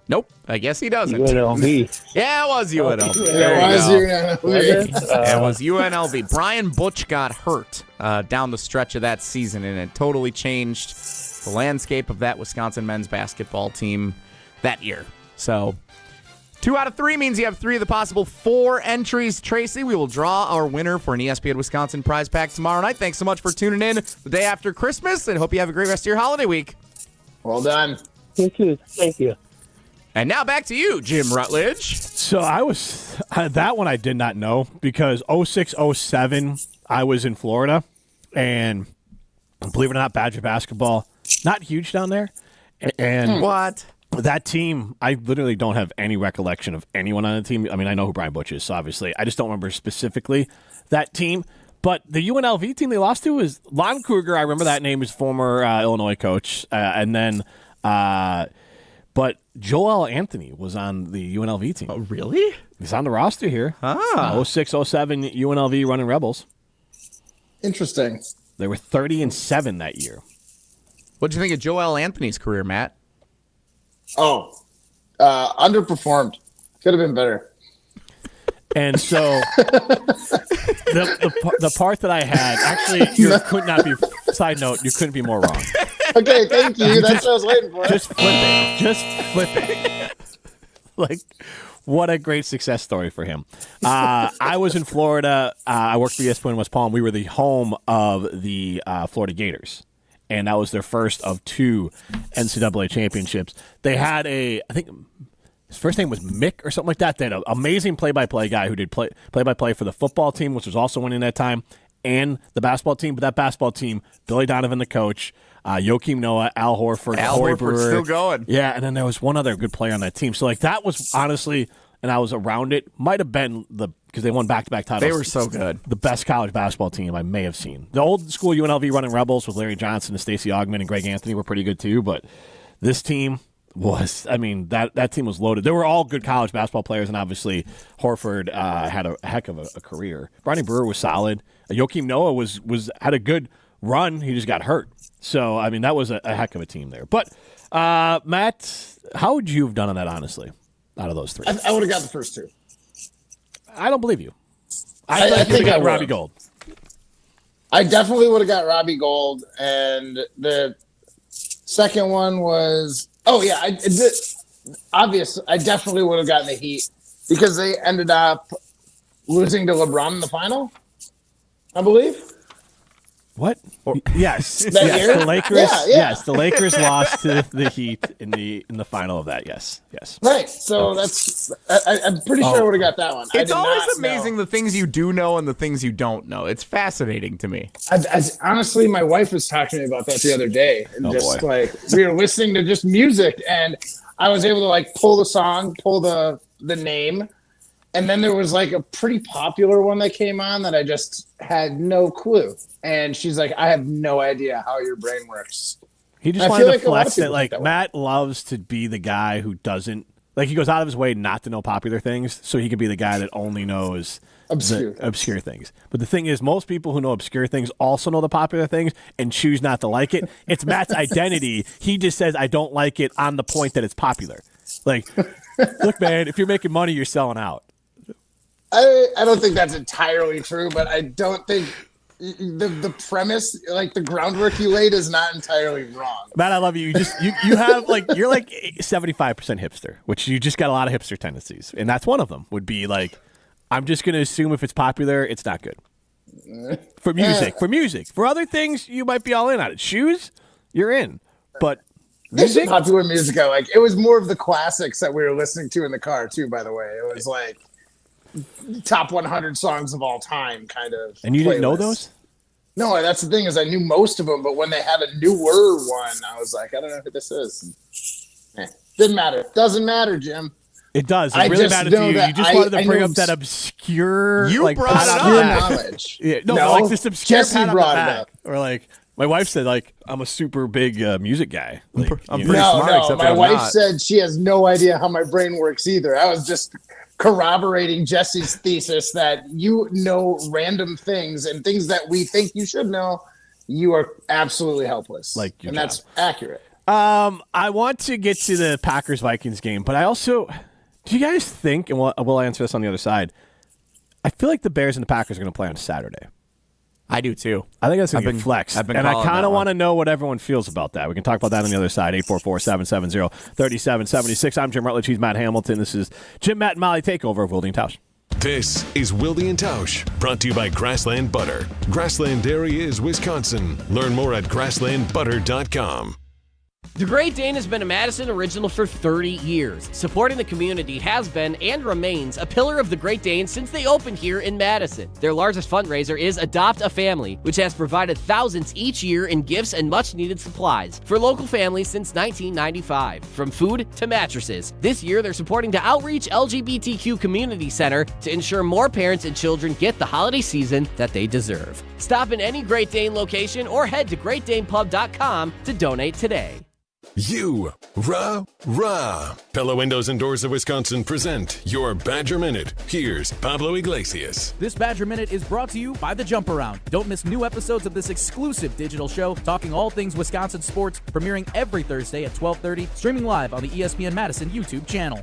Nope, I guess he doesn't. UNLV. Yeah, it was UNLV. UNLV. It was UNLV. Brian Butch got hurt down the stretch of that season, and it totally changed the landscape of that Wisconsin men's basketball team that year. So 2 out of 3 means you have 3 of the possible 4 entries. Tracy, we will draw our winner for an ESPN Wisconsin prize pack tomorrow night. Thanks so much for tuning in the day after Christmas, and hope you have a great rest of your holiday week. Well done. Thank you. Thank you. And now back to you, Jim Rutledge. So that one I did not know because 06-07 I was in Florida, and believe it or not, Badger basketball, not huge down there. And what? That team, I literally don't have any recollection of anyone on the team. I mean, I know who Brian Butch is, so obviously. I just don't remember specifically that team. But the UNLV team they lost to was Lon Kruger. I remember that name, his former Illinois coach. And then, but Joel Anthony was on the UNLV team. Oh, really? He's on the roster here. 06-07 UNLV Running Rebels. Interesting. They were 30-7 that year. What did you think of Joel Anthony's career, Matt? Underperformed. Could have been better. And so the part that I had, actually, you could not be, side note, you couldn't be more wrong. Okay, thank you. That's what I was waiting for. Just flip it. Just flip it. Like, what a great success story for him. I was in Florida. I worked for ESPN West Palm. We were the home of the Florida Gators. And that was their first of 2 NCAA championships. They had I think his first name was Mick or something like that. They had an amazing play-by-play guy who did play-by-play for the football team, which was also winning that time, and the basketball team. But that basketball team, Billy Donovan, the coach, Joakim Noah, Al Horford, Corey Brewer. Still going. Yeah, and then there was one other good player on that team. So, like, that was honestly, and I was around it, might have been because they won back-to-back titles. They were so good. The best college basketball team I may have seen. The old school UNLV Running Rebels with Larry Johnson and Stacey Augmon and Greg Anthony were pretty good too, but this team was, I mean, that team was loaded. They were all good college basketball players, and obviously Horford had a heck of a career. Bronny Brewer was solid. Joakim Noah had a good run. He just got hurt. So, I mean, that was a heck of a team there. But, Matt, how would you have done on that, honestly, out of those 3? I would have got the first 2. I don't believe you. I think I got Robbie Gold. I definitely would have got Robbie Gold, and the second one was obvious. I definitely would have gotten the Heat because they ended up losing to LeBron in the final, I believe. What? Yes, That year? the Lakers. Yeah. Yes, the Lakers lost to the Heat in the final of that. Yes. Right. So I'm pretty sure I would have got that one. It's always amazing the things you do know and the things you don't know. It's fascinating to me. Honestly, my wife was talking to me about that the other day. And like we were listening to just music, and I was able to like pull the song, pull the name. And then there was like a pretty popular one that came on that I just had no clue. And she's like, I have no idea how your brain works. He just wanted to flex that, like, Matt loves to be the guy who doesn't, like, he goes out of his way not to know popular things, so he could be the guy that only knows obscure things. But the thing is, most people who know obscure things also know the popular things and choose not to like it. It's Matt's identity. He just says, I don't like it on the point that it's popular. Like, look, man, if you're making money, you're selling out. I don't think that's entirely true, but I don't think the premise, like the groundwork you laid, is not entirely wrong. Matt, I love you. You have like you're like 75% hipster, which you just got a lot of hipster tendencies, and that's one of them. Would be like, I'm just going to assume if it's popular, it's not good. For music, for other things, you might be all in on it. Shoes, you're in, but music, popular music, I like. It was more of the classics that we were listening to in the car too. By the way, it was like. top 100 songs of all time kind of. And you didn't know playlist. those? No, that's the thing is I knew most of them, but when they had a newer one, I was like, I don't know who this is. Didn't matter. Doesn't matter, Jim. It does. It really matters to you. You just wanted to bring up that obscure. You like, brought pat it on the up. back. Knowledge. Yeah, no, No, like this obscure Jesse pat on the brought it back. up. Or like my wife said, like I'm a super big music guy. Like, I'm you pretty know. smart, No, except my that I'm wife not. said she has no idea how my brain works either. I was just corroborating Jesse's thesis that you know random things and things that we think you should know. You are absolutely helpless. Like your and job. that's accurate. I want to get to the Packers-Vikings game, but I also, do you guys think, and we'll answer this on the other side, I feel like the Bears and the Packers are going to play on Saturday. I do too. I think that's going to be flexed. I've been and I calling kind that of one. want to know what everyone feels about that. We can talk about that on the other side, 844-770-3776. I'm Jim Rutledge. He's Matt Hamilton. This is Jim, Matt, and Molly Takeover of Wilde and Tausch. This is Wilde and Tausch, brought to you by Grassland Butter. Grassland Dairy is Wisconsin. Learn more at grasslandbutter.com. The Great Dane has been a Madison original for 30 years. Supporting the community has been and remains a pillar of the Great Dane since they opened here in Madison. Their largest fundraiser is Adopt a Family, which has provided thousands each year in gifts and much-needed supplies for local families since 1995. From food to mattresses, this year they're supporting the Outreach LGBTQ Community Center to ensure more parents and children get the holiday season that they deserve. Stop in any Great Dane location or head to GreatDanePub.com to donate today. Pella Windows and Doors of Wisconsin present your Badger Minute. Here's Pablo Iglesias. This Badger Minute is brought to you by The Jump Around. Don't miss new episodes of this exclusive digital show talking all things Wisconsin sports, premiering every Thursday at 12:30, streaming live on the ESPN Madison YouTube channel.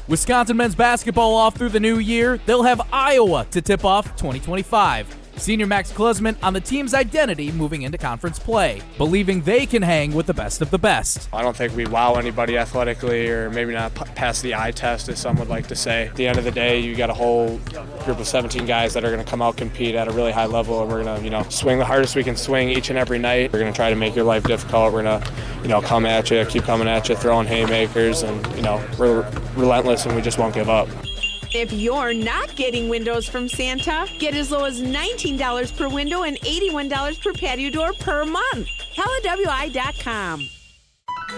Wisconsin men's basketball off through the new year. They'll have Iowa to tip off 2025. Senior Max Klusman on the team's identity moving into conference play, believing they can hang with the best of the best. I don't think we wow anybody athletically, or maybe not pass the eye test, as some would like to say. At the end of the day, you got a whole group of 17 guys that are going to come out compete at a really high level, and we're going to, swing the hardest we can swing each and every night. We're going to try to make your life difficult. We're going to, come at you, keep coming at you, throwing haymakers, and, we're relentless, and we just won't give up. If you're not getting windows from Santa, get as low as $19 per window and $81 per patio door per month. PellaWI.com.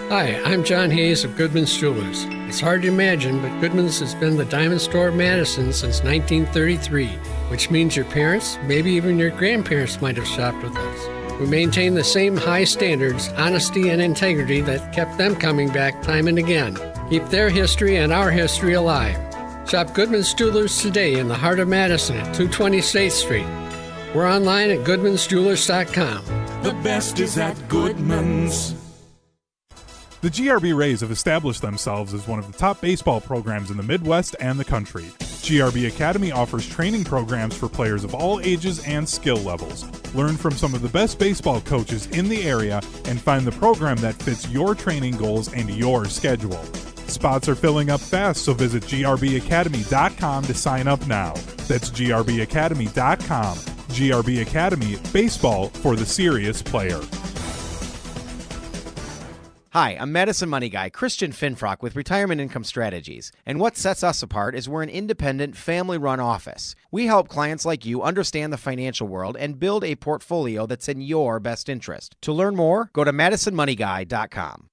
Hi, I'm John Hayes of Goodman's Jewelers. It's hard to imagine, but Goodman's has been the diamond store of Madison since 1933, which means your parents, maybe even your grandparents might have shopped with us. We maintain the same high standards, honesty, and integrity that kept them coming back time and again. Keep their history and our history alive. Shop Goodman's Jewelers today in the heart of Madison at 220 State Street. We're online at goodmansjewelers.com. The best is at Goodman's. The GRB Rays have established themselves as one of the top baseball programs in the Midwest and the country. GRB Academy offers training programs for players of all ages and skill levels. Learn from some of the best baseball coaches in the area and find the program that fits your training goals and your schedule. Spots are filling up fast, so visit grbacademy.com to sign up now. That's grbacademy.com. GRB Academy, baseball for the serious player. Hi, I'm Madison Money Guy, Christian Finfrock with Retirement Income Strategies. And what sets us apart is we're an independent, family-run office. We help clients like you understand the financial world and build a portfolio that's in your best interest. To learn more, go to madisonmoneyguy.com.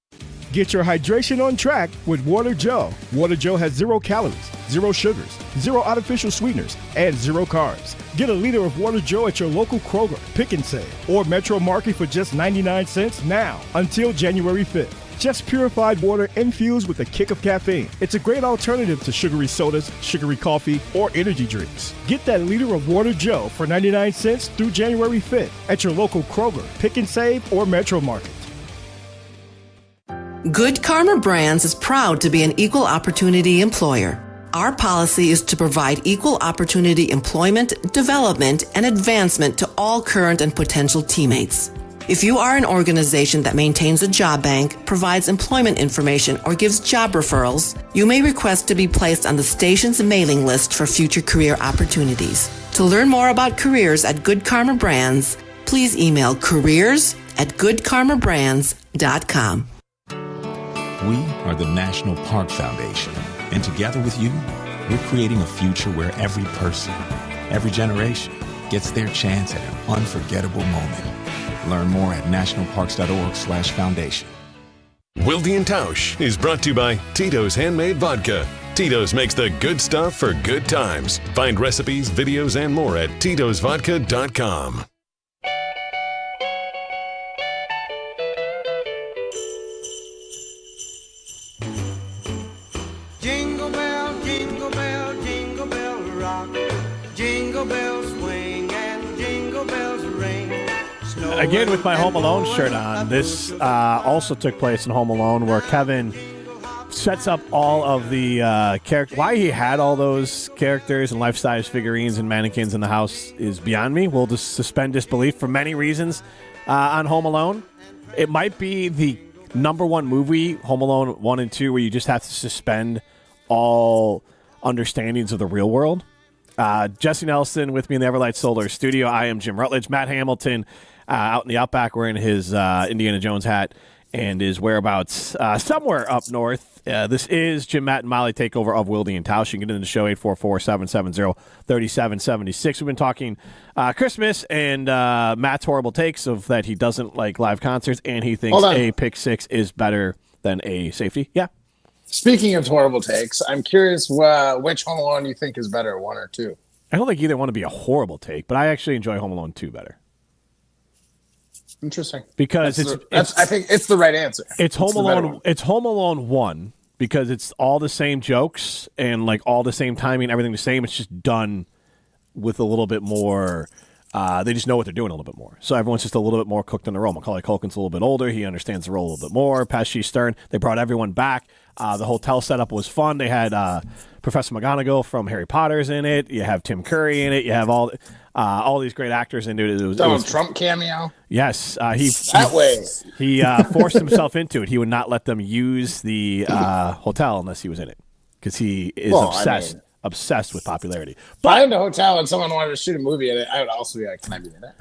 Get your hydration on track with Water Joe. Water Joe has 0 calories, 0 sugars, 0 artificial sweeteners, and 0 carbs. Get a liter of Water Joe at your local Kroger, Pick and Save, or Metro Market for just 99 cents now until January 5th. Just purified water infused with a kick of caffeine. It's a great alternative to sugary sodas, sugary coffee, or energy drinks. Get that liter of Water Joe for 99 cents through January 5th at your local Kroger, Pick and Save, or Metro Market. Good Karma Brands is proud to be an equal opportunity employer. Our policy is to provide equal opportunity employment, development, and advancement to all current and potential teammates. If you are an organization that maintains a job bank, provides employment information, or gives job referrals, you may request to be placed on the station's mailing list for future career opportunities. To learn more about careers at Good Karma Brands, please email careers@goodkarmabrands.com. We are the National Park Foundation, and together with you, We're creating a future where every person, every generation, gets their chance at an unforgettable moment. Learn more at nationalparks.org/foundation. Wilde and Tausch is brought to you by Tito's Handmade Vodka. Tito's makes the good stuff for good times. Find recipes, videos, and more at titosvodka.com. Jingle bell, jingle bell, jingle bell rock. Jingle bells swing and jingle bells ring. Again, with my Home Alone shirt on, this also took place in Home Alone, where Kevin sets up all of the characters. Why he had all those characters and life-size figurines and mannequins in the house is beyond me. We'll just suspend disbelief for many reasons on Home Alone. It might be the number one movie, Home Alone 1 and 2, where you just have to suspend all understandings of the real world. Jesse Nelson with me in the Everlight Solar studio. I am Jim Rutledge. Matt Hamilton out in the Outback wearing his Indiana Jones hat and his whereabouts somewhere up north. This is Jim, Matt, and Molly Takeover of Wilde and Tausch. You can get into the show 844-770-3776. We've been talking Christmas and Matt's horrible takes of that he doesn't like live concerts and he thinks a pick six is better than a safety. Yeah. Speaking of horrible takes, I'm curious which Home Alone you think is better, 1 or 2? I don't think either one would be a horrible take, but I actually enjoy Home Alone 2 better. Interesting. Because I think it's the right answer. It's Home Alone. It's Home Alone 1 because it's all the same jokes and like all the same timing, everything the same. It's just done with a little bit more. They just know what they're doing a little bit more. So everyone's just a little bit more cooked in the role. Macaulay Culkin's a little bit older. He understands the role a little bit more. Pesci, Stern. They brought everyone back. The hotel setup was fun. They had Professor McGonagall from Harry Potter's in it. You have Tim Curry in it. You have all these great actors into it. It was Trump cameo. Yes, he forced himself into it. He would not let them use the hotel unless he was in it because he is obsessed with popularity. But if I owned a hotel and someone wanted to shoot a movie in it, I would also be like, "Can I be in it?"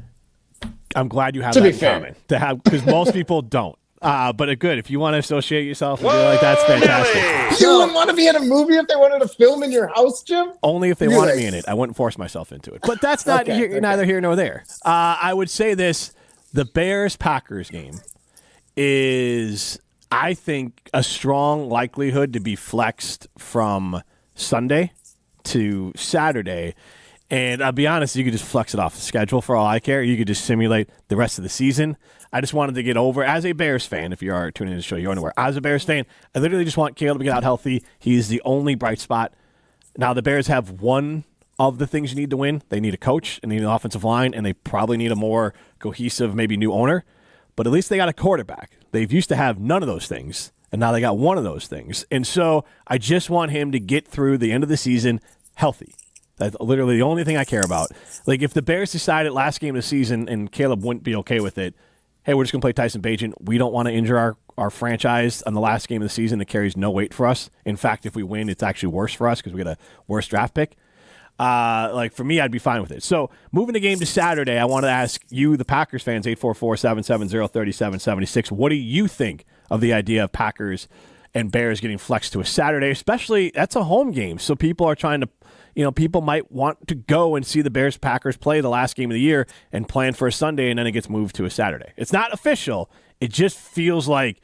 I'm glad you have that in common because most people don't. But good if you want to associate yourself with like that's fantastic. You wouldn't want to be in a movie if they wanted to film in your house, Jim? Only if they wanted me in it. I wouldn't force myself into it. But that's not neither here nor there. I would say this: the Bears-Packers game is, I think, a strong likelihood to be flexed from Sunday to Saturday. And I'll be honest, you could just flex it off the schedule for all I care. You could just simulate the rest of the season. I just wanted to get over, as a Bears fan, if you are tuning in to the show, you're unaware. As a Bears fan, I literally just want Caleb to get out healthy. He's the only bright spot. Now, the Bears have one of the things you need to win. They need a coach, and they need an offensive line, and they probably need a more cohesive, maybe new owner. But at least they got a quarterback. They've used to have none of those things, and now they got one of those things. And so I just want him to get through the end of the season healthy. That's literally the only thing I care about. Like, if the Bears decided last game of the season, and Caleb wouldn't be okay with it, hey, we're just going to play Tyson Bagent. We don't want to injure our franchise on the last game of the season. It carries no weight for us. In fact, if we win, it's actually worse for us because we get a worse draft pick. For me, I'd be fine with it. So moving the game to Saturday, I want to ask you, the Packers fans, 844-770-3776. What do you think of the idea of Packers and Bears getting flexed to a Saturday? Especially, that's a home game. So people are trying to, people might want to go and see the Bears-Packers play the last game of the year and plan for a Sunday, and then it gets moved to a Saturday. It's not official. It just feels like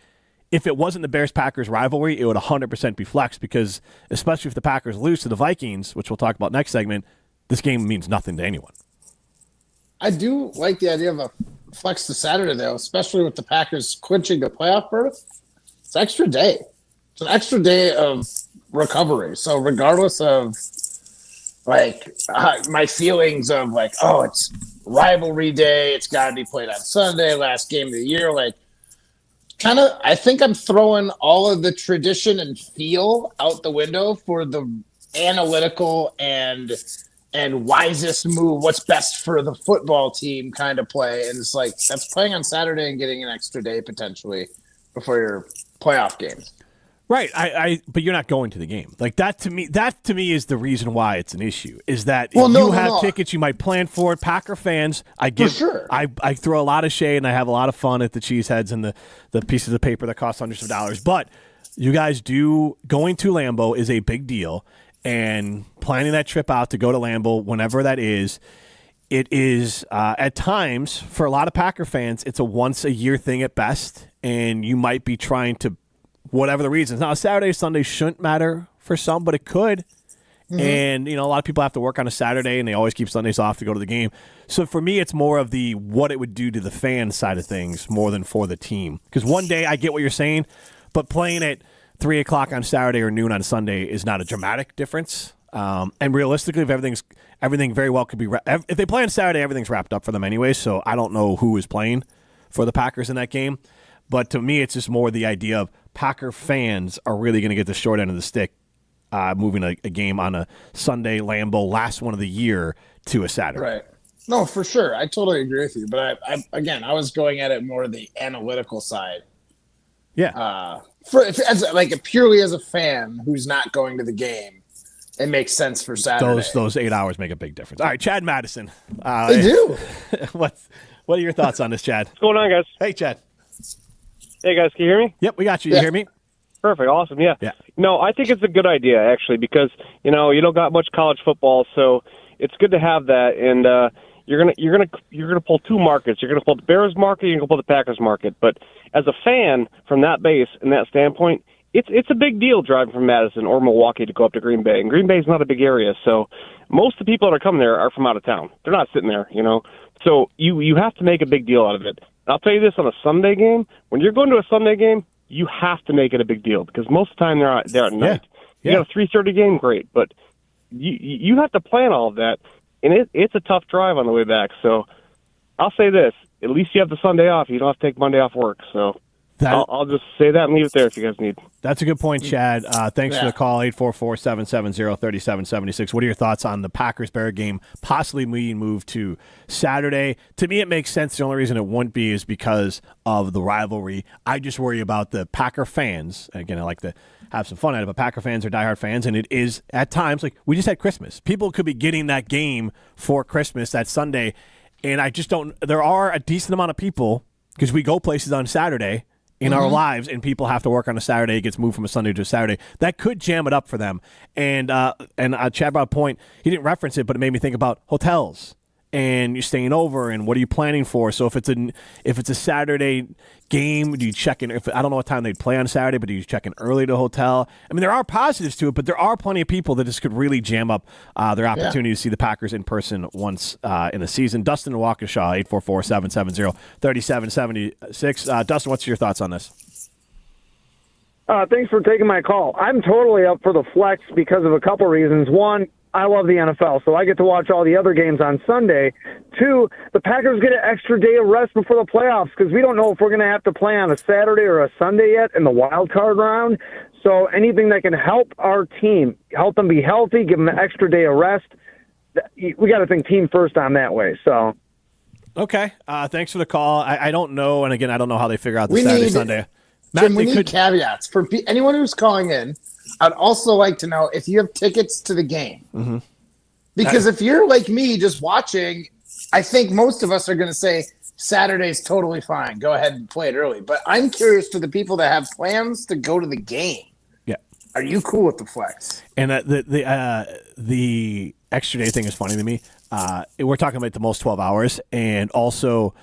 if it wasn't the Bears-Packers rivalry, it would 100% be flexed because, especially if the Packers lose to the Vikings, which we'll talk about next segment, this game means nothing to anyone. I do like the idea of a flex to Saturday, though, especially with the Packers clinching the playoff berth. It's an extra day. It's an extra day of recovery. So regardless of my feelings of it's rivalry day, it's got to be played on Sunday, last game of the year, I think I'm throwing all of the tradition and feel out the window for the analytical and wisest move, what's best for the football team kind of play. And it's that's playing on Saturday and getting an extra day potentially before your playoff games. Right, but you're not going to the game. That to me is the reason why it's an issue. Is that if you have tickets, you might plan for it. Packer fans, I throw a lot of shade and I have a lot of fun at the cheeseheads and the pieces of paper that cost hundreds of dollars. But you guys going to Lambeau is a big deal. and planning that trip out to go to Lambeau, whenever that is, it is at times for a lot of Packer fans, it's a once a year thing at best, and you might be trying to, whatever the reasons. Now, Saturday, Sunday shouldn't matter for some, but it could. Mm-hmm. And, a lot of people have to work on a Saturday, and they always keep Sundays off to go to the game. So for me, it's more of the what it would do to the fan side of things more than for the team. Because one day, I get what you're saying, but playing at 3 o'clock on Saturday or noon on Sunday is not a dramatic difference. And realistically, if everything very well could be if they play on Saturday, everything's wrapped up for them anyway. So I don't know who is playing for the Packers in that game. But to me, it's just more the idea of Packer fans are really going to get the short end of the stick moving a game on a Sunday Lambeau, last one of the year, to a Saturday. Right. No, for sure. I totally agree with you. But I was going at it more the analytical side. Yeah. Purely as a fan who's not going to the game, it makes sense for Saturday. Those 8 hours make a big difference. All right, Chad Madison. They do. What are your thoughts on this, Chad? What's going on, guys? Hey, Chad. Hey, guys, can you hear me? Yep, we got you. You hear me? Perfect. Awesome. Yeah. Yeah. No, I think it's a good idea, actually, because, you don't got much college football, so it's good to have that. And you're gonna pull two markets. You're gonna pull the Bears market. You're gonna pull the Packers market. But as a fan, from that base and that standpoint, it's a big deal driving from Madison or Milwaukee to go up to Green Bay. And Green Bay is not a big area, so most of the people that are coming there are from out of town. They're not sitting there, So you have to make a big deal out of it. And I'll tell you this, on a Sunday game, when you're going to a Sunday game, you have to make it a big deal because most of the time they're at night. You got a 3:30 game, great, but you have to plan all of that, and it's a tough drive on the way back. So I'll say this: at least you have the Sunday off. You don't have to take Monday off work. So I'll just say that and leave it there if you guys need. That's a good point, Chad. Thanks for the call, 844-770-3776. What are your thoughts on the Packers-Bear game possibly being moved to Saturday? To me, it makes sense. The only reason it wouldn't be is because of the rivalry. I just worry about the Packer fans. Again, I like to have some fun at it, but Packer fans are diehard fans, and it is at times, like we just had Christmas. People could be getting that game for Christmas that Sunday, and I just don't – there are a decent amount of people, because we go places on Saturday – in our lives, and people have to work on a Saturday. It gets moved from a Sunday to a Saturday. That could jam it up for them. And Chad brought a point. He didn't reference it, but it made me think about hotels and you're staying over and what are you planning for. So if it's a Saturday game, do you check in? I don't know what time they'd play on Saturday, but do you check in early to a hotel? I mean, there are positives to it, but there are plenty of people that this could really jam up their opportunity to see the Packers in person once in a season. Dustin in Waukesha, 844-770-3776. Dustin, what's your thoughts on this? Thanks for taking my call. I'm totally up for the flex because of a couple reasons. One, I love the NFL, so I get to watch all the other games on Sunday. Two, the Packers get an extra day of rest before the playoffs because we don't know if we're going to have to play on a Saturday or a Sunday yet in the wild card round. So anything that can help our team, help them be healthy, give them an extra day of rest, we got to think team first on that way. So, okay, thanks for the call. I don't know, and again, I don't know how they figure out the Saturday, Sunday. Jim, we need caveats for anyone who's calling in. I'd also like to know if you have tickets to the game. Mm-hmm. Because if you're like me just watching, I think most of us are going to say Saturday's totally fine. Go ahead and play it early. But I'm curious to the people that have plans to go to the game. Yeah. Are you cool with the flex? And the extra day thing is funny to me. We're talking about the most 12 hours. And also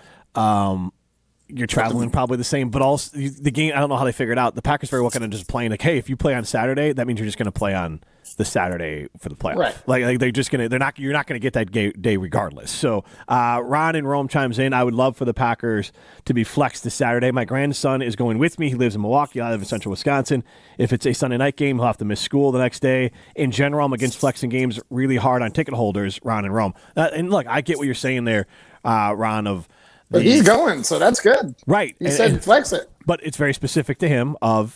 you're traveling probably the same, but also the game, I don't know how they figured out. The Packers very well kind of just playing like, hey, if you play on Saturday, that means you're just going to play on the Saturday for the playoffs. Right. Like they're just going to, you're not going to get that day regardless. So Ron in Rome chimes in. I would love for the Packers to be flexed this Saturday. My grandson is going with me. He lives in Milwaukee. I live in central Wisconsin. If it's a Sunday night game, he'll have to miss school the next day. In general, I'm against flexing games really hard on ticket holders, Ron in Rome. And look, I get what you're saying there, Ron, but he's going, so that's good. Right. He said flex it. But it's very specific to him I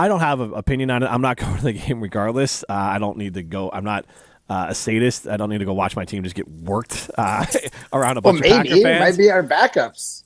don't have an opinion on it. I'm not going to the game regardless. I don't need to go. I'm not a sadist. I don't need to go watch my team just get worked around a bunch of maybe Packer it fans. might be our backups.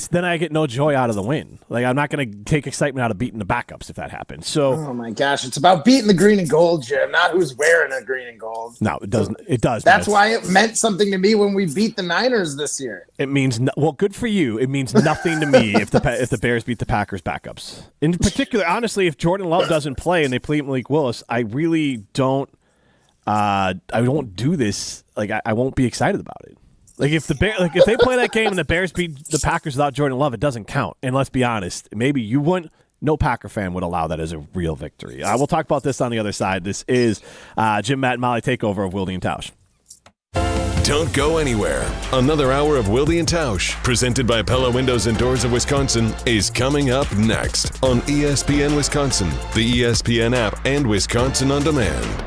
Then I get no joy out of the win. Like, I'm not going to take excitement out of beating the backups if that happens. So, oh my gosh, it's about beating the green and gold, Jim, not who's wearing a green and gold. No, it doesn't. It does. That's why it meant something to me when we beat the Niners this year. It means well, good for you. It means nothing to me if the Bears beat the Packers backups. In particular, honestly, if Jordan Love doesn't play and they play Malik Willis, I really don't. I won't do this. Like, I won't be excited about it. Like, if if they play that game and the Bears beat the Packers without Jordan Love, it doesn't count. And let's be honest, maybe you wouldn't. No Packer fan would allow that as a real victory. We'll talk about this on the other side. This is Jim, Matt, and Molly Takeover of Wilde and Tausch. Don't go anywhere. Another hour of Wilde and Tausch, presented by Pella Windows and Doors of Wisconsin, is coming up next on ESPN Wisconsin, the ESPN app, and Wisconsin On Demand.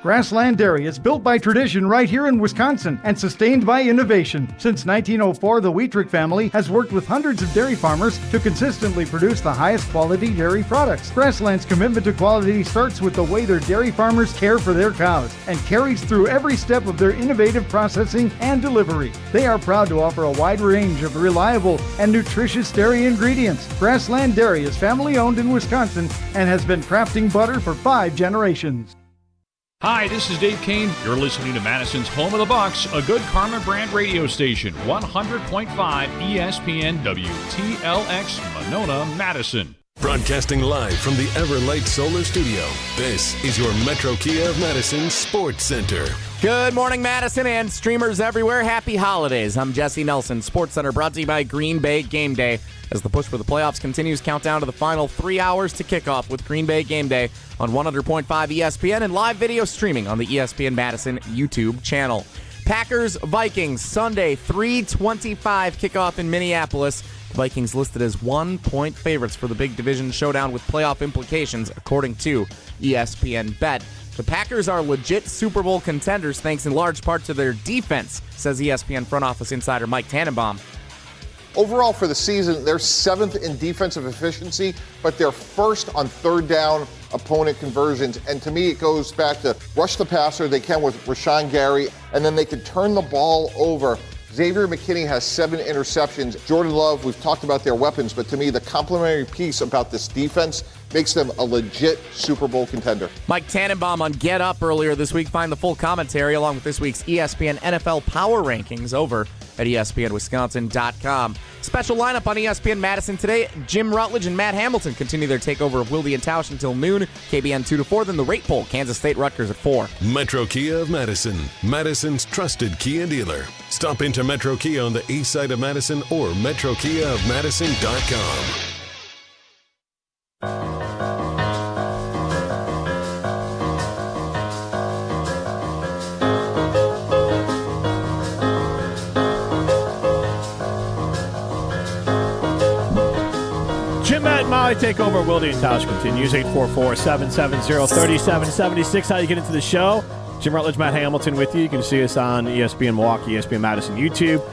Grassland Dairy is built by tradition right here in Wisconsin and sustained by innovation. Since 1904, the Wheatrick family has worked with hundreds of dairy farmers to consistently produce the highest quality dairy products. Grassland's commitment to quality starts with the way their dairy farmers care for their cows and carries through every step of their innovative processing and delivery. They are proud to offer a wide range of reliable and nutritious dairy ingredients. Grassland Dairy is family owned in Wisconsin and has been crafting butter for 5 generations. Hi, this is Dave Kane. You're listening to Madison's Home of the Bucks, a good Karma brand radio station, 100.5 ESPN WTLX, Monona, Madison. Broadcasting live from the Everlight Solar Studio, this is your Metro Kia of Madison Sports Center. Good morning, Madison, and streamers everywhere. Happy holidays. I'm Jesse Nelson. Sports Center brought to you by Green Bay Game Day. As the push for the playoffs continues, countdown to the final 3 hours to kickoff with Green Bay Game Day on 100.5 ESPN and live video streaming on the ESPN Madison YouTube channel. Packers-Vikings, Sunday, 3:25 kickoff in Minneapolis. The Vikings listed as 1-point favorites for the big division showdown with playoff implications, according to ESPN Bet. The Packers are legit Super Bowl contenders thanks in large part to their defense, says ESPN front office insider Mike Tannenbaum. Overall for the season, they're 7th in defensive efficiency, but they're 1st on third down opponent conversions. And to me, it goes back to rush the passer. They can with Rashawn Gary, and then they can turn the ball over. Xavier McKinney has 7 interceptions. Jordan Love, we've talked about their weapons, but to me, the complementary piece about this defense makes them a legit Super Bowl contender. Mike Tannenbaum on Get Up earlier this week. Find the full commentary along with this week's ESPN NFL Power Rankings over at ESPNWisconsin.com. Special lineup on ESPN Madison today. Jim Rutledge and Matt Hamilton continue their takeover of Wilde and Tausch until noon. KBN 2 to 4, then the Rate Poll, Kansas State Rutgers at 4. Metro Kia of Madison, Madison's trusted Kia dealer. Stop into Metro Kia on the east side of Madison or MetroKiaofMadison.com. Molly Takeover, Wilde and Tausch continues. 844-770-3776. How you get into the show? Jim Rutledge, Matt Hamilton with you. You can see us on ESPN Milwaukee, ESPN Madison YouTube.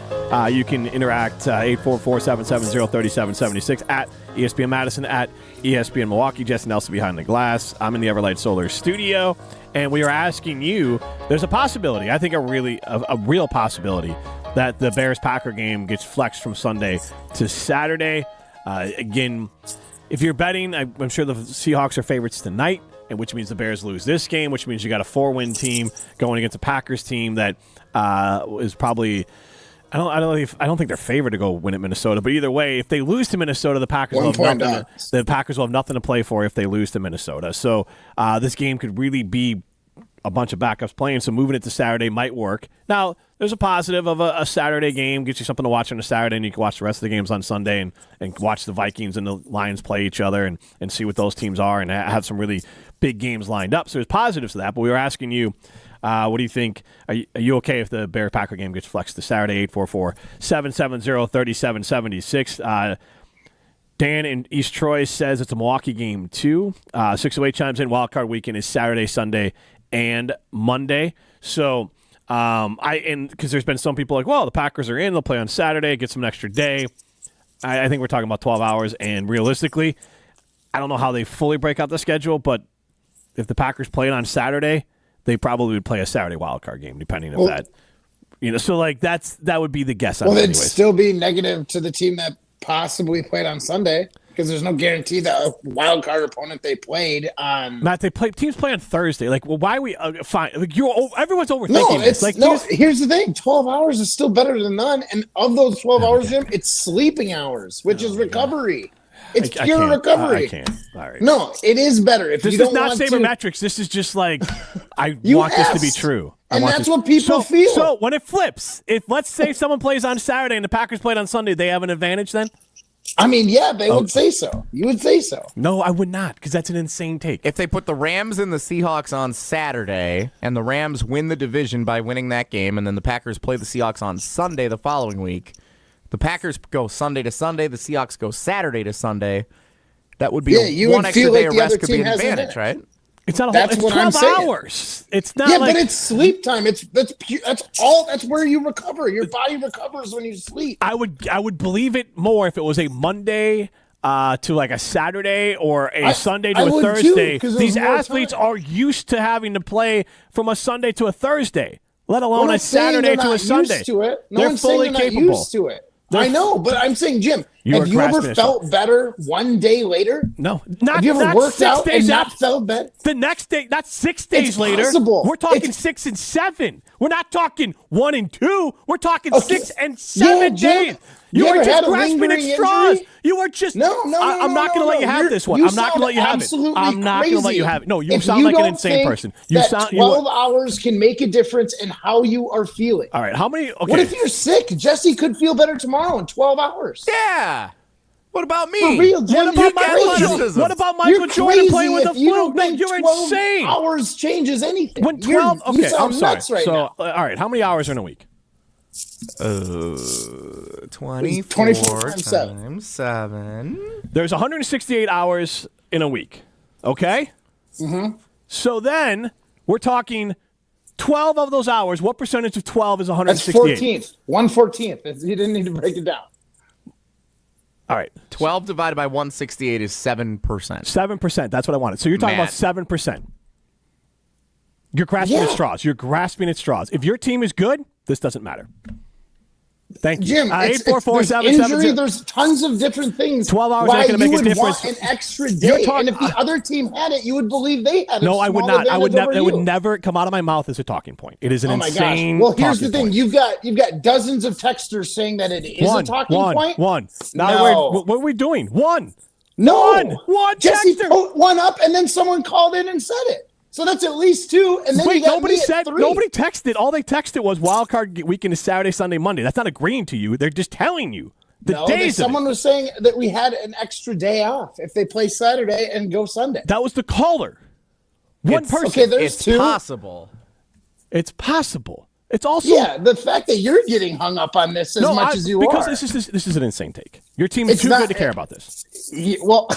You can interact 844-770-3776 at ESPN Madison, at ESPN Milwaukee. Jesse Nelson behind the glass. I'm in the Everlight Solar Studio, and we are asking you, there's a possibility, I think a real possibility, that the Bears-Packer game gets flexed from Sunday to Saturday. Again, if you're betting, I'm sure the Seahawks are favorites tonight, and which means the Bears lose this game, which means you got a 4-win team going against a Packers team that is probably I don't think they're favored to go win at Minnesota. But either way, if they lose to Minnesota, the Packers will have nothing to play for if they lose to Minnesota. So this game could really be a bunch of backups playing, so moving it to Saturday might work. Now, there's a positive of a Saturday game, gets you something to watch on a Saturday, and you can watch the rest of the games on Sunday and watch the Vikings and the Lions play each other and see what those teams are and have some really big games lined up. So there's positives to that, but we were asking you, what do you think? Are you okay if the Bear-Packer game gets flexed to Saturday, 844-770-3776? Dan in East Troy says it's a Milwaukee game, too. 608 chimes in. Wildcard weekend is Saturday, Sunday, and Monday. So, because there's been some people like, well, the Packers are in, they'll play on Saturday, get some extra day. I think we're talking about 12 hours, and realistically, I don't know how they fully break out the schedule, but if the Packers played on Saturday, they probably would play a Saturday wild card game, depending on that. So like that would be the guess. Well, it'd it'd still be negative to the team that possibly played on Sunday because there's no guarantee that a wild card opponent they played on. Matt, teams play on Thursday. Like, well, why are we fine? Like, everyone's overthinking this. Like, here's the thing: 12 hours is still better than none. And of those 12 hours, Jim, it's sleeping hours, which is recovery. It's pure recovery. I can't. All right. No, it is better. If this you don't is not want sabermetrics. This is just like I want this to be true. And that's what people feel. So when it flips, if let's say someone plays on Saturday and the Packers played on Sunday, they have an advantage then? I mean, yeah, they would say so. You would say so. No, I would not, because that's an insane take. If they put the Rams and the Seahawks on Saturday, and the Rams win the division by winning that game, and then the Packers play the Seahawks on Sunday the following week, the Packers go Sunday to Sunday, the Seahawks go Saturday to Sunday. That would be one extra day of rest could be an advantage, right? It's not a That's whole. It's what 12 I'm saying. hours. It's not. Yeah, like, but it's sleep time. That's all. That's where you recover. Your body recovers when you sleep. I would believe it more if it was a Monday to like a Saturday or a Sunday to a Thursday. These athletes are used to having to play from a Sunday to a Thursday, let alone a Saturday to a Sunday. They're fully capable. Used to it. I know, but I'm saying, Jim, have you ever felt better one day later? No. Have you ever worked out and not felt better? The next day, not 6 days later. Possible. We're talking 6 and 7. We're not talking 1 and 2. We're talking 6 and 7 days. You are just grasping at straws. You are just. No. I'm not going to let you have this one. I'm not going to let you have it. I'm not going to let you have it. No, you sound like an insane person. You sound. 12 hours can make a difference in how you are feeling. All right. How many? Okay. What if you're sick? Jesse could feel better tomorrow in 12 hours. Yeah. What about me? For real, Jim, what about Michael Jordan playing with a flu? No, you're 12 insane. Hours changes anything. When 12. You Okay, sound I'm sorry. nuts right so, now. all right. How many hours are in a week? 24 times 7. There's 168 hours in a week. Okay? Mm-hmm. So then we're talking 12 of those hours. What percentage of 12 is 168? That's 1/14. You didn't need to break it down. All right. 12 divided by 168 is 7%. 7%. That's what I wanted. So you're talking about 7%. You're grasping at straws. You're grasping at straws. If your team is good, this doesn't matter. Thank you. Jim, there's injury. There's tons of different things. 12 hours ain't going to make a difference. Want an extra day. And if the other team had it, you would believe they had it. No, I would not. I would never. It would never come out of my mouth as a talking point. It is an insane. Well, here's the thing. You've got dozens of texters saying that it is a talking point. One. No. What are we doing? One. No. One. Jesse texter. put one up, and then someone called in and said it. So that's at least 2, and then wait, you got nobody me said. at 3. Nobody texted. All they texted was wild card weekend is Saturday, Sunday, Monday. That's not agreeing to you. They're just telling you the days. Someone was saying that we had an extra day off if they play Saturday and go Sunday. That was the caller. One person. Okay, there's 2. Possible. It's possible. It's also the fact that you're getting hung up on this as much as you because are. Because this is an insane take. Your team is too good to care about this. Well,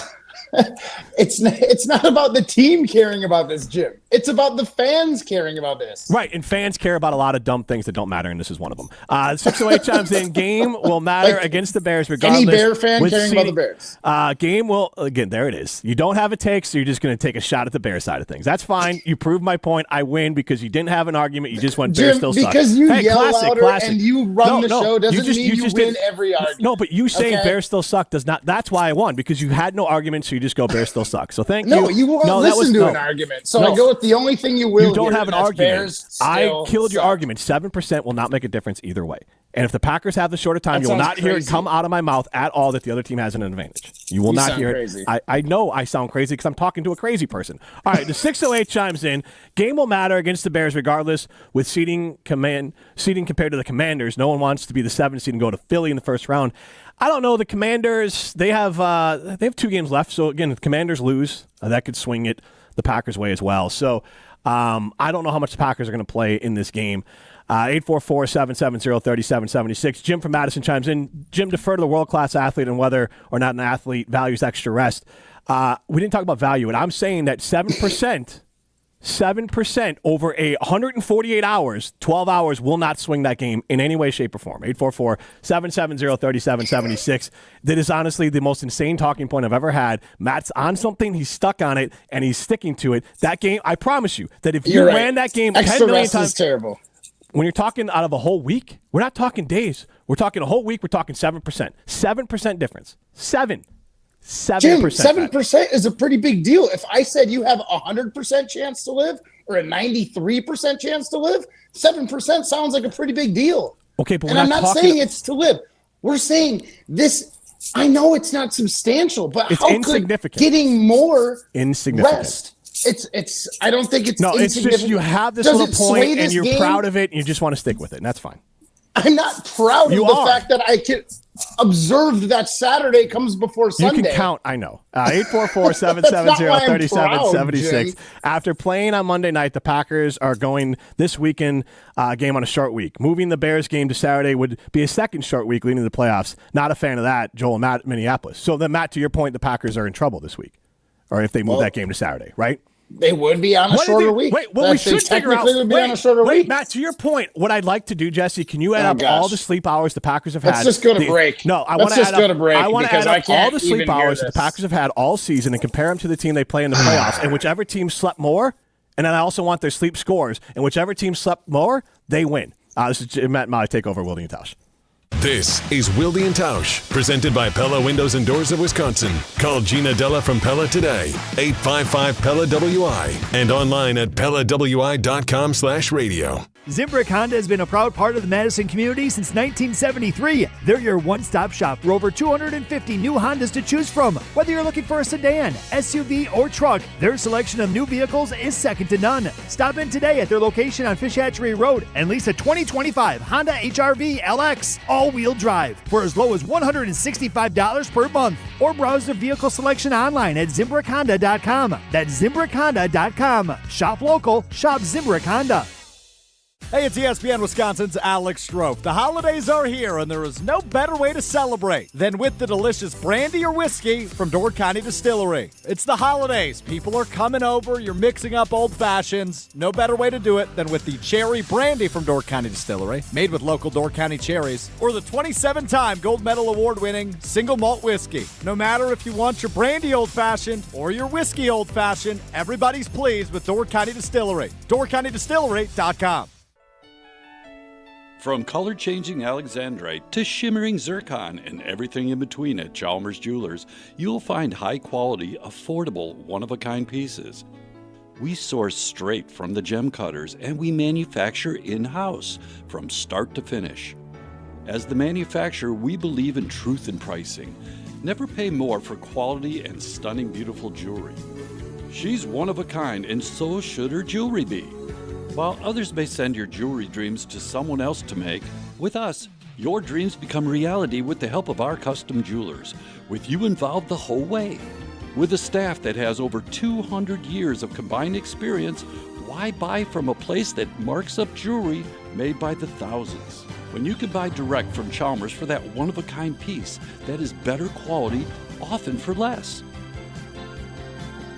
it's not about the team caring about this, Jim. It's about the fans caring about this. Right, and fans care about a lot of dumb things that don't matter, and this is one of them. 608 chimes in. Game will matter against the Bears regardless. Any Bear fan caring about the Bears. Game will, again, there it is. You don't have a take, so you're just going to take a shot at the Bears side of things. That's fine. You proved my point. I win because you didn't have an argument. You just went Bears still suck. Because you yell louder and you run the show doesn't mean you win every argument. No, but you saying Bears still suck does not. That's why I won, because you had no argument, so you just go Bears still suck. So thank you. No, you won't listen to an argument. So I go with the only thing you will. You don't have an argument. I killed your suck. argument. 7% will not make a difference either way. And if the Packers have the shorter time, you will not hear it come out of my mouth at all that the other team has an advantage. You will not hear it. I know I sound crazy because I'm talking to a crazy person. All right, the 608 chimes in. Game will matter against the Bears regardless with seeding compared to the Commanders. No one wants to be the 7th seed and go to Philly in the first round. I don't know. The Commanders, they have 2 games left. So, again, if the Commanders lose, that could swing it the Packers' way as well. So, I don't know how much the Packers are going to play in this game. 844-770-3776. Jim from Madison chimes in. Jim, defer to the world-class athlete and whether or not an athlete values extra rest. We didn't talk about value, and I'm saying that 7%, 7% over 148 hours, 12 hours will not swing that game in any way, shape, or form. 844-770-3776. That is honestly the most insane talking point I've ever had. Matt's on something, he's stuck on it, and he's sticking to it. That game, I promise you, that if you ran that game 10 million times. Is terrible. When you're talking out of a whole week, we're not talking days. We're talking a whole week, we're talking 7%. 7% difference. 7%. Jim, 7% is a pretty big deal. If I said you have a 100% chance to live or a 93% chance to live, 7% sounds like a pretty big deal. Okay, but I'm not saying it's to live. We're saying this. I know it's not substantial, but it's how insignificant. Could getting more insignificant. Rest? It's. I don't think it's. No, it's just you have this little point and you're proud of it, and you just want to stick with it, and that's fine. I'm not proud of the fact that I observed that Saturday comes before Sunday. You can count, I know. 844-770-3776. After playing on Monday night, the Packers are going this weekend game on a short week. Moving the Bears game to Saturday would be a second short week leading to the playoffs. Not a fan of that, Joel and Matt, Minneapolis. So then, Matt, to your point, the Packers are in trouble this week, or if they move that game to Saturday, right? They would be on a shorter week. Wait, what we should figure out. Would be on a shorter week. Matt, to your point, what I'd like to do, Jesse, can you add up all the sleep hours the Packers have had? Let's just go to break. No, I want to add up. I want to add up all the sleep hours the Packers have had all season and compare them to the team they play in the playoffs. And whichever team slept more, and then I also want their sleep scores. And whichever team slept more, they win. This is Matt Molly Takeover, Wilde and Tausch. This is Wilde and Tausch, presented by Pella Windows and Doors of Wisconsin. Call Gina Della from Pella today, 855-PELLA-WI, and online at PellaWI.com/radio. Zimbrick Honda has been a proud part of the Madison community since 1973. They're your one-stop shop for over 250 new Hondas to choose from. Whether you're looking for a sedan, SUV, or truck, their selection of new vehicles is second to none. Stop in today at their location on Fish Hatchery Road and lease a 2025 Honda HR-V LX all-wheel drive for as low as $165 per month. Or browse the vehicle selection online at ZimbrickHonda.com. That's ZimbrickHonda.com. Shop local, shop Zimbrick Honda. Hey, it's ESPN Wisconsin's Alex Strofe. The holidays are here, and there is no better way to celebrate than with the delicious brandy or whiskey from Door County Distillery. It's the holidays. People are coming over. You're mixing up old fashions. No better way to do it than with the cherry brandy from Door County Distillery, made with local Door County cherries, or the 27-time gold medal award-winning single malt whiskey. No matter if you want your brandy old-fashioned or your whiskey old-fashioned, everybody's pleased with Door County Distillery. DoorCountyDistillery.com. From color-changing alexandrite to shimmering zircon and everything in between at Chalmers Jewelers, you'll find high-quality, affordable, one-of-a-kind pieces. We source straight from the gem cutters, and we manufacture in-house from start to finish. As the manufacturer, we believe in truth in pricing. Never pay more for quality and stunning, beautiful jewelry. She's one of a kind, and so should her jewelry be. While others may send your jewelry dreams to someone else to make, with us, your dreams become reality with the help of our custom jewelers, with you involved the whole way. With a staff that has over 200 years of combined experience, why buy from a place that marks up jewelry made by the thousands? When you can buy direct from Chalmers for that one-of-a-kind piece that is better quality, often for less.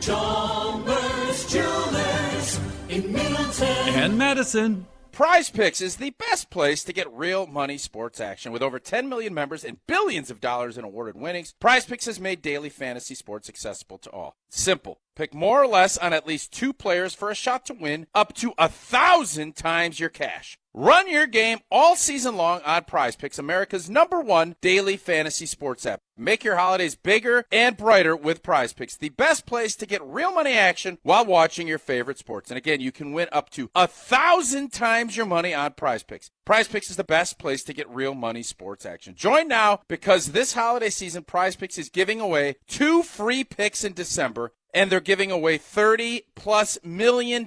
Chalmers Jewelers in Middleton and Madison. Prize Picks is the best place to get real money sports action. With over 10 million members and billions of dollars in awarded winnings, Prize Picks has made daily fantasy sports accessible to all. Simple. Pick more or less on at least 2 players for a shot to win up to 1,000 times your cash. Run your game all season long on Prize Picks, America's #1 daily fantasy sports app. Make your holidays bigger and brighter with Prize Picks, the best place to get real money action while watching your favorite sports. And again, you can win up to 1,000 times your money on Prize Picks. Prize Picks is the best place to get real money sports action. Join now because this holiday season, Prize Picks is giving away 2 free picks in December, and they're giving away $30+ million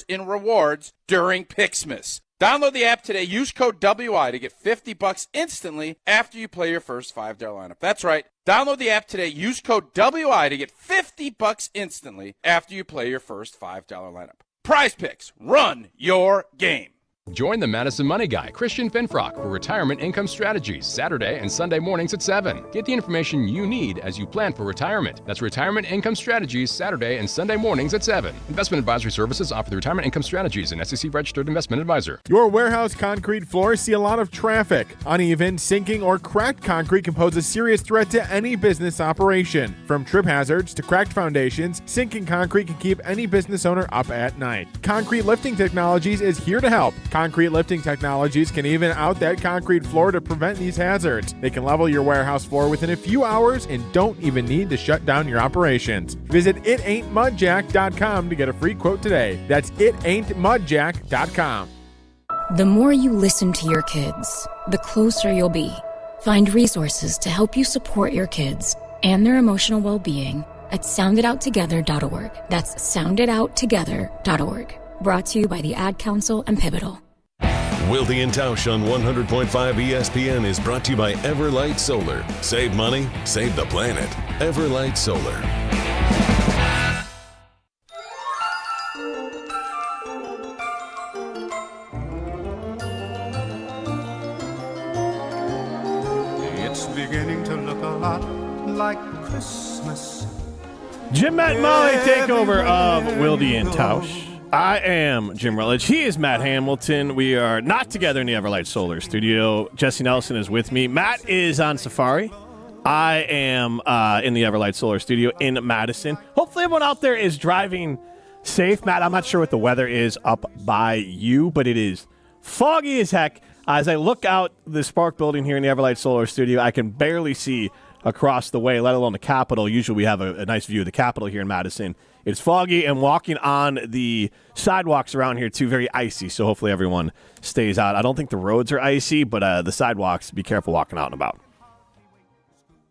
in rewards during Picksmas. Download the app today. Use code WI to get $50 instantly after you play your first $5 lineup. That's right. Download the app today. Use code WI to get $50 instantly after you play your first $5 lineup. Prize Picks. Run your game. Join the Madison Money Guy, Christian Finfrock, for Retirement Income Strategies, Saturday and Sunday mornings at 7. Get the information you need as you plan for retirement. That's Retirement Income Strategies, Saturday and Sunday mornings at 7. Investment advisory services offered through Retirement Income Strategies, an SEC-registered investment advisor. Your warehouse concrete floors see a lot of traffic. Uneven, sinking, or cracked concrete can pose a serious threat to any business operation. From trip hazards to cracked foundations, sinking concrete can keep any business owner up at night. Concrete Lifting Technologies is here to help. Concrete Lifting Technologies can even out that concrete floor to prevent these hazards. They can level your warehouse floor within a few hours and don't even need to shut down your operations. Visit itaintmudjack.com to get a free quote today. That's itaintmudjack.com. The more you listen to your kids, the closer you'll be. Find resources to help you support your kids and their emotional well-being at sounditouttogether.org. That's sounditouttogether.org. Brought to you by the Ad Council and Pivotal. Wilde and Tausch on 100.5 ESPN is brought to you by Everlight Solar. Save money, save the planet. Everlight Solar. It's beginning to look a lot like Christmas. Jim, Matt, and Molly, takeover of Wilde and Tausch. I am Jim Rutledge. He is Matt Hamilton. We are not together in the Everlight Solar studio. Jesse Nelson is with me. Matt is on safari. I am in the Everlight Solar studio in Madison. Hopefully everyone out there is driving safe. Matt, I'm not sure what the weather is up by you, but it is foggy as heck. As I look out the Spark building here in the Everlight Solar studio, I can barely see across the way, let alone the Capitol. Usually we have a nice view of the Capitol here in Madison. It's foggy, and walking on the sidewalks around here, too, very icy, so hopefully everyone stays out. I don't think the roads are icy, but the sidewalks, be careful walking out and about.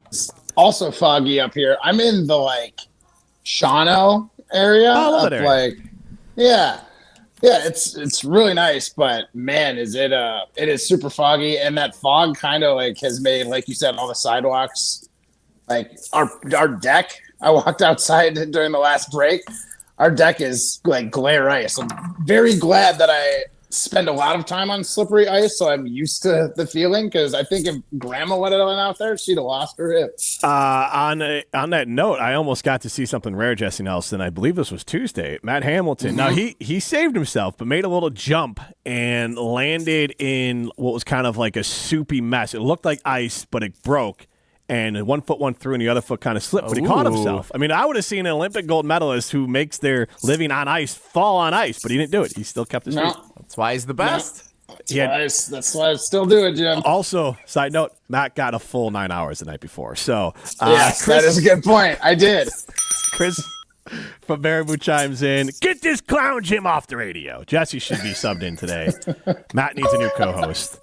It's also foggy up here. I'm in the, Shawano area. Oh, I love that area. Yeah, it's really nice, but, man, it is super foggy, and that fog kind of, has made, like you said, all the sidewalks, our deck. I walked outside during the last break. Our deck is glare ice. I'm very glad that I spend a lot of time on slippery ice, so I'm used to the feeling, because I think if Grandma would have went out there, she'd have lost her hip. On that note, I almost got to see something rare, Jesse Nelson. I believe this was Tuesday. Matt Hamilton. Mm-hmm. Now, he saved himself, but made a little jump and landed in what was kind of like a soupy mess. It looked like ice, but it broke. And one foot went through and the other foot kind of slipped, but he caught himself. I mean, I would have seen an Olympic gold medalist who makes their living on ice fall on ice, but he didn't do it. He still kept his feet. That's why he's the best. That's why I still do it, Jim. Also, side note, Matt got a full 9 hours the night before. So, yes, Chris, that is a good point. I did. Chris from Baraboo chimes in, get this clown Jim off the radio. Jesse should be subbed in today. Matt needs a new co-host.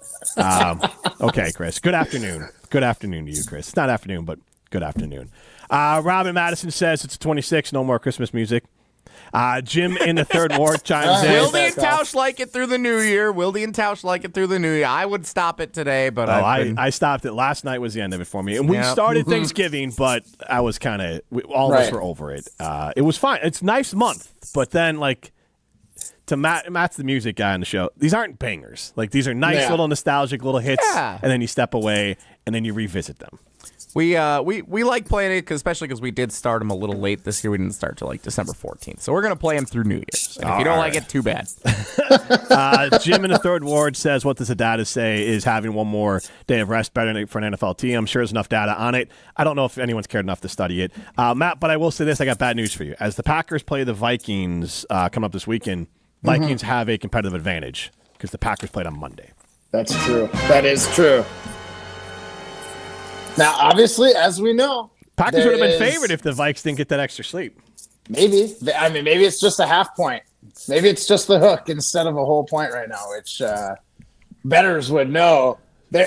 Okay, Chris. Good afternoon. Good afternoon to you, Chris. It's not afternoon, but good afternoon. Robin Madison says it's 26, no more Christmas music. Jim in the third ward chimes in. Wilde and Tausch like it through the new year. Wilde and Tausch like it through the new year. I would stop it today, but I stopped it. Last night was the end of it for me. And we started Thanksgiving, but I was kind of, all of us were over it. It was fine. It's a nice month, but then, to Matt's the music guy on the show. These aren't bangers. These are nice little nostalgic little hits, and then you step away, and then you revisit them. We like playing it, especially because we did start them a little late this year. We didn't start till December 14th. So we're going to play them through New Year's. And if you don't like it, too bad. Jim in the third ward says, what does the data say? Is having one more day of rest better for an NFL team? I'm sure there's enough data on it. I don't know if anyone's cared enough to study it. Matt, but I will say this. I got bad news for you. As the Packers play the Vikings come up this weekend, Vikings have a competitive advantage because the Packers played on Monday. That's true. That is true. Now, obviously, as we know, Packers would have been favored if the Vikes didn't get that extra sleep. Maybe. I mean, maybe it's just a half point. Maybe it's just the hook instead of a whole point right now, which bettors would know.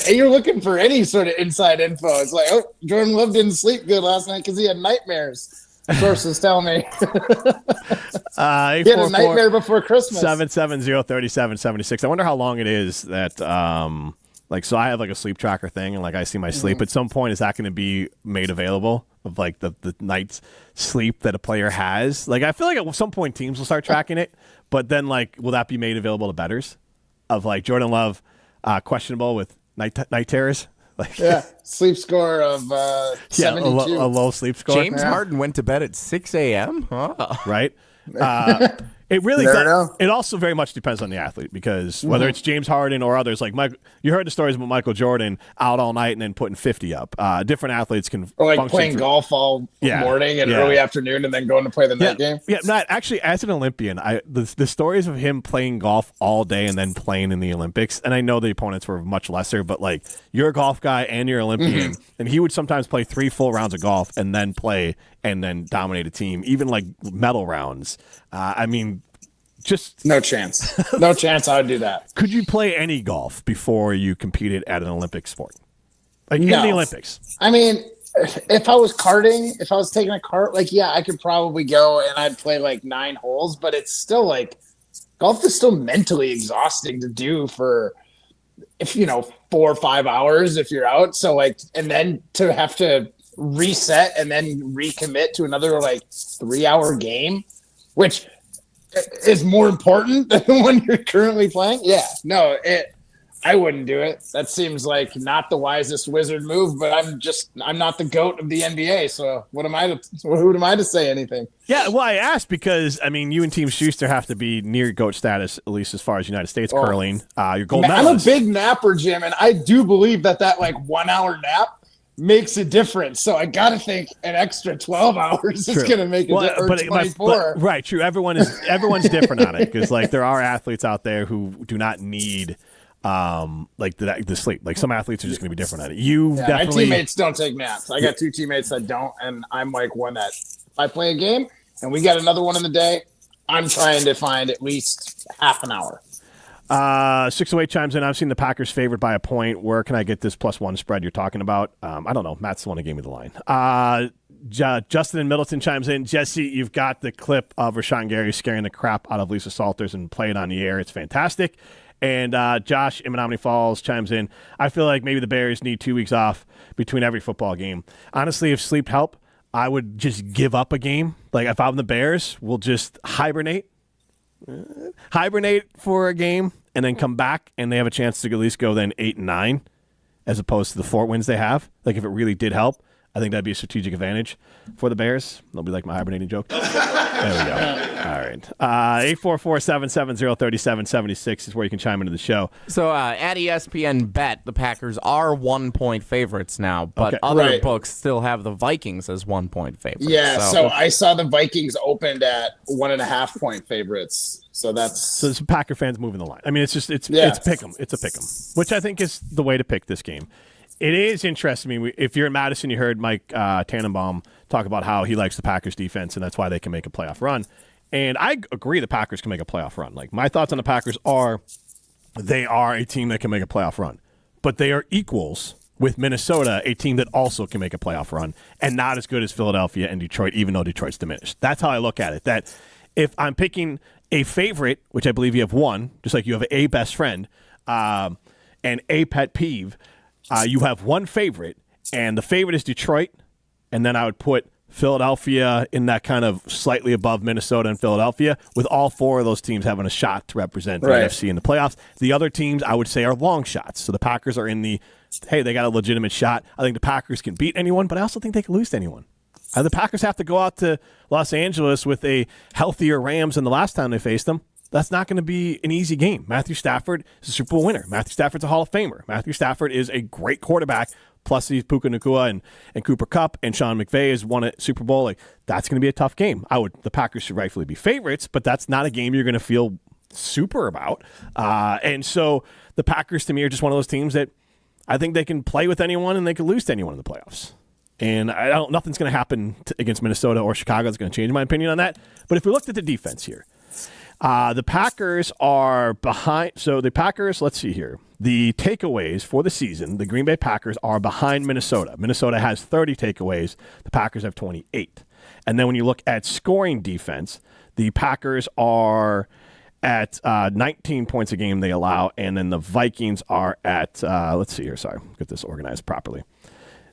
You're looking for any sort of inside info. It's like, Jordan Love didn't sleep good last night because he had nightmares. Sources tell me. He had a nightmare before Christmas. 770-3776. I wonder how long it is that so I have a sleep tracker thing and I see my sleep. At some point, is that going to be made available of the night's sleep that a player has? I feel like at some point teams will start tracking it, but then will that be made available to bettors? of like Jordan Love questionable with night terrors. Like, yeah, sleep score of 72. A low sleep score. James Harden went to bed at 6 a.m. Oh. Right. It really does. It also very much depends on the athlete because whether it's James Harden or others, like Mike, you heard the stories about Michael Jordan out all night and then putting 50 up. Different athletes can or like playing golf all morning and early afternoon and then going to play the night game. Yeah, not actually as an Olympian. The stories of him playing golf all day and then playing in the Olympics, and I know the opponents were much lesser, but like you're a golf guy and you're Olympian, and he would sometimes play 3 full rounds of golf and then play and then dominate a team, even like medal rounds. I mean, just no chance. No chance I would do that. Could you play any golf before you competed at an Olympic sport? Like in the Olympics? I mean, if I was karting, if I was taking a kart, like, yeah, I could probably go and I'd play like 9 holes, but it's still like golf is still mentally exhausting to do for, 4 or 5 hours if you're out. So like, and then to have to reset and then recommit to another like 3-hour game, which is more important than when you're currently playing. Yeah, no, I wouldn't do it. That seems like not the wisest wizard move, but I'm not the GOAT of the NBA. So who am I to say anything? Yeah, well, I asked because, I mean, you and Team Schuster have to be near GOAT status, at least as far as United States curling. You're gold medalist. I'm a big napper, Jim, and I do believe that like 1 hour nap makes a difference. So I got to think an extra 12 hours is going to make a difference. 24. Right, true. Everyone's different on it because like there are athletes out there who do not need like the sleep. Like some athletes are just going to be different at it. My teammates don't take naps. I got 2 teammates that don't, and I'm like one that if I play a game and we got another one in the day, I'm trying to find at least half an hour. 608 chimes in. I've seen the Packers favored by a point. Where can I get this +1 spread you're talking about? I don't know. Matt's the one who gave me the line. Justin in Middleton chimes in. Jesse, you've got the clip of Rashawn Gary scaring the crap out of Lisa Salters and play it on the air. It's fantastic. And Josh in Menominee Falls chimes in. I feel like maybe the Bears need 2 weeks off between every football game. Honestly, if sleep helped, I would just give up a game. Like if I'm the Bears, we'll just hibernate for a game and then come back and they have a chance to at least go then 8-9 as opposed to the 4 wins they have. Like if it really did help, I think that'd be a strategic advantage for the Bears. That'll be like my hibernating joke. There we go. All right. 844-770-3776 is where you can chime into the show. So at ESPN Bet, the Packers are 1-point favorites now, but other books still have the Vikings as 1-point favorites. Yeah, so I saw the Vikings opened at 1.5-point favorites. So it's Packer fans moving the line. I mean, it's pick 'em. It's a pick 'em, which I think is the way to pick this game. It is interesting. I mean, if you're in Madison, you heard Mike Tannenbaum talk about how he likes the Packers defense and that's why they can make a playoff run. And I agree the Packers can make a playoff run. Like my thoughts on the Packers are they are a team that can make a playoff run. But they are equals with Minnesota, a team that also can make a playoff run and not as good as Philadelphia and Detroit, even though Detroit's diminished. That's how I look at it. That if I'm picking a favorite, which I believe you have one, just like you have a best friend and a pet peeve, you have one favorite, and the favorite is Detroit, and then I would put Philadelphia in that kind of slightly above Minnesota and Philadelphia, with all 4 of those teams having a shot to represent the NFC in the playoffs. The other teams, I would say, are long shots. So the Packers are in the, hey, they got a legitimate shot. I think the Packers can beat anyone, but I also think they can lose to anyone. The Packers have to go out to Los Angeles with a healthier Rams than the last time they faced them. That's not going to be an easy game. Matthew Stafford is a Super Bowl winner. Matthew Stafford's a Hall of Famer. Matthew Stafford is a great quarterback. Plus, he's Puka Nacua and Cooper Kupp, and Sean McVay has won a Super Bowl. Like that's going to be a tough game. The Packers should rightfully be favorites, but that's not a game you're going to feel super about. And so the Packers, to me, are just one of those teams that I think they can play with anyone and they can lose to anyone in the playoffs. And nothing's going to happen against Minnesota or Chicago that's going to change my opinion on that. But if we looked at the defense here, the Packers are behind. So the Packers, let's see here. The takeaways for the season, the Green Bay Packers are behind Minnesota. Minnesota has 30 takeaways. The Packers have 28. And then when you look at scoring defense, the Packers are at 19 points a game they allow. And then the Vikings are at, let's see here. Sorry, get this organized properly.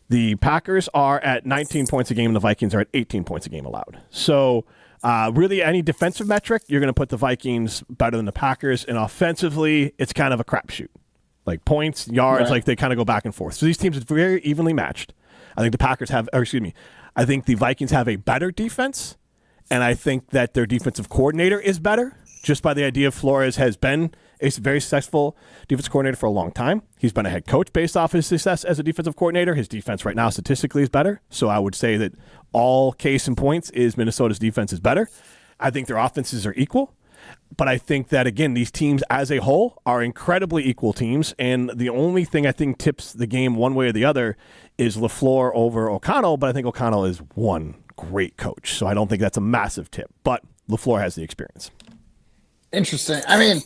The Packers are at 19 points a game, and the Vikings are at 18 points a game allowed. So really any defensive metric, you're going to put the Vikings better than the Packers, and offensively, it's kind of a crapshoot. Like points, yards, like they kind of go back and forth. So these teams are very evenly matched. I think I think the Vikings have a better defense, and I think that their defensive coordinator is better, just by the idea of Flores has been a very successful defensive coordinator for a long time. He's been a head coach based off his success as a defensive coordinator. His defense right now statistically is better. So I would say that all case in points is Minnesota's defense is better. I think their offenses are equal. But I think that, again, these teams as a whole are incredibly equal teams. And the only thing I think tips the game one way or the other is LaFleur over O'Connell. But I think O'Connell is one great coach. So I don't think that's a massive tip. But LaFleur has the experience. Interesting. I mean,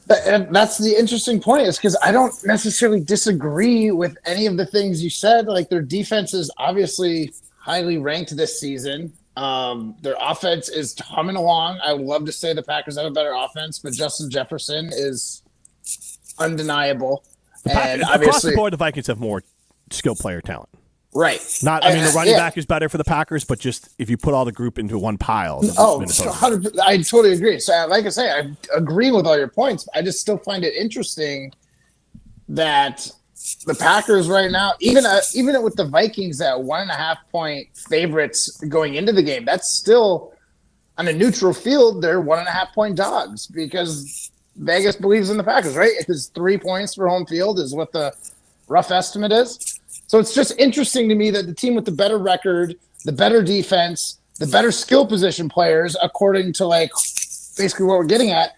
that's the interesting point, is because I don't necessarily disagree with any of the things you said. Like, their defense is obviously highly ranked this season. Their offense is humming along. I would love to say the Packers have a better offense, but Justin Jefferson is undeniable. And obviously, across the board, the Vikings have more skill player talent. Right. The running back is better for the Packers, but just if you put all the group into one pile. I totally agree. So, like I say, I agree with all your points. I just still find it interesting that the Packers right now, even with the Vikings at 1.5 point favorites going into the game, that's still on a neutral field. They're 1.5 point dogs because Vegas believes in the Packers, right? Because 3 points for home field is what the rough estimate is. So it's just interesting to me that the team with the better record, the better defense, the better skill position players, according to like basically what we're getting at,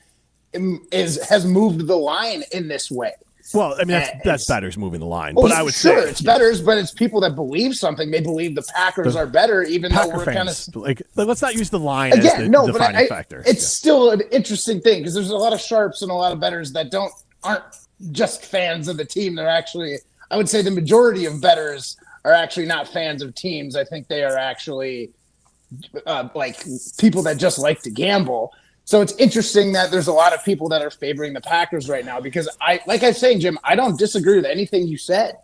has moved the line in this way. Well, I mean, that's Better's moving the line. Well, but I would say it's Better's, but it's people that believe something. They believe the Packers are better, even though we're kind of like. Let's not use the line as the defining factor. It's still an interesting thing because there's a lot of sharps and a lot of bettors that aren't just fans of the team. They're actually, I would say, the majority of bettors are actually not fans of teams. I think they are actually like people that just like to gamble. So it's interesting that there's a lot of people that are favoring the Packers right now because like I was saying, Jim, I don't disagree with anything you said.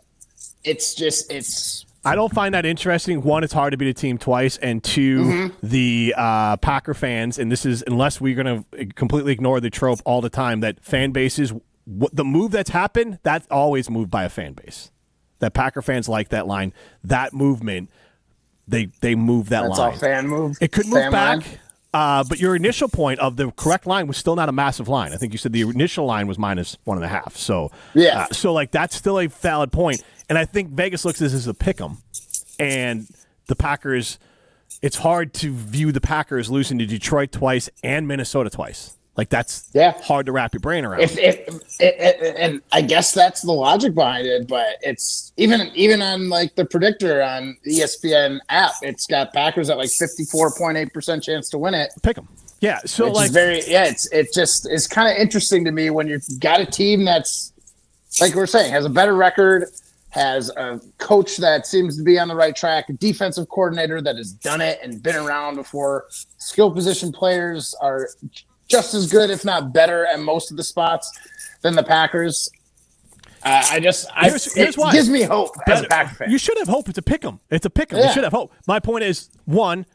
I don't find that interesting. One, it's hard to beat a team twice, and two, the Packer fans, and this is unless we're going to completely ignore the trope all the time that fan bases, the move that's happened, that's always moved by a fan base. That Packer fans like that line, that movement, they move that line. That's all fan move. It could move back. But your initial point of the correct line was still not a massive line. I think you said the initial line was -1.5. So yeah, so like that's still a valid point. And I think Vegas looks at this as a pick'em, and the Packers. It's hard to view the Packers losing to Detroit twice and Minnesota twice. Like that's hard to wrap your brain around. And I guess that's the logic behind it, but it's even on like the predictor on ESPN app, it's got Packers at like 54.8% chance to win it. Pick them. Yeah. So like it's kind of interesting to me when you've got a team that's like we're saying has a better record, has a coach that seems to be on the right track, a defensive coordinator that has done it and been around before. Skill position players are just as good, if not better, at most of the spots than the Packers. Here's why. It gives me hope as a Packer fan. You should have hope. It's a pick 'em. It's a pick 'em. You should have hope. My point is, one,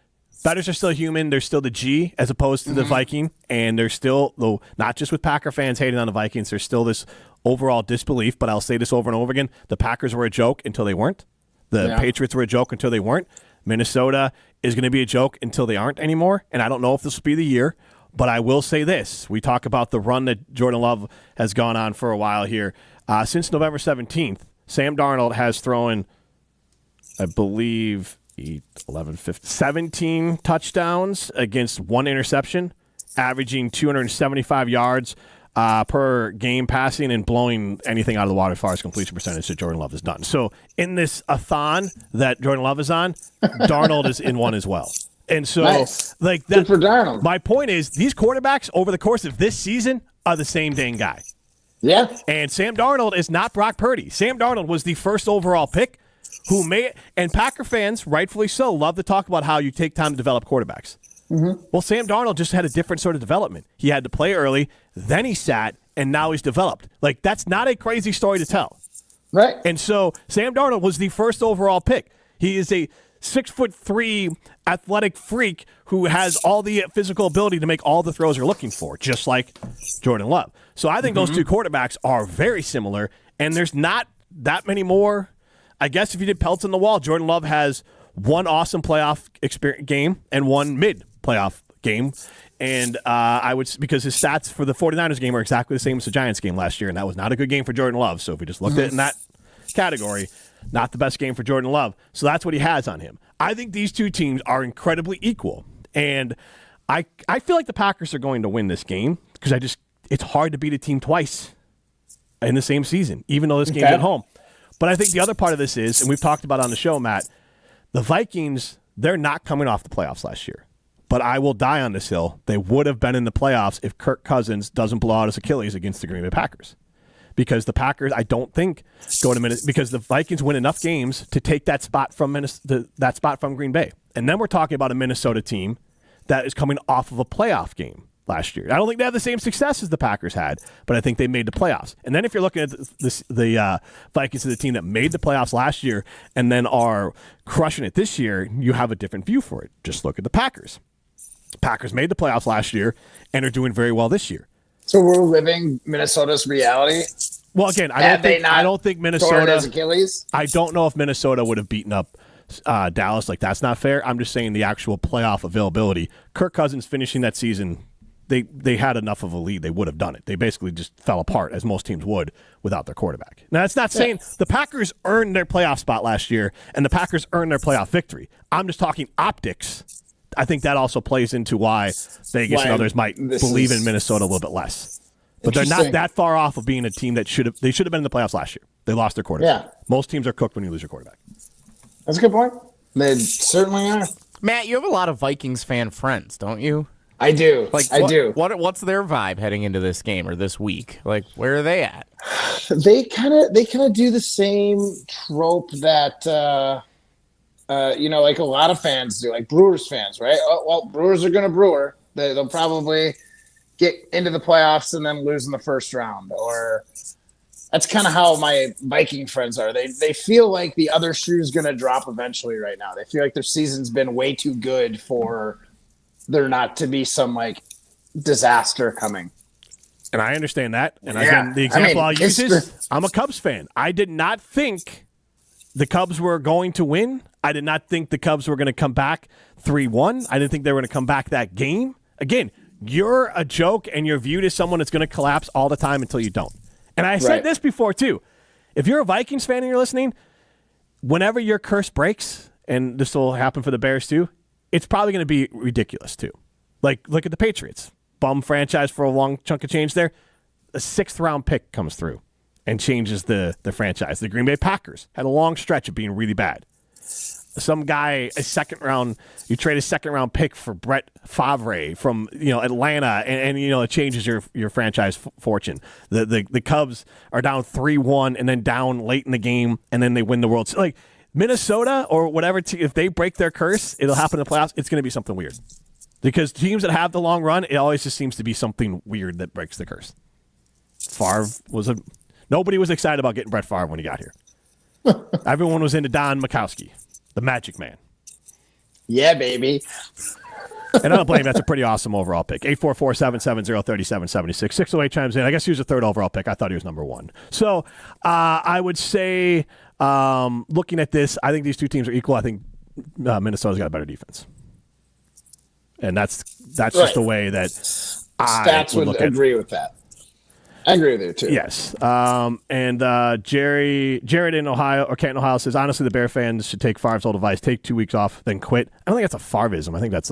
bettors are still human. There's still the G as opposed to the Viking, and there's still, though not just with Packer fans hating on the Vikings, there's still this overall disbelief. But I'll say this over and over again: the Packers were a joke until they weren't. The Patriots were a joke until they weren't. Minnesota is going to be a joke until they aren't anymore. And I don't know if this will be the year. But I will say this. We talk about the run that Jordan Love has gone on for a while here. Since November 17th, Sam Darnold has thrown, I believe, 17 touchdowns against 1 interception, averaging 275 yards per game passing and blowing anything out of the water as far as completion percentage that Jordan Love has done. So in this a-thon that Jordan Love is on, Darnold is in one as well. And so, like that, good for Darnold. My point is, these quarterbacks over the course of this season are the same dang guy. Yeah. And Sam Darnold is not Brock Purdy. Sam Darnold was the first overall pick and Packer fans, rightfully so, love to talk about how you take time to develop quarterbacks. Well, Sam Darnold just had a different sort of development. He had to play early, then he sat, and now he's developed. Like, that's not a crazy story to tell. Right. And so Sam Darnold was the first overall pick. He is a 6'3" athletic freak who has all the physical ability to make all the throws you're looking for, just like Jordan Love. So I think those two quarterbacks are very similar, and there's not that many more. I guess if you did pelts on the wall, Jordan Love has one awesome playoff game and one mid-playoff game. And I would, because his stats for the 49ers game are exactly the same as the Giants game last year, and that was not a good game for Jordan Love. So if we just looked at it in that category, not the best game for Jordan Love. So that's what he has on him. I think these two teams are incredibly equal. And I feel like the Packers are going to win this game because it's hard to beat a team twice in the same season, even though this game's at home. But I think the other part of this is, and we've talked about it on the show, Matt, the Vikings, they're not coming off the playoffs last year. But I will die on this hill. They would have been in the playoffs if Kirk Cousins doesn't blow out his Achilles against the Green Bay Packers. Because the Packers, I don't think, go to Minnesota, because the Vikings win enough games to take that spot from that spot from Green Bay. And then we're talking about a Minnesota team that is coming off of a playoff game last year. I don't think they have the same success as the Packers had, but I think they made the playoffs. And then if you're looking at the Vikings as the team that made the playoffs last year and then are crushing it this year, you have a different view for it. Just look at the Packers. Packers made the playoffs last year and are doing very well this year. So we're living Minnesota's reality. Well, again, I don't think Minnesota. Achilles? I don't know if Minnesota would have beaten up Dallas. Like, that's not fair. I'm just saying the actual playoff availability. Kirk Cousins finishing that season, they had enough of a lead. They would have done it. They basically just fell apart, as most teams would, without their quarterback. Now, that's not saying the Packers earned their playoff spot last year and the Packers earned their playoff victory. I'm just talking optics. I think that also plays into why Vegas and others might believe in Minnesota a little bit less. But they're not that far off of being a team that should have been in the playoffs last year. They lost their quarterback. Yeah. Most teams are cooked when you lose your quarterback. That's a good point. They certainly are. Matt, you have a lot of Vikings fan friends, don't you? I do. I do. What's their vibe heading into this game or this week? Like, where are they at? They kind of do the same trope that like a lot of fans do, like Brewers fans, right? Oh, well, Brewers are going to brewer. They'll probably get into the playoffs and then lose in the first round. Or that's kind of how my Viking friends are. They feel like the other shoe's going to drop eventually right now. They feel like their season's been way too good for there not to be some like disaster coming. And I understand that. And again, the example I'll use is I'm a Cubs fan. I did not think the Cubs were going to win. I did not think the Cubs were going to come back 3-1. I didn't think they were going to come back that game. Again, you're a joke and you're viewed as someone that's going to collapse all the time until you don't. And I said this before too. If you're a Vikings fan and you're listening, whenever your curse breaks, and this will happen for the Bears too, it's probably going to be ridiculous too. Like, look at the Patriots. Bum franchise for a long chunk of change there. A 6th round pick comes through and changes the franchise. The Green Bay Packers had a long stretch of being really bad. Some guy, you trade a 2nd round pick for Brett Favre from Atlanta, and it changes your franchise fortune. The Cubs are down 3-1 and then down late in the game, and then they win the World Series. Like Minnesota or whatever, if they break their curse, it'll happen in the playoffs. It's going to be something weird. Because teams that have the long run, it always just seems to be something weird that breaks the curse. Nobody was excited about getting Brett Favre when he got here. Everyone was into Don Majkowski, the Magic Man. Yeah, baby. And I don't blame him. That's a pretty awesome overall pick. 844-770-3776. 608 chimes in. I guess he was a 3rd overall pick. I thought he was number 1. So I would say, looking at this, I think these two teams are equal. I think Minnesota's got a better defense. And that's just the way that Stats would agree with that. I agree with you too. Yes. And Jared in Ohio, or Canton, Ohio, says, honestly, the Bear fans should take Favre's old advice, take 2 weeks off, then quit. I don't think that's a Favreism. I think that's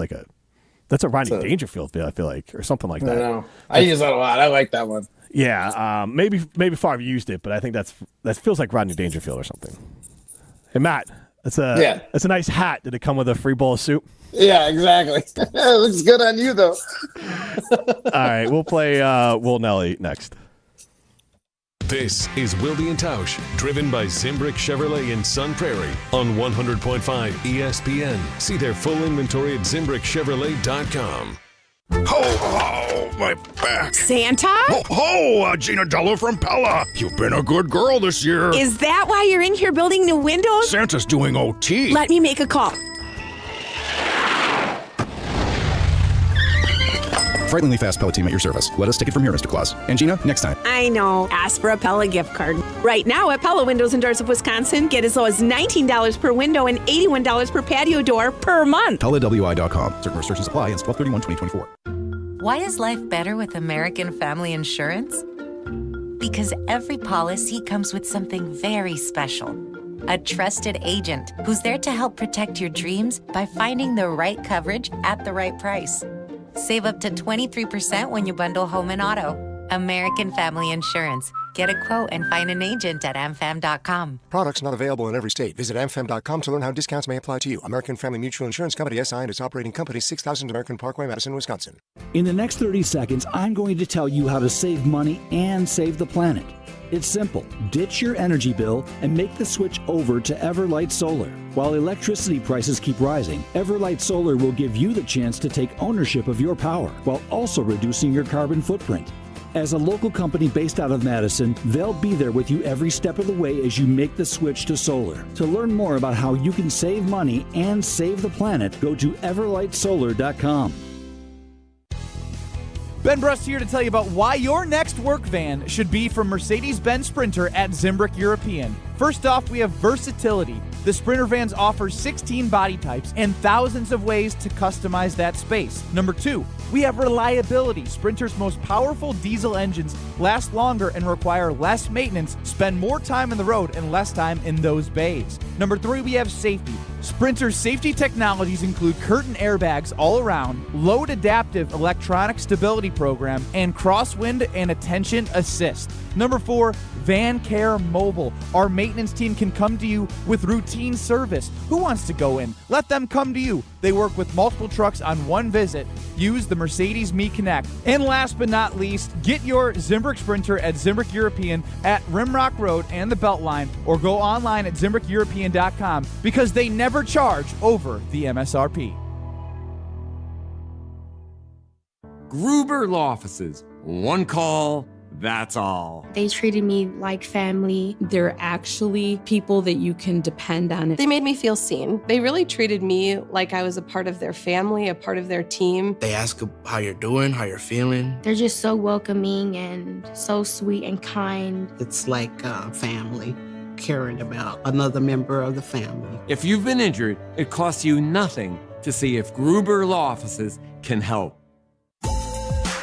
a Rodney Dangerfield, I feel like, or something like that. I know. I use that a lot. I like that one. Yeah. Maybe Favre used it, but I think that feels like Rodney Dangerfield or something. Hey, Matt, that's a nice hat. Did it come with a free bowl of soup? Yeah, exactly. It looks good on you, though. All right, we'll play Will Nelly next. This is Wilde and Tausch, driven by Zimbrick Chevrolet in Sun Prairie on 100.5 ESPN. See their full inventory at ZimbrickChevrolet.com. Ho, my back. Santa? Ho, Gina Dello from Pella. You've been a good girl this year. Is that why you're in here building new windows? Santa's doing OT. Let me make a call. Frighteningly fast Pella team at your service. Let us take it from here, Mr. Claus. And Gina, next time. I know. Ask for a Pella gift card. Right now at Pella Windows and Doors of Wisconsin, get as low as $19 per window and $81 per patio door per month. PellaWI.com. Certain restrictions apply. Ends 12/31/2024. Why is life better with American Family Insurance? Because every policy comes with something very special. A trusted agent who's there to help protect your dreams by finding the right coverage at the right price. Save up to 23% when you bundle home and auto. American Family Insurance. Get a quote and find an agent at amfam.com. Products not available in every state. Visit amfam.com to learn how discounts may apply to you. American Family Mutual Insurance Company, SI, and its operating company, 6000 American Parkway, Madison, Wisconsin. In the next 30 seconds, I'm going to tell you how to save money and save the planet. It's simple. Ditch your energy bill and make the switch over to Everlight Solar. While electricity prices keep rising, Everlight Solar will give you the chance to take ownership of your power while also reducing your carbon footprint. As a local company based out of Madison, they'll be there with you every step of the way as you make the switch to solar. To learn more about how you can save money and save the planet, go to everlightsolar.com. Ben Brust here to tell you about why your next work van should be from Mercedes-Benz Sprinter at Zimbrick European. First off, we have versatility. The Sprinter vans offer 16 body types and thousands of ways to customize that space. Number 2, we have reliability. Sprinter's most powerful diesel engines last longer and require less maintenance, spend more time on the road and less time in those bays. Number 3, we have safety. Sprinter's safety technologies include curtain airbags all around, load adaptive electronic stability program, and crosswind and attention assist. Number 4, Van Care Mobile. Our maintenance team can come to you with routine service. Who wants to go in? Let them come to you. They work with multiple trucks on one visit. Use the Mercedes Me Connect. And last but not least, get your Zimbrick Sprinter at Zimbrick European at Rimrock Road and the Beltline, or go online at ZimbrickEuropean.com because they never charge over the MSRP. Gruber Law Offices. One call, that's all. They treated me like family. They're actually people that you can depend on. They made me feel seen. They really treated me like I was a part of their family, a part of their team. They ask how you're doing, how you're feeling. They're just so welcoming and so sweet and kind. It's like family, caring about another member of the family. If you've been injured, it costs you nothing to see if Gruber Law Offices can help.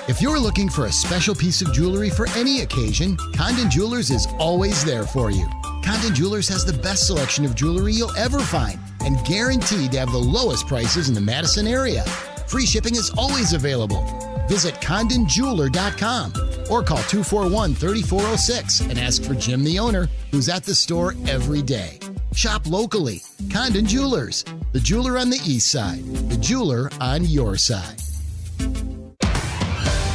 If you're looking for a special piece of jewelry for any occasion, Condon Jewelers is always there for you. Condon Jewelers has the best selection of jewelry you'll ever find and guaranteed to have the lowest prices in the Madison area. Free shipping is always available. Visit CondonJeweler.com or call 241-3406 and ask for Jim, the owner, who's at the store every day. Shop locally. Condon Jewelers, the jeweler on the east side, the jeweler on your side.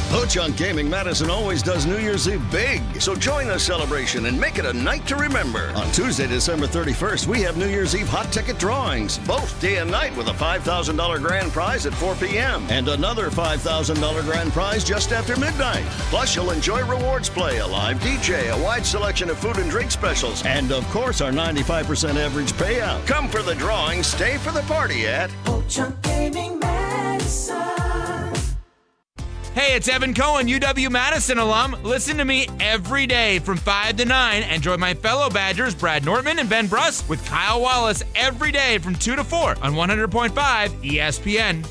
Ho-Chunk Gaming Madison always does New Year's Eve big, so join the celebration and make it a night to remember. On Tuesday, December 31st, we have New Year's Eve hot ticket drawings, both day and night, with a $5,000 grand prize at 4 p.m. and another $5,000 grand prize just after midnight. Plus, you'll enjoy rewards play, a live DJ, a wide selection of food and drink specials, and of course, our 95% average payout. Come for the drawings, stay for the party at Ho-Chunk Gaming Madison. Hey, it's Evan Cohen, UW-Madison alum. Listen to me every day from 5 to 9 and join my fellow Badgers, Brad Nortman and Ben Bruss, with Kyle Wallace every day from 2 to 4 on 100.5 ESPN.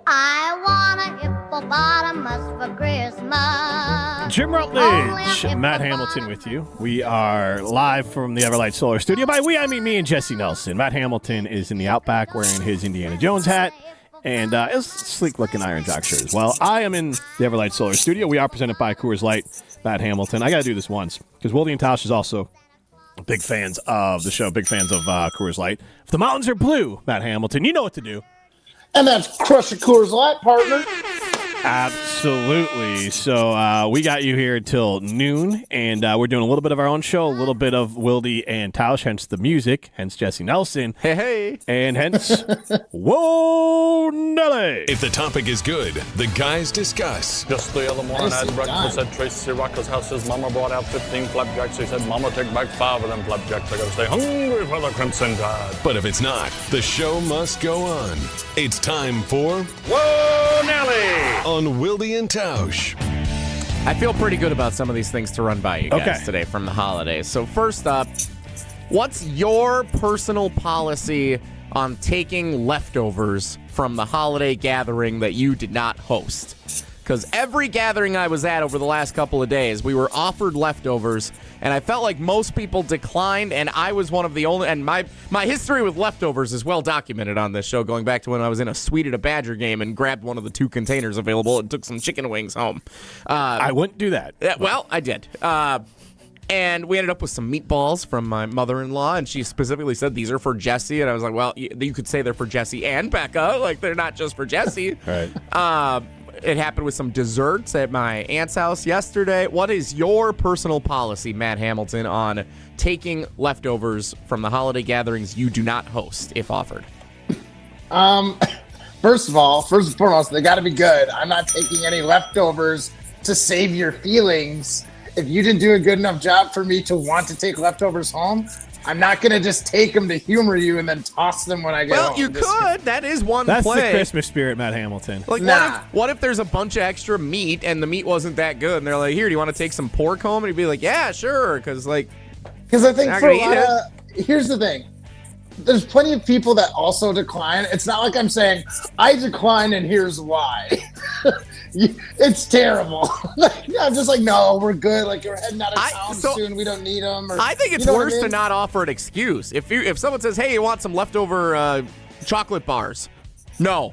I want a hippopotamus for Christmas. Jim Rutledge, Matt Hamilton with you. We are live from the Everlight Solar Studio. By we, I mean me and Jesse Nelson. Matt Hamilton is in the Outback wearing his Indiana Jones hat and his sleek-looking Iron Jock shirt as well. I am in the Everlight Solar Studio. We are presented by Coors Light. Matt Hamilton. I got to do this once because Wilde and Tausch is also big fans of the show, big fans of Coors Light. If the mountains are blue, Matt Hamilton, you know what to do. And that's crush a Coors Light, partner. Absolutely. So we got you here until noon, and we're doing a little bit of our own show, a little bit of Wilde and Tausch, hence the music, hence Jesse Nelson. Hey. And hence, Whoa, Nelly. If the topic is good, the guys discuss. Just the other morning, I had breakfast at Tracy Rocker's house. His mama brought out 15 flapjacks. He said, Mama, take back 5 of them flapjacks. I gotta stay hungry for the Crimson Tide. But if it's not, the show must go on. It's time for Whoa, Nelly! On Wilde and Tausch. I feel pretty good about some of these things to run by you guys today from the holidays. So first up, what's your personal policy on taking leftovers from the holiday gathering that you did not host? Because every gathering I was at over the last couple of days, we were offered leftovers, and I felt like most people declined, and I was one of the only. And my history with leftovers is well documented on this show, going back to when I was in a suite at a Badger game and grabbed one of the 2 containers available and took some chicken wings home. I wouldn't do that. Well, I did. And we ended up with some meatballs from my mother-in-law, and she specifically said, these are for Jesse. And I was like, well, you could say they're for Jesse and Becca. Like, they're not just for Jesse. Right. It happened with some desserts at my aunt's house yesterday. What is your personal policy, Matt Hamilton, on taking leftovers from the holiday gatherings you do not host, if offered? First and foremost, they got to be good. I'm not taking any leftovers to save your feelings. If you didn't do a good enough job for me to want to take leftovers home, I'm not going to just take them to humor you and then toss them when I get home. Well, you could. That is one play. That's the Christmas spirit, Matt Hamilton. Like, what if there's a bunch of extra meat and the meat wasn't that good, and they're like, here, do you want to take some pork home? And you'd be like, yeah, sure, because I think for a lot of, here's the thing. There's plenty of people that also decline. It's not like I'm saying, I decline and here's why. It's terrible. I'm just like, no, we're good. Like, you're heading out of town soon. We don't need them. I think it's worse to not offer an excuse. If someone says, hey, you want some leftover chocolate bars? No,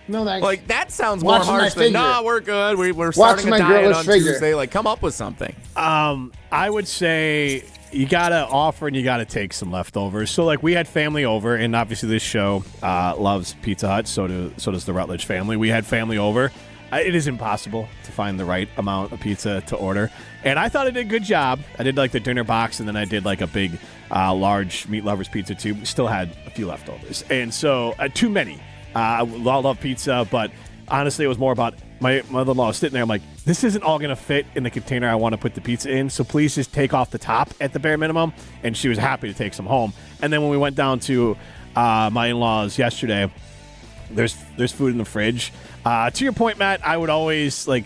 thanks. Like, that sounds more harsh than, no, we're good. We're starting a diet on Tuesday. Like, come up with something. I would say you got to offer and you got to take some leftovers. So, like, we had family over, and obviously this show loves Pizza Hut. So does the Rutledge family. We had family over. It is impossible to find the right amount of pizza to order. And I thought I did a good job. I did, like, the dinner box, and then I did, like, a big, large meat lovers pizza, too. We still had a few leftovers. And so, too many. I love pizza, but honestly, it was more about my mother-in-law was sitting there. I'm like, this isn't all going to fit in the container I want to put the pizza in, so please just take off the top at the bare minimum. And she was happy to take some home. And then when we went down to my in-laws yesterday, there's food in the fridge. To your point, Matt, I would always, like,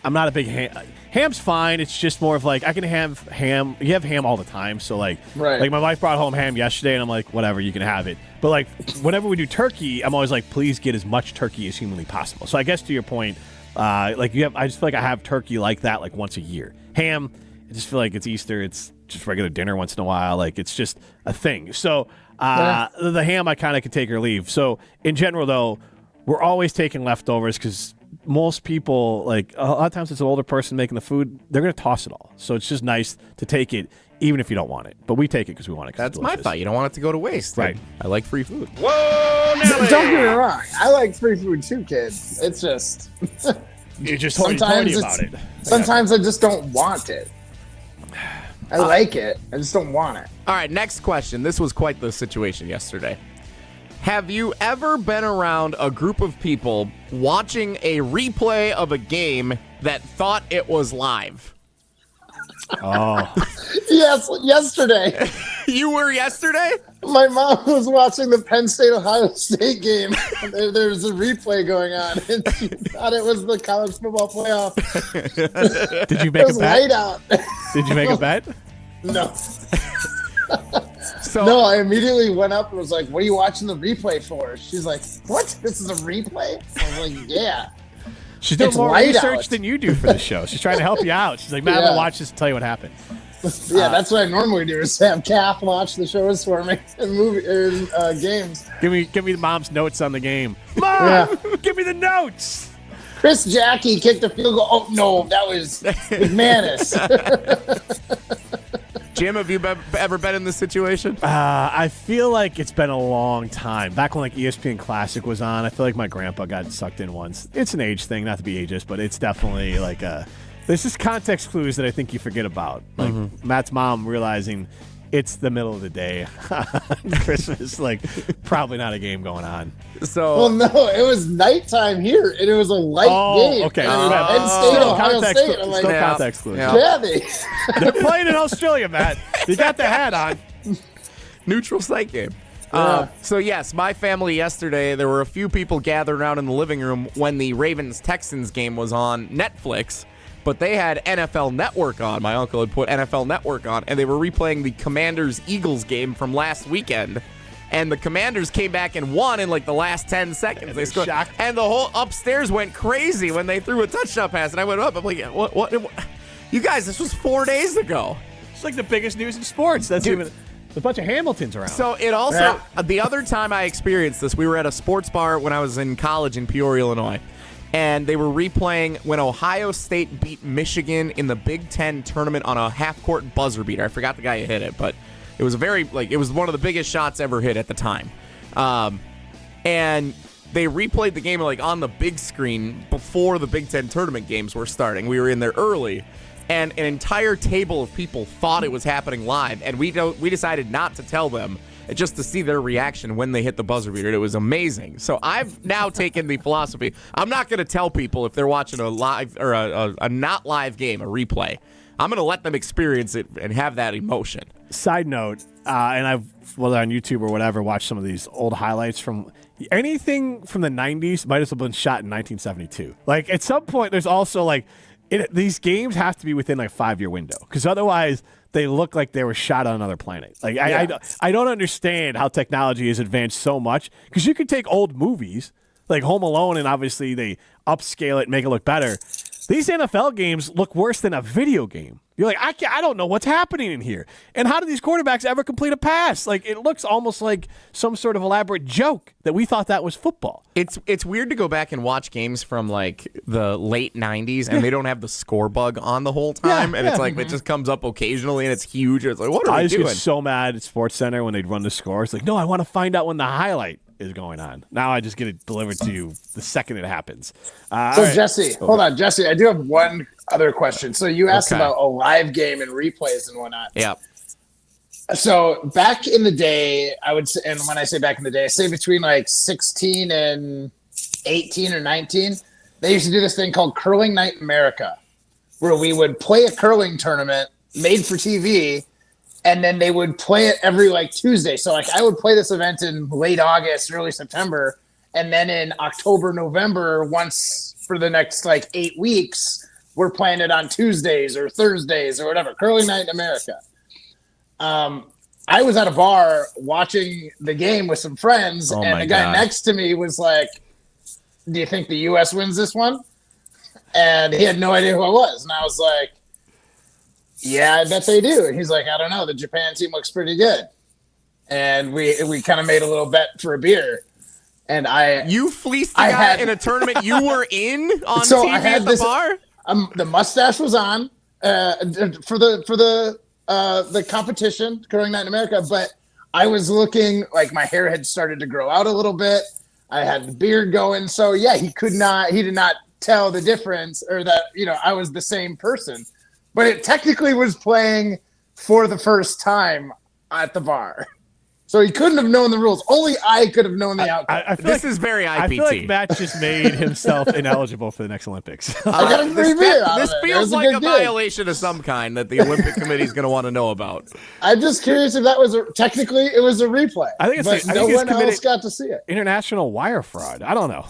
I'm not a big ham. Ham's fine. It's just more of like, I can have ham. You have ham all the time. So, like, like my wife brought home ham yesterday, and I'm like, whatever, you can have it. But, like, whenever we do turkey, I'm always like, please get as much turkey as humanly possible. So I guess to your point, I just feel like I have turkey like that, like, once a year. Ham, I just feel like it's Easter. It's just regular dinner once in a while. Like, it's just a thing. So the ham, I kind of could take or leave. So in general, though, we're always taking leftovers because most people, like, a lot of times it's an older person making the food, they're going to toss it all. So it's just nice to take it, even if you don't want it. But we take it because we want it. That's my thought. You don't want it to go to waste. Right. I like free food. Whoa, Nelly! Don't get me wrong. I like free food too, kids. It's just... You're just sometimes about it. Sometimes I just don't want it. I like it. I just don't want it. All right, next question. This was quite the situation yesterday. Have you ever been around a group of people watching a replay of a game that thought it was live? Oh. Yes, yesterday. You were yesterday? My mom was watching the Penn State-Ohio State game. There's a replay going on, and she thought it was the college football playoff. Did you make a bet? Light out. Did you make a bet? No. No, I immediately went up and was like, what are you watching the replay for? She's like, what? This is a replay? I was like, yeah. She's doing more research than you do for the show. She's trying to help you out. She's like, man, I'm going to watch this and tell you what happened. Yeah, that's what I normally do is have Kath watch the shows for me and games. Give me the mom's notes on the game. Mom, give me the notes. Chris Jackie kicked a field goal. Oh, no, that was McManus. Jim, have you ever been in this situation? I feel like it's been a long time. Back when like ESPN Classic was on, I feel like my grandpa got sucked in once. It's an age thing, not to be ageist, but it's definitely like there's just context clues that I think you forget about. Like Matt's mom realizing it's the middle of the day Christmas, like probably not a game going on. So well, no, it was nighttime here, and it was a light game. Okay. Penn State, Ohio State. I'm like, context clues. Yeah, they're playing in Australia, Matt. You got the hat on. Neutral site game. Yeah. So yes, my family yesterday, there were a few people gathered around in the living room when the Ravens-Texans game was on Netflix. But they had NFL Network on. My uncle had put NFL Network on, and they were replaying the Commanders-Eagles game from last weekend. And the Commanders came back and won in like the last 10 seconds. They scored, and the whole upstairs went crazy when they threw a touchdown pass. And I went up. I'm like, what? You guys, this was 4 days ago. It's like the biggest news in sports. That's even a bunch of Hamiltons around. So it also, the other time I experienced this, we were at a sports bar when I was in college in Peoria, Illinois. And they were replaying when Ohio State beat Michigan in the Big Ten tournament on a half-court buzzer beater. I forgot the guy who hit it, but it was it was one of the biggest shots ever hit at the time. And they replayed the game on the big screen before the Big Ten tournament games were starting. We were in there early, and an entire table of people thought it was happening live, and we decided not to tell them, just to see their reaction when they hit the buzzer beater. It was amazing. So I've now taken the philosophy, I'm not going to tell people if they're watching a live or a not live game, a replay. I'm going to let them experience it and have that emotion. Side note, and I've, whether on YouTube or whatever, watched some of these old highlights from anything from the 90s might as well have been shot in 1972. Like, at some point, there's also, these games have to be within, 5-year window, because otherwise they look like they were shot on another planet. I don't understand how technology has advanced so much, because you can take old movies, like Home Alone, and obviously they upscale it and make it look better. These NFL games look worse than a video game. You're like, I don't know what's happening in here. And how do these quarterbacks ever complete a pass? It looks almost like some sort of elaborate joke that we thought that was football. It's weird to go back and watch games from the late 90s and they don't have the score bug on the whole time. And it's it just comes up occasionally and it's huge. It's like, what are we doing? I used to get so mad at SportsCenter when they'd run the score. It's like, no, I want to find out when the highlight is going on. Now I just get it delivered to you the second it happens. Jesse, hold on. Jesse, I do have one other question. So you asked about a live game and replays and whatnot. Yeah. So back in the day, I would say, and when I say back in the day, I say between 16 and 18 or 19, they used to do this thing called Curling Night in America, where we would play a curling tournament made for TV, and then they would play it every Tuesday. So I would play this event in late August, early September, and then in October, November, once for the next 8 weeks, we're playing it on Tuesdays or Thursdays or whatever. Curling Night in America. I was at a bar watching the game with some friends, and the guy next to me was like, "Do you think the U.S. wins this one?" And he had no idea who I was, and I was like, "Yeah, I bet they do." And he's like, "I don't know. The Japan team looks pretty good." And we kind of made a little bet for a beer. And you fleeced the guy in a tournament you were in on TV at the bar? The mustache was on for the competition, Curling Night in America, but I was looking like my hair had started to grow out a little bit. I had the beard going. So yeah, he did not tell the difference, or that, I was the same person. But it technically was playing for the first time at the bar. So he couldn't have known the rules. Only I could have known the outcome. This is very IPT. I feel like Matt just made himself ineligible for the next Olympics. I got a free beer out of it. This feels like a violation of some kind that the Olympic Committee is going to want to know about. I'm just curious if that was technically it was a replay. I think it's no one else got to see it. International wire fraud. I don't know.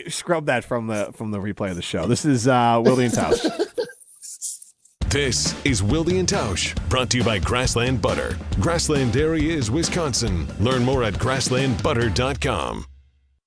Scrub that from the replay of the show. This is Wilde and Tausch. This is Wilde and Tausch, brought to you by Grassland Butter. Grassland Dairy is Wisconsin. Learn more at grasslandbutter.com.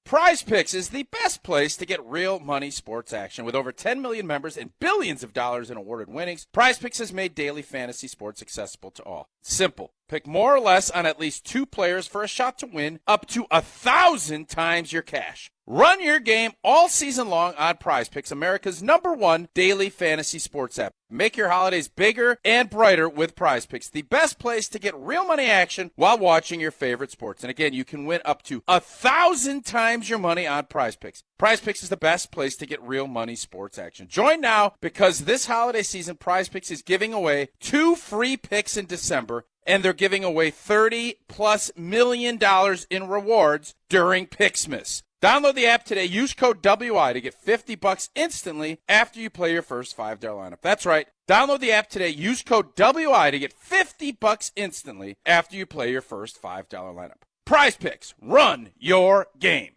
Prize Picks is the best place to get real money sports action. With over 10 million members and billions of dollars in awarded winnings, Prize Picks has made daily fantasy sports accessible to all. Simple. Pick more or less on at least 2 players for a shot to win up to 1,000 times your cash. Run your game all season long on Prize Picks, America's #1 daily fantasy sports app. Make your holidays bigger and brighter with Prize Picks, the best place to get real money action while watching your favorite sports. And again, you can win up to 1,000 times your money on Prize Picks. Prize Picks is the best place to get real money sports action. Join now because this holiday season, Prize Picks is giving away 2 free picks in December, and they're giving away $30+ million in rewards during Picksmas. Download the app today. Use code WI to get $50 instantly after you play your first $5 lineup. That's right. Download the app today. Use code WI to get $50 instantly after you play your first $5 lineup. Prize Picks. Run your game.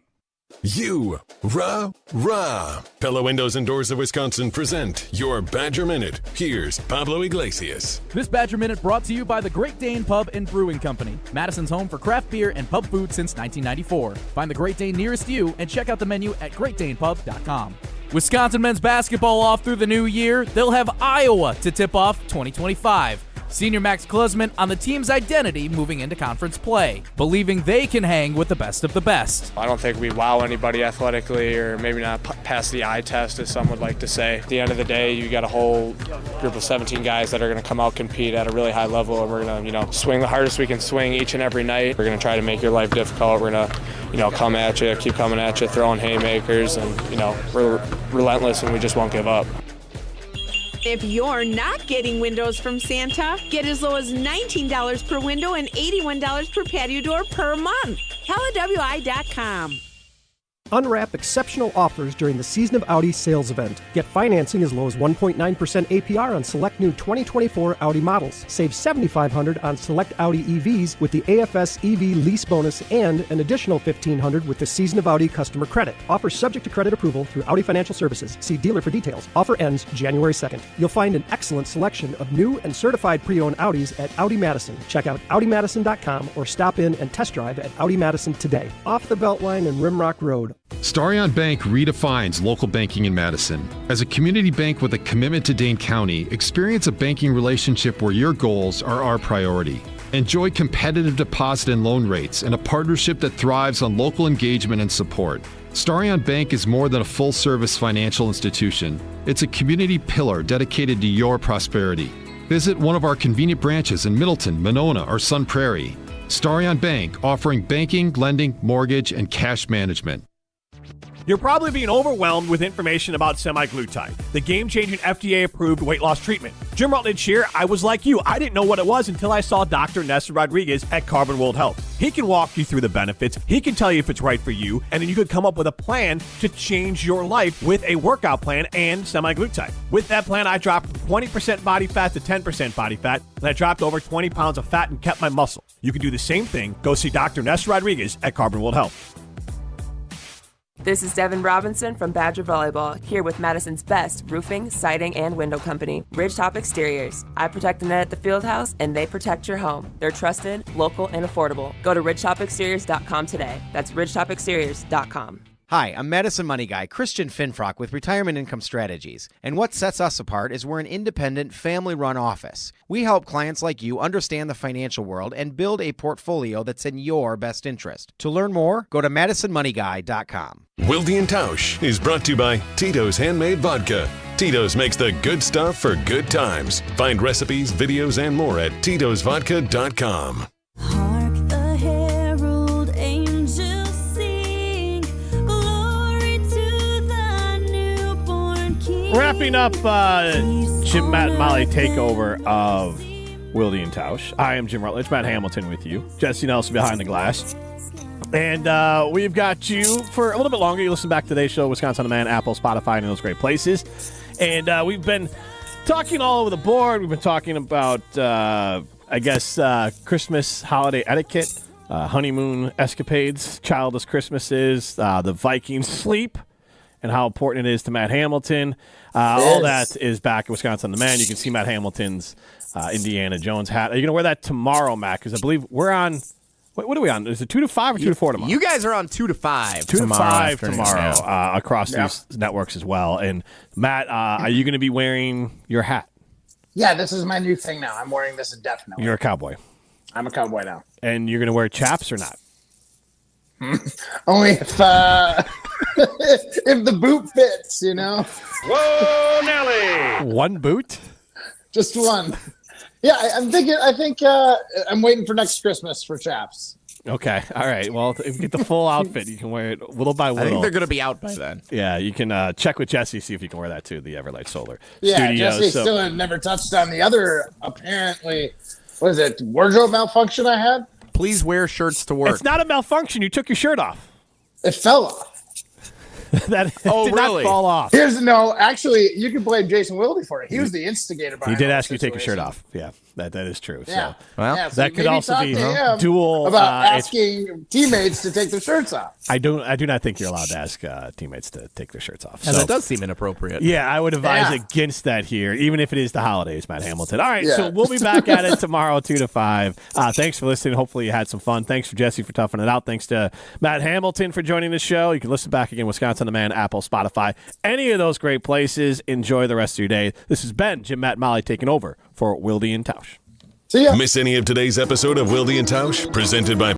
Pella Windows and Doors of Wisconsin present your Badger Minute. Here's Pablo Iglesias. This Badger Minute brought to you by the Great Dane Pub and Brewing Company, Madison's home for craft beer and pub food since 1994. Find the Great Dane nearest you and check out the menu at greatdanepub.com. Wisconsin men's basketball off through the new year. They'll have Iowa to tip off 2025. Senior Max Klusman on the team's identity moving into conference play, believing they can hang with the best of the best. I don't think we wow anybody athletically, or maybe not pass the eye test, as some would like to say. At the end of the day, you got a whole group of 17 guys that are going to come out compete at a really high level, and we're going to, swing the hardest we can swing each and every night. We're going to try to make your life difficult. We're going to, come at you, keep coming at you, throwing haymakers, and, we're relentless and we just won't give up. If you're not getting windows from Santa, get as low as $19 per window and $81 per patio door per month. PellaWI.com. Unwrap exceptional offers during the Season of Audi sales event. Get financing as low as 1.9% APR on select new 2024 Audi models. Save $7,500 on select Audi EVs with the AFS EV lease bonus and an additional $1,500 with the Season of Audi customer credit. Offer subject to credit approval through Audi Financial Services. See dealer for details. Offer ends January 2nd. You'll find an excellent selection of new and certified pre-owned Audis at Audi Madison. Check out AudiMadison.com or stop in and test drive at Audi Madison today. Off the Beltline and Rimrock Road. Starion Bank redefines local banking in Madison. As a community bank with a commitment to Dane County, experience a banking relationship where your goals are our priority. Enjoy competitive deposit and loan rates and a partnership that thrives on local engagement and support. Starion Bank is more than a full-service financial institution. It's a community pillar dedicated to your prosperity. Visit one of our convenient branches in Middleton, Monona, or Sun Prairie. Starion Bank, offering banking, lending, mortgage, and cash management. You're probably being overwhelmed with information about semaglutide, the game-changing FDA-approved weight loss treatment. Jim Rutledge here. I was like you. I didn't know what it was until I saw Dr. Nessa Rodriguez at Carbon World Health. He can walk you through the benefits. He can tell you if it's right for you, and then you could come up with a plan to change your life with a workout plan and semaglutide. With that plan, I dropped from 20% body fat to 10% body fat, and I dropped over 20 pounds of fat and kept my muscle. You can do the same thing. Go see Dr. Nessa Rodriguez at Carbon World Health. This is Devin Robinson from Badger Volleyball, here with Madison's best roofing, siding, and window company, Ridgetop Exteriors. I protect the net at the field house, and they protect your home. They're trusted, local, and affordable. Go to ridgetopexteriors.com today. That's ridgetopexteriors.com. Hi, I'm Madison Money Guy, Christian Finfrock with Retirement Income Strategies. And what sets us apart is we're an independent, family-run office. We help clients like you understand the financial world and build a portfolio that's in your best interest. To learn more, go to MadisonMoneyGuy.com. Wilde and Tausch is brought to you by Tito's Handmade Vodka. Tito's makes the good stuff for good times. Find recipes, videos, and more at Tito'sVodka.com. Wrapping up Jim, Matt, and Molly takeover of Wilde and Tausch. I am Jim Rutledge, Matt Hamilton with you. Jesse Nelson behind the glass. And we've got you for a little bit longer. You listen back to today's show, Wisconsin On Demand, Apple, Spotify, and those great places. And we've been talking all over the board. We've been talking about, Christmas holiday etiquette, honeymoon escapades, childless Christmases, the Vikings sleep, and how important it is to Matt Hamilton. All that is back at Wisconsin On Demand. You can see Matt Hamilton's Indiana Jones hat. Are you going to wear that tomorrow, Matt? Because I believe we're on – what are we on? Is it 2 to 5 or 2 to 4 tomorrow? You guys are on 2 to 5 2 to 5 afternoon. tomorrow across these networks as well. And, Matt, are you going to be wearing your hat? Yeah, this is my new thing now. I'm wearing this indefinitely. You're a cowboy. I'm a cowboy now. And you're going to wear chaps or not? Only if if the boot fits, Whoa, Nelly! One boot? Just one. Yeah, I think I'm waiting for next Christmas for chaps. Okay, all right. Well, if you get the full outfit, you can wear it little by little. I think they're going to be out by then. Yeah, you can check with Jesse, see if you can wear that too, the Everlight Solar Yeah, Studio. Jesse still had never touched on the other, apparently, what is it, wardrobe malfunction I had? Please wear shirts to work. It's not a malfunction. You took your shirt off. It fell off. That really? not fall off. Actually, you can blame Jason Wilde for it. He was the instigator behind He did the ask you to take your shirt situation. off. Yeah, that is true. Yeah. So, So that could maybe also talk be to him dual. about asking teammates to take their shirts off. I do not think you're allowed to ask teammates to take their shirts off. And that does seem inappropriate. Yeah, I would advise against that here, even if it is the holidays, Matt Hamilton. All right, Yeah. so we'll be back at it tomorrow, 2 to 5. Thanks for listening. Hopefully you had some fun. Thanks for Jesse for toughing it out. Thanks to Matt Hamilton for joining the show. You can listen back again, Wisconsin On Demand, Apple, Spotify, any of those great places. Enjoy the rest of your day. This is Ben, Jim, Matt, Molly taking over for Wilde and Tausch. Miss any of today's episode of Wilde and Tausch? Presented by